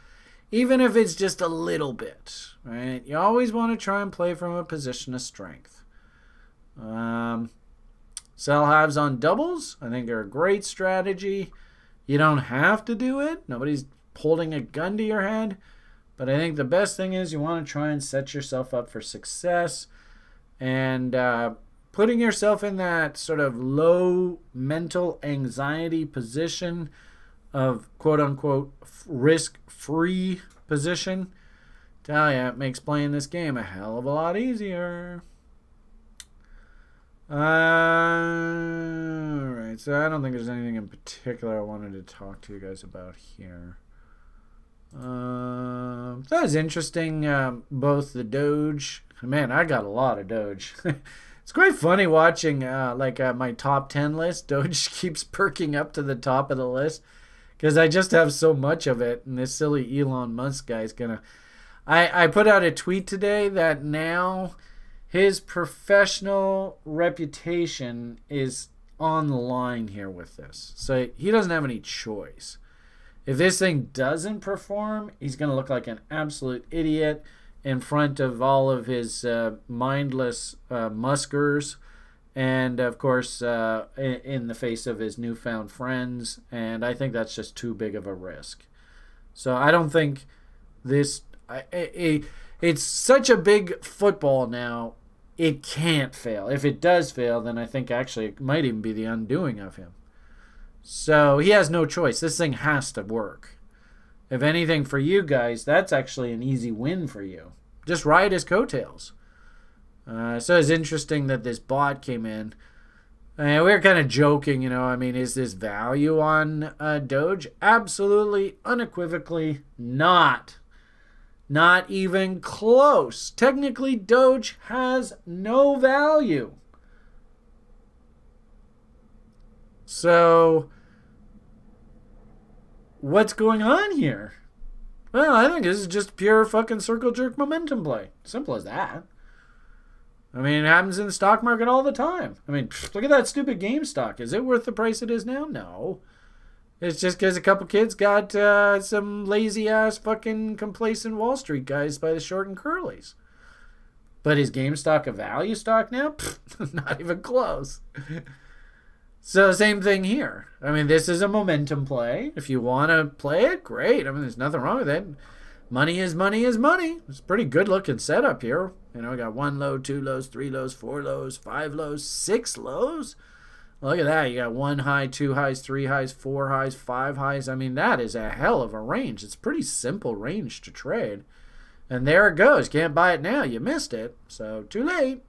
even if it's just a little bit, right? You always want to try and play from a position of strength. Sell halves on doubles, I think, are a great strategy. You don't have to do it. Nobody's holding a gun to your head. But I think the best thing is you want to try and set yourself up for success, and putting yourself in that sort of low mental anxiety position of quote-unquote risk-free position. Tell ya, it makes playing this game a hell of a lot easier. Alright, so I don't think there's anything in particular I wanted to talk to you guys about here. That was interesting. Both the Doge. Man, I got a lot of Doge. It's quite funny watching my top 10 list. Doge keeps perking up to the top of the list because I just have so much of it. And this silly Elon Musk guy is gonna. I put out a tweet today that now his professional reputation is on the line here with this. So he doesn't have any choice. If this thing doesn't perform, he's going to look like an absolute idiot in front of all of his mindless muskers, and of course in the face of his newfound friends. And I think that's just too big of a risk. So I don't think this. It's such a big football now. It can't fail. If it does fail, then I think actually it might even be the undoing of him. So he has no choice. This thing has to work. If anything, for you guys, that's actually an easy win for you. Just ride his coattails. So it's interesting that this bot came in. We were kind of joking, is this value on Doge? Absolutely, unequivocally not. Not even close. Technically, Doge has no value. So, what's going on here? Well, I think this is just pure fucking circle jerk momentum play. Simple as that. I mean, it happens in the stock market all the time. I mean, look at that stupid GameStop. Is it worth the price it is now? No. It's just because a couple kids got some lazy-ass fucking complacent Wall Street guys by the short and curlies. But is GameStop a value stock now? Not even close. So same thing here. I mean, this is a momentum play. If you want to play it, great. I mean, there's nothing wrong with it. Money is money is money. It's a pretty good looking setup here. We got 1 low, 2 lows, 3 lows, 4 lows, 5 lows, 6 lows. Look at that. You got 1 high, 2 highs, 3 highs, 4 highs, 5 highs. I mean, that is a hell of a range. It's a pretty simple range to trade. And there it goes. Can't buy it now. You missed it. So too late.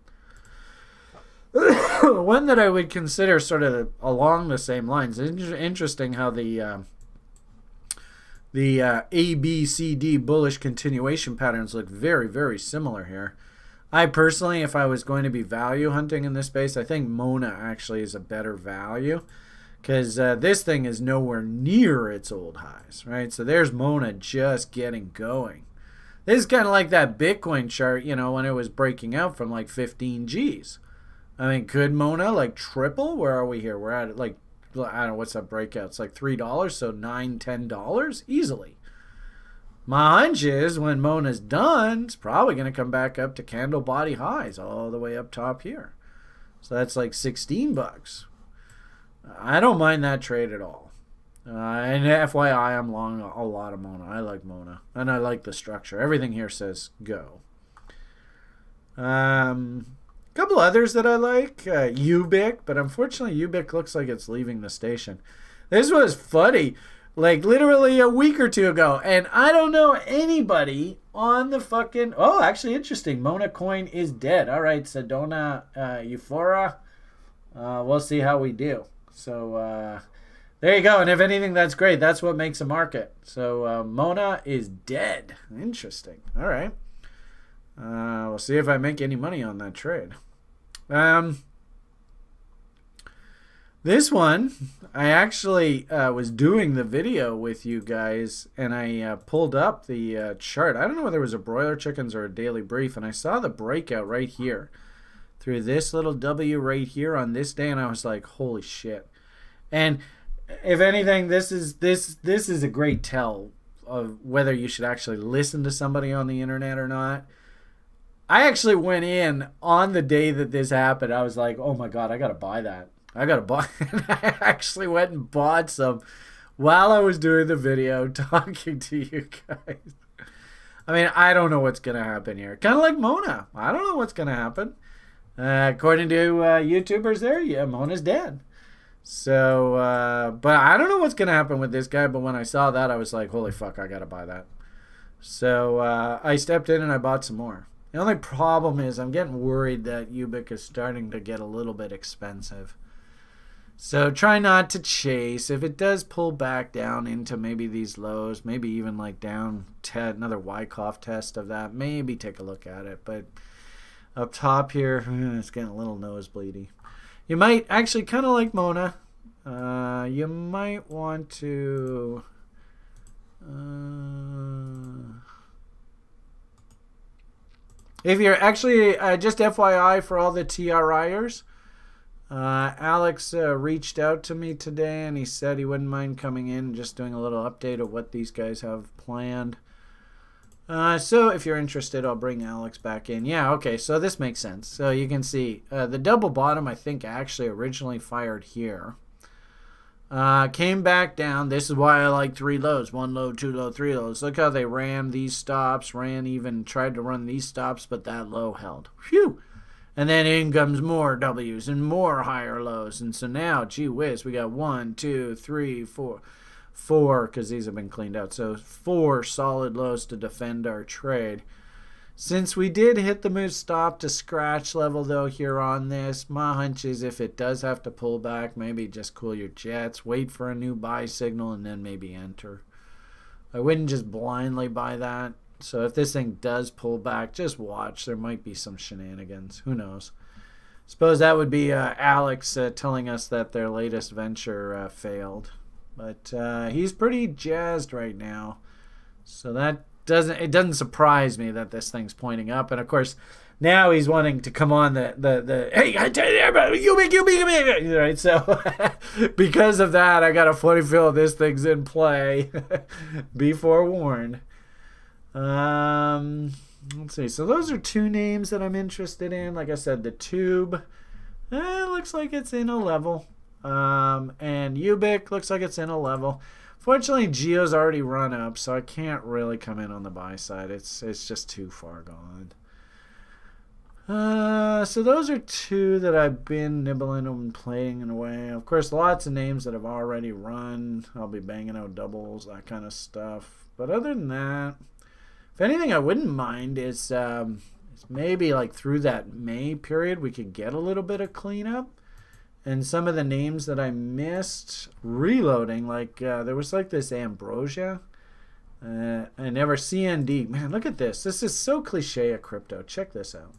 One that I would consider sort of along the same lines. It's interesting how the A, B, C, D bullish continuation patterns look very, very similar here. I personally, if I was going to be value hunting in this space, I think Mona actually is a better value. Because this thing is nowhere near its old highs, right? So there's Mona just getting going. This is kind of like that Bitcoin chart, you know, when it was breaking out from like 15 Gs. I mean, could Mona like triple? Where are we here? We're at like, I don't know, what's that breakout? It's like $3, so $9, $10 easily. My hunch is when Mona's done, it's probably going to come back up to candle body highs all the way up top here. So that's like $16. I don't mind that trade at all. And FYI, I'm long a lot of Mona. I like Mona. And I like the structure. Everything here says go. Couple others that I like. Ubic. But unfortunately, Ubic looks like it's leaving the station. This was funny. Like literally a week or two ago. And I don't know anybody on the fucking... Oh, actually interesting. Mona coin is dead. All right, Sedona Euphora. We'll see how we do. So there you go. And if anything, that's great. That's what makes a market. So Mona is dead. Interesting. All right. We'll see if I make any money on that trade. This one, I actually was doing the video with you guys, and I pulled up the chart. I don't know whether it was a Broiler Chickens or a Daily Brief, and I saw the breakout right here through this little W right here on this day, and I was like, holy shit. And if anything, this is a great tell of whether you should actually listen to somebody on the internet or not. I actually went in on the day that this happened. I was like, oh my God, I got to buy that. I got to buy it. And I actually went and bought some while I was doing the video talking to you guys. I mean, I don't know what's going to happen here. Kind of like Mona. I don't know what's going to happen. According to YouTubers there, yeah, Mona's dead. So, but I don't know what's going to happen with this guy. But when I saw that, I was like, holy fuck, I got to buy that. So I stepped in and I bought some more. The only problem is I'm getting worried that Ubic is starting to get a little bit expensive. So try not to chase. If it does pull back down into maybe these lows, maybe even like down another Wyckoff test of that, maybe take a look at it. But up top here, it's getting a little nosebleedy. You might actually kind of like Mona. You might want to... if you're actually, just FYI for all the TRIers, Alex reached out to me today and he said he wouldn't mind coming in and just doing a little update of what these guys have planned. So if you're interested, I'll bring Alex back in. Yeah, okay, so this makes sense. So you can see the double bottom, I think, actually originally fired here. Came back down. This is why I like three lows. One low, two low, three lows. Look how they ran these stops, tried to run these stops, but that low held. Phew! And then in comes more W's and more higher lows. And so now, gee whiz, we got 1, 2, 3, 4, because these have been cleaned out. So 4 solid lows to defend our trade. Since we did hit the move stop to scratch level, though, here on this, my hunch is if it does have to pull back, maybe just cool your jets, wait for a new buy signal, and then maybe enter. I wouldn't just blindly buy that. So if this thing does pull back, just watch. There might be some shenanigans. Who knows? Suppose that would be Alex telling us that their latest venture failed. But he's pretty jazzed right now. So that doesn't surprise me that this thing's pointing up. And of course, now he's wanting to come on the hey, I tell you everybody, you make, right? So because of that, I got a funny feeling this thing's in play. Be forewarned. Let's see. So those are 2 names that I'm interested in. Like I said, the tube, it looks like it's in a level. And Ubic looks like it's in a level. Fortunately, Geo's already run up, so I can't really come in on the buy side. It's just too far gone. So those are 2 that I've been nibbling and playing in a way. Of course, lots of names that have already run. I'll be banging out doubles, that kind of stuff. But other than that, if anything I wouldn't mind is maybe like through that May period we could get a little bit of cleanup. And some of the names that I missed reloading, like there was like this Ambrosia. I never CND. Man, look at this. This is so cliche of crypto. Check this out.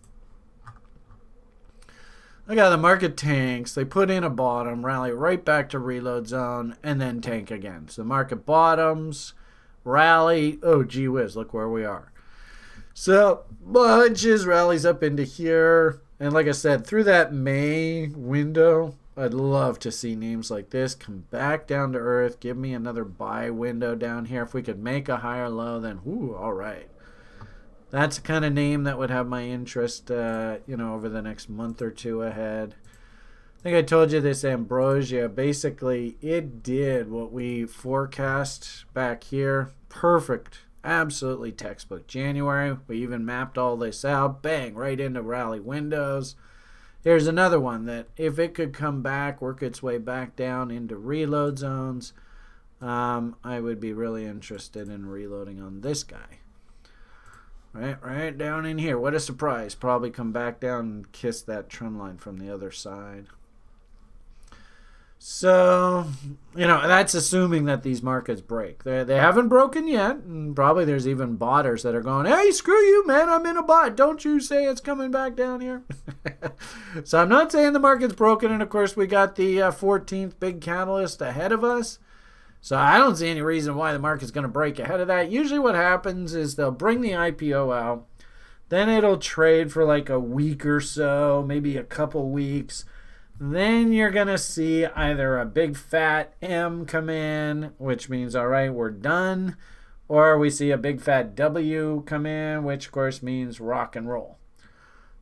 Look how the market tanks. They put in a bottom, rally right back to reload zone, and then tank again. So the market bottoms, rally. Oh, gee whiz, look where we are. So bunches rallies up into here. And like I said, through that May window, I'd love to see names like this come back down to earth. Give me another buy window down here. If we could make a higher low, then all right. That's the kind of name that would have my interest, over the next month or two ahead. I think I told you this Ambrosia. Basically, it did what we forecast back here. Perfect. Absolutely textbook. January, we even mapped all this out. Bang, right into rally windows. Here's another one that if it could come back, work its way back down into reload zones, I would be really interested in reloading on this guy. Right down in here. What a surprise. Probably come back down and kiss that trend line from the other side. So, that's assuming that these markets break. They haven't broken yet, and probably there's even botters that are going, hey, screw you, man, I'm in a bot. Don't you say it's coming back down here. So I'm not saying the market's broken, and of course we got the 14th big catalyst ahead of us. So I don't see any reason why the market's going to break ahead of that. Usually what happens is they'll bring the IPO out. Then it'll trade for like a week or so, maybe a couple weeks. Then you're going to see either a big fat M come in, which means, all right, we're done. Or we see a big fat W come in, which of course means rock and roll.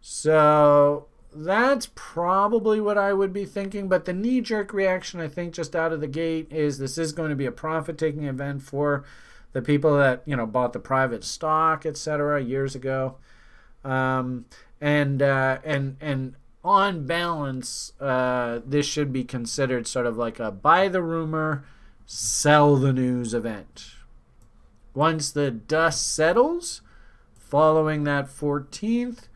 So that's probably what I would be thinking, but the knee-jerk reaction, I think, just out of the gate is this is going to be a profit-taking event for the people that, bought the private stock, etc., years ago. And on balance, this should be considered sort of like a buy the rumor, sell the news event. Once the dust settles, following that 14th,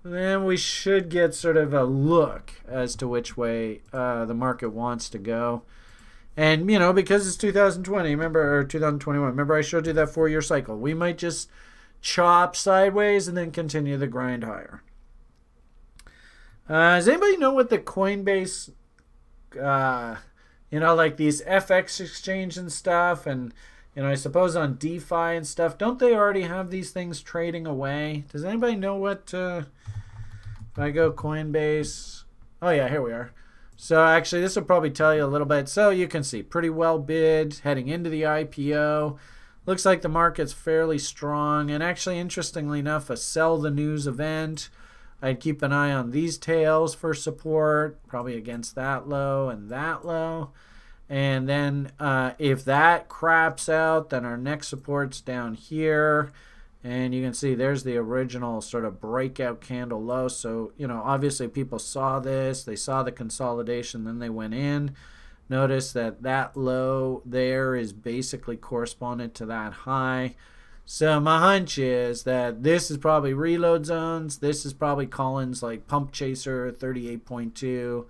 then we should get sort of a look as to which way the market wants to go. And, because it's 2020, or 2021, remember I showed you that 4-year cycle. We might just chop sideways and then continue the grind higher. Does anybody know what the Coinbase, like these FX exchange and stuff, and, I suppose on DeFi and stuff, don't they already have these things trading away? Does anybody know what... If I go Coinbase, oh yeah, here we are. So actually this will probably tell you a little bit. So you can see pretty well bid heading into the IPO. Looks like the market's fairly strong, and actually interestingly enough, a sell the news event. I'd keep an eye on these tails for support, probably against that low and that low. And then if that craps out, then our next support's down here. And you can see there's the original sort of breakout candle low. So, obviously people saw this. They saw the consolidation, then they went in. Notice that low there is basically correspondent to that high. So my hunch is that this is probably reload zones. This is probably Collins like pump chaser 38.2,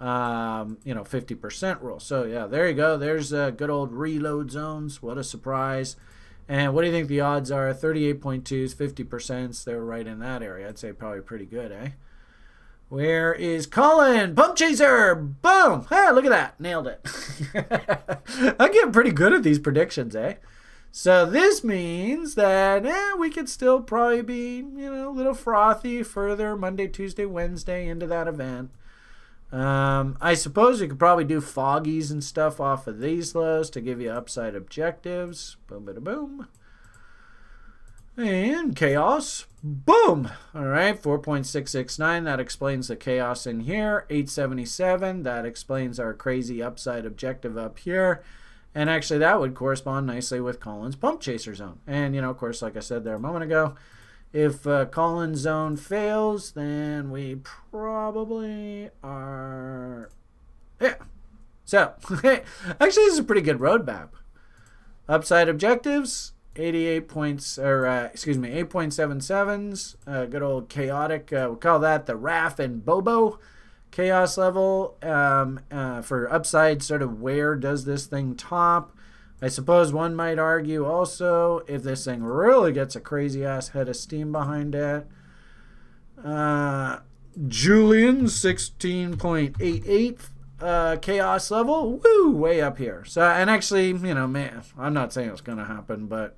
50% rule. So yeah, there you go. There's good old reload zones. What a surprise. And what do you think the odds are? 38.2s, 50%. They're right in that area. I'd say probably pretty good, eh? Where is Colin? Pump chaser! Boom! Hey, look at that. Nailed it. I'm getting pretty good at these predictions, eh? So this means that we could still probably be, a little frothy further Monday, Tuesday, Wednesday into that event. I suppose you could probably do foggies and stuff off of these lows to give you upside objectives. Boom, bada, boom. And chaos. Boom. All right, 4.669. That explains the chaos in here. 877. That explains our crazy upside objective up here. And actually, that would correspond nicely with Collins' pump chaser zone. And, of course, like I said there a moment ago, if Collins' zone fails, then we probably are... Yeah. So, actually, this is a pretty good roadmap. Upside objectives, 8.77s. Good old chaotic. We'll call that the RAF and Bobo chaos level. For upside, sort of where does this thing top? I suppose one might argue also if this thing really gets a crazy ass head of steam behind it, Julian, 16.88 chaos level. Woo, way up here. So, and actually, man, I'm not saying it's going to happen, but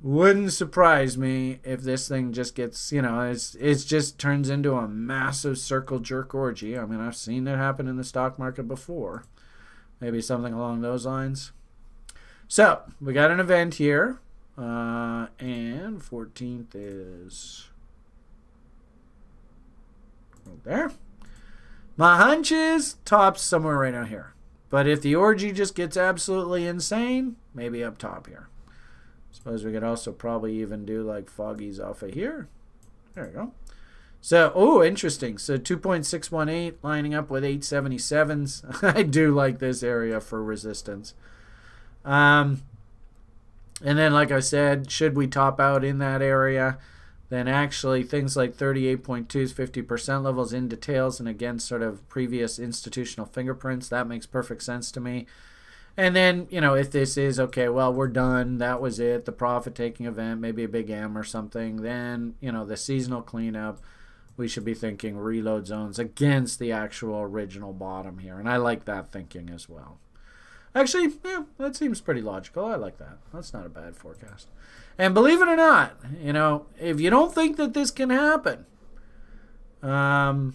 wouldn't surprise me if this thing just gets, it just turns into a massive circle jerk orgy. I mean, I've seen it happen in the stock market before. Maybe something along those lines. So, we got an event here. And 14th is right there. My hunch is tops somewhere right out here. But if the orgy just gets absolutely insane, maybe up top here. Suppose we could also probably even do like foggies off of here. There we go. So, oh, interesting. So 2.618 lining up with 877s. I do like this area for resistance. And then, like I said, should we top out in that area, then actually things like 38.2's 50% levels in details and again sort of previous institutional fingerprints, that makes perfect sense to me. And then, if this is, okay, well, we're done, that was it, the profit-taking event, maybe a big M or something, then, the seasonal cleanup, we should be thinking reload zones against the actual original bottom here. And I like that thinking as well. Actually, yeah, that seems pretty logical. I like that. That's not a bad forecast. And believe it or not, if you don't think that this can happen, oh,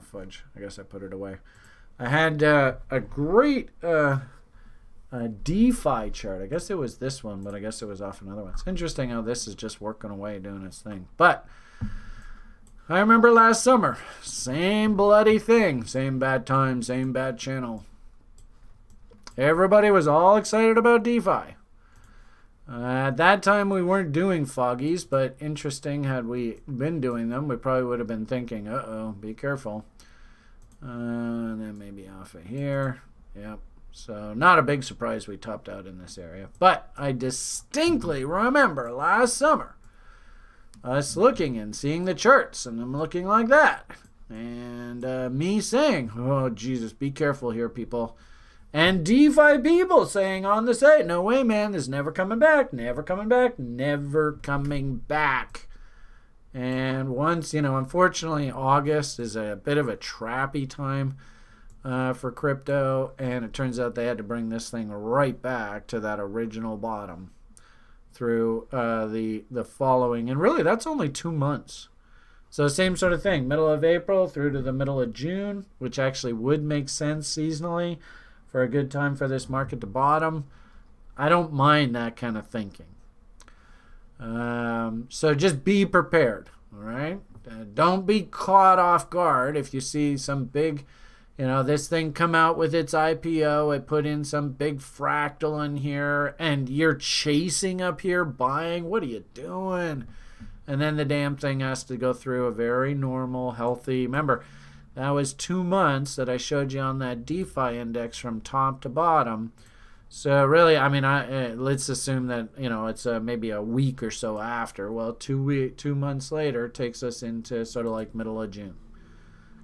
fudge. I guess I put it away. I had a great DeFi chart. I guess it was this one, but I guess it was off another one. It's interesting how this is just working away, doing its thing. But I remember last summer, same bloody thing. Same bad time, same bad channel. Everybody was all excited about DeFi. At that time, we weren't doing foggies, but interesting, had we been doing them, we probably would have been thinking, uh-oh, be careful. And then maybe off of here. Yep. So not a big surprise we topped out in this area. But I distinctly remember last summer us looking and seeing the charts, and them looking like that. And me saying, oh, Jesus, be careful here, people. And DeFi people saying on the site, no way, man, this is never coming back, never coming back, never coming back. And once, unfortunately, August is a bit of a trappy time for crypto, and it turns out they had to bring this thing right back to that original bottom through the following. And really, that's only 2 months. So same sort of thing, middle of April through to the middle of June, which actually would make sense seasonally for a good time for this market to bottom. I don't mind that kind of thinking. So just be prepared, all right? Don't be caught off guard if you see some big, this thing come out with its IPO, it put in some big fractal in here, and you're chasing up here buying. What are you doing? And then the damn thing has to go through a very normal, healthy, remember, that was 2 months that I showed you on that DeFi index from top to bottom. So really, let's assume that, it's maybe a week or so after. Well, 2 months later takes us into sort of like middle of June.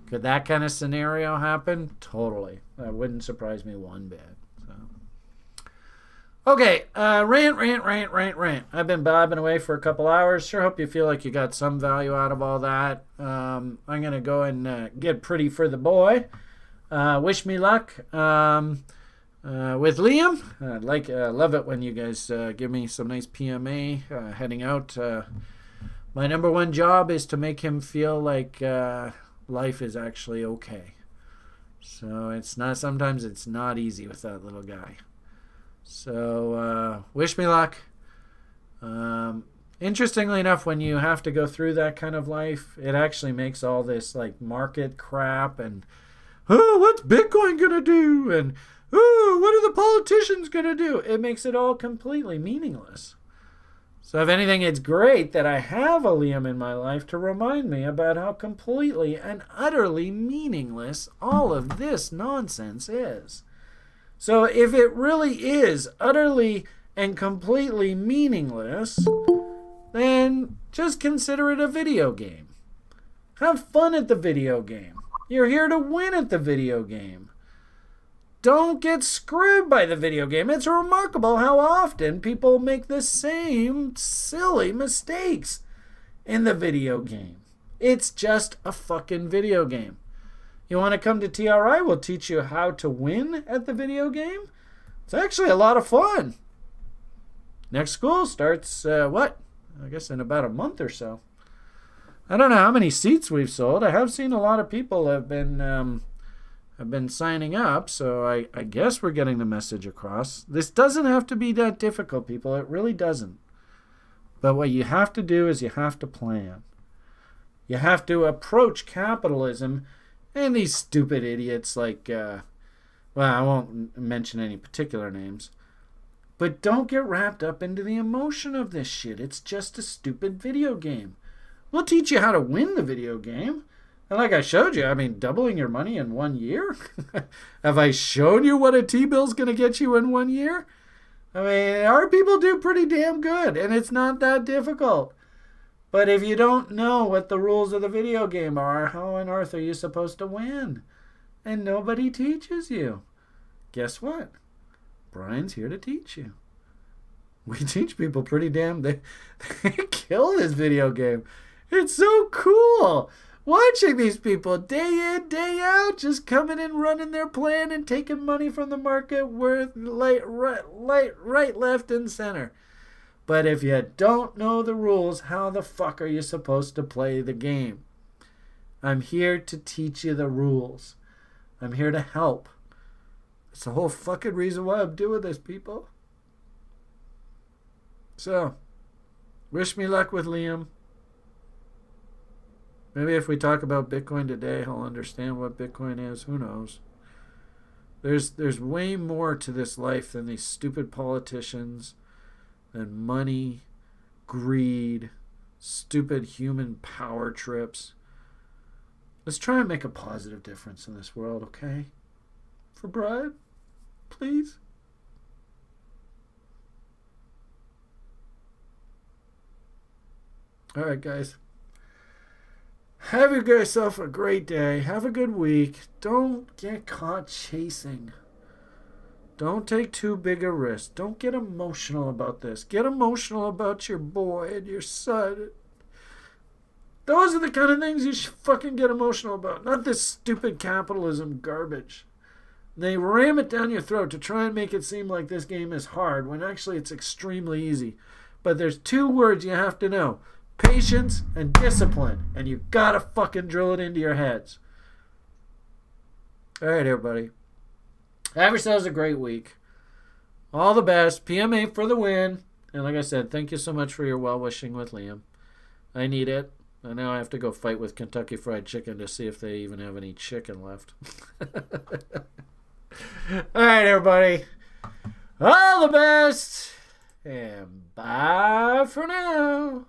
Could that kind of scenario happen? Totally. That wouldn't surprise me one bit. So. Okay, rant. I've been bobbing away for a couple hours. Sure hope you feel like you got some value out of all that. I'm going to go and get pretty for the boy. Wish me luck with Liam. I'd love it when you guys give me some nice PMA heading out. My number one job is to make him feel like life is actually okay. So sometimes it's not easy with that little guy. So wish me luck. Interestingly enough, when you have to go through that kind of life, it actually makes all this like market crap and what's Bitcoin gonna do, and what are the politicians gonna do? It makes it all completely meaningless. So if anything, it's great that I have a Liam in my life to remind me about how completely and utterly meaningless all of this nonsense is. So if it really is utterly and completely meaningless, then just consider it a video game. Have fun at the video game. You're here to win at the video game. Don't get screwed by the video game. It's remarkable how often people make the same silly mistakes in the video game. It's just a fucking video game. You want to come to TRI? We'll teach you how to win at the video game. It's actually a lot of fun. Next school starts, I guess in about a month or so. I don't know how many seats we've sold. I have seen a lot of people have been signing up, so I guess we're getting the message across. This doesn't have to be that difficult, people. It really doesn't. But what you have to do is you have to plan. You have to approach capitalism and these stupid idiots like, I won't mention any particular names. But don't get wrapped up into the emotion of this shit. It's just a stupid video game. We'll teach you how to win the video game. And like I showed you, doubling your money in 1 year? Have I shown you what a T-bill's going to get you in 1 year? Our people do pretty damn good, and it's not that difficult. But if you don't know what the rules of the video game are, how on earth are you supposed to win? And nobody teaches you. Guess what? Brian's here to teach you. We teach people pretty damn... They kill this video game. It's so cool. Watching these people day in, day out, just coming and running their plan and taking money from the market worth right, left, and center. But if you don't know the rules, how the fuck are you supposed to play the game? I'm here to teach you the rules. I'm here to help. That's the whole fucking reason why I'm doing this, people. So, wish me luck with Liam. Maybe if we talk about Bitcoin today, he'll understand what Bitcoin is. Who knows? There's way more to this life than these stupid politicians, than money, greed, stupid human power trips. Let's try and make a positive difference in this world, okay? For Brian, please. All right, guys. Have yourself a great day. Have a good week. Don't get caught chasing. Don't take too big a risk. Don't get emotional about this. Get emotional about your boy and your son. Those are the kind of things you should fucking get emotional about. Not this stupid capitalism garbage. They ram it down your throat to try and make it seem like this game is hard when actually it's extremely easy. But there's 2 words you have to know. Patience and discipline. And you gotta fucking drill it into your heads. Alright, everybody. Have yourselves a great week. All the best. PMA for the win. And like I said, thank you so much for your well-wishing with Liam. I need it. And now I have to go fight with Kentucky Fried Chicken to see if they even have any chicken left. Alright, everybody. All the best. And bye for now.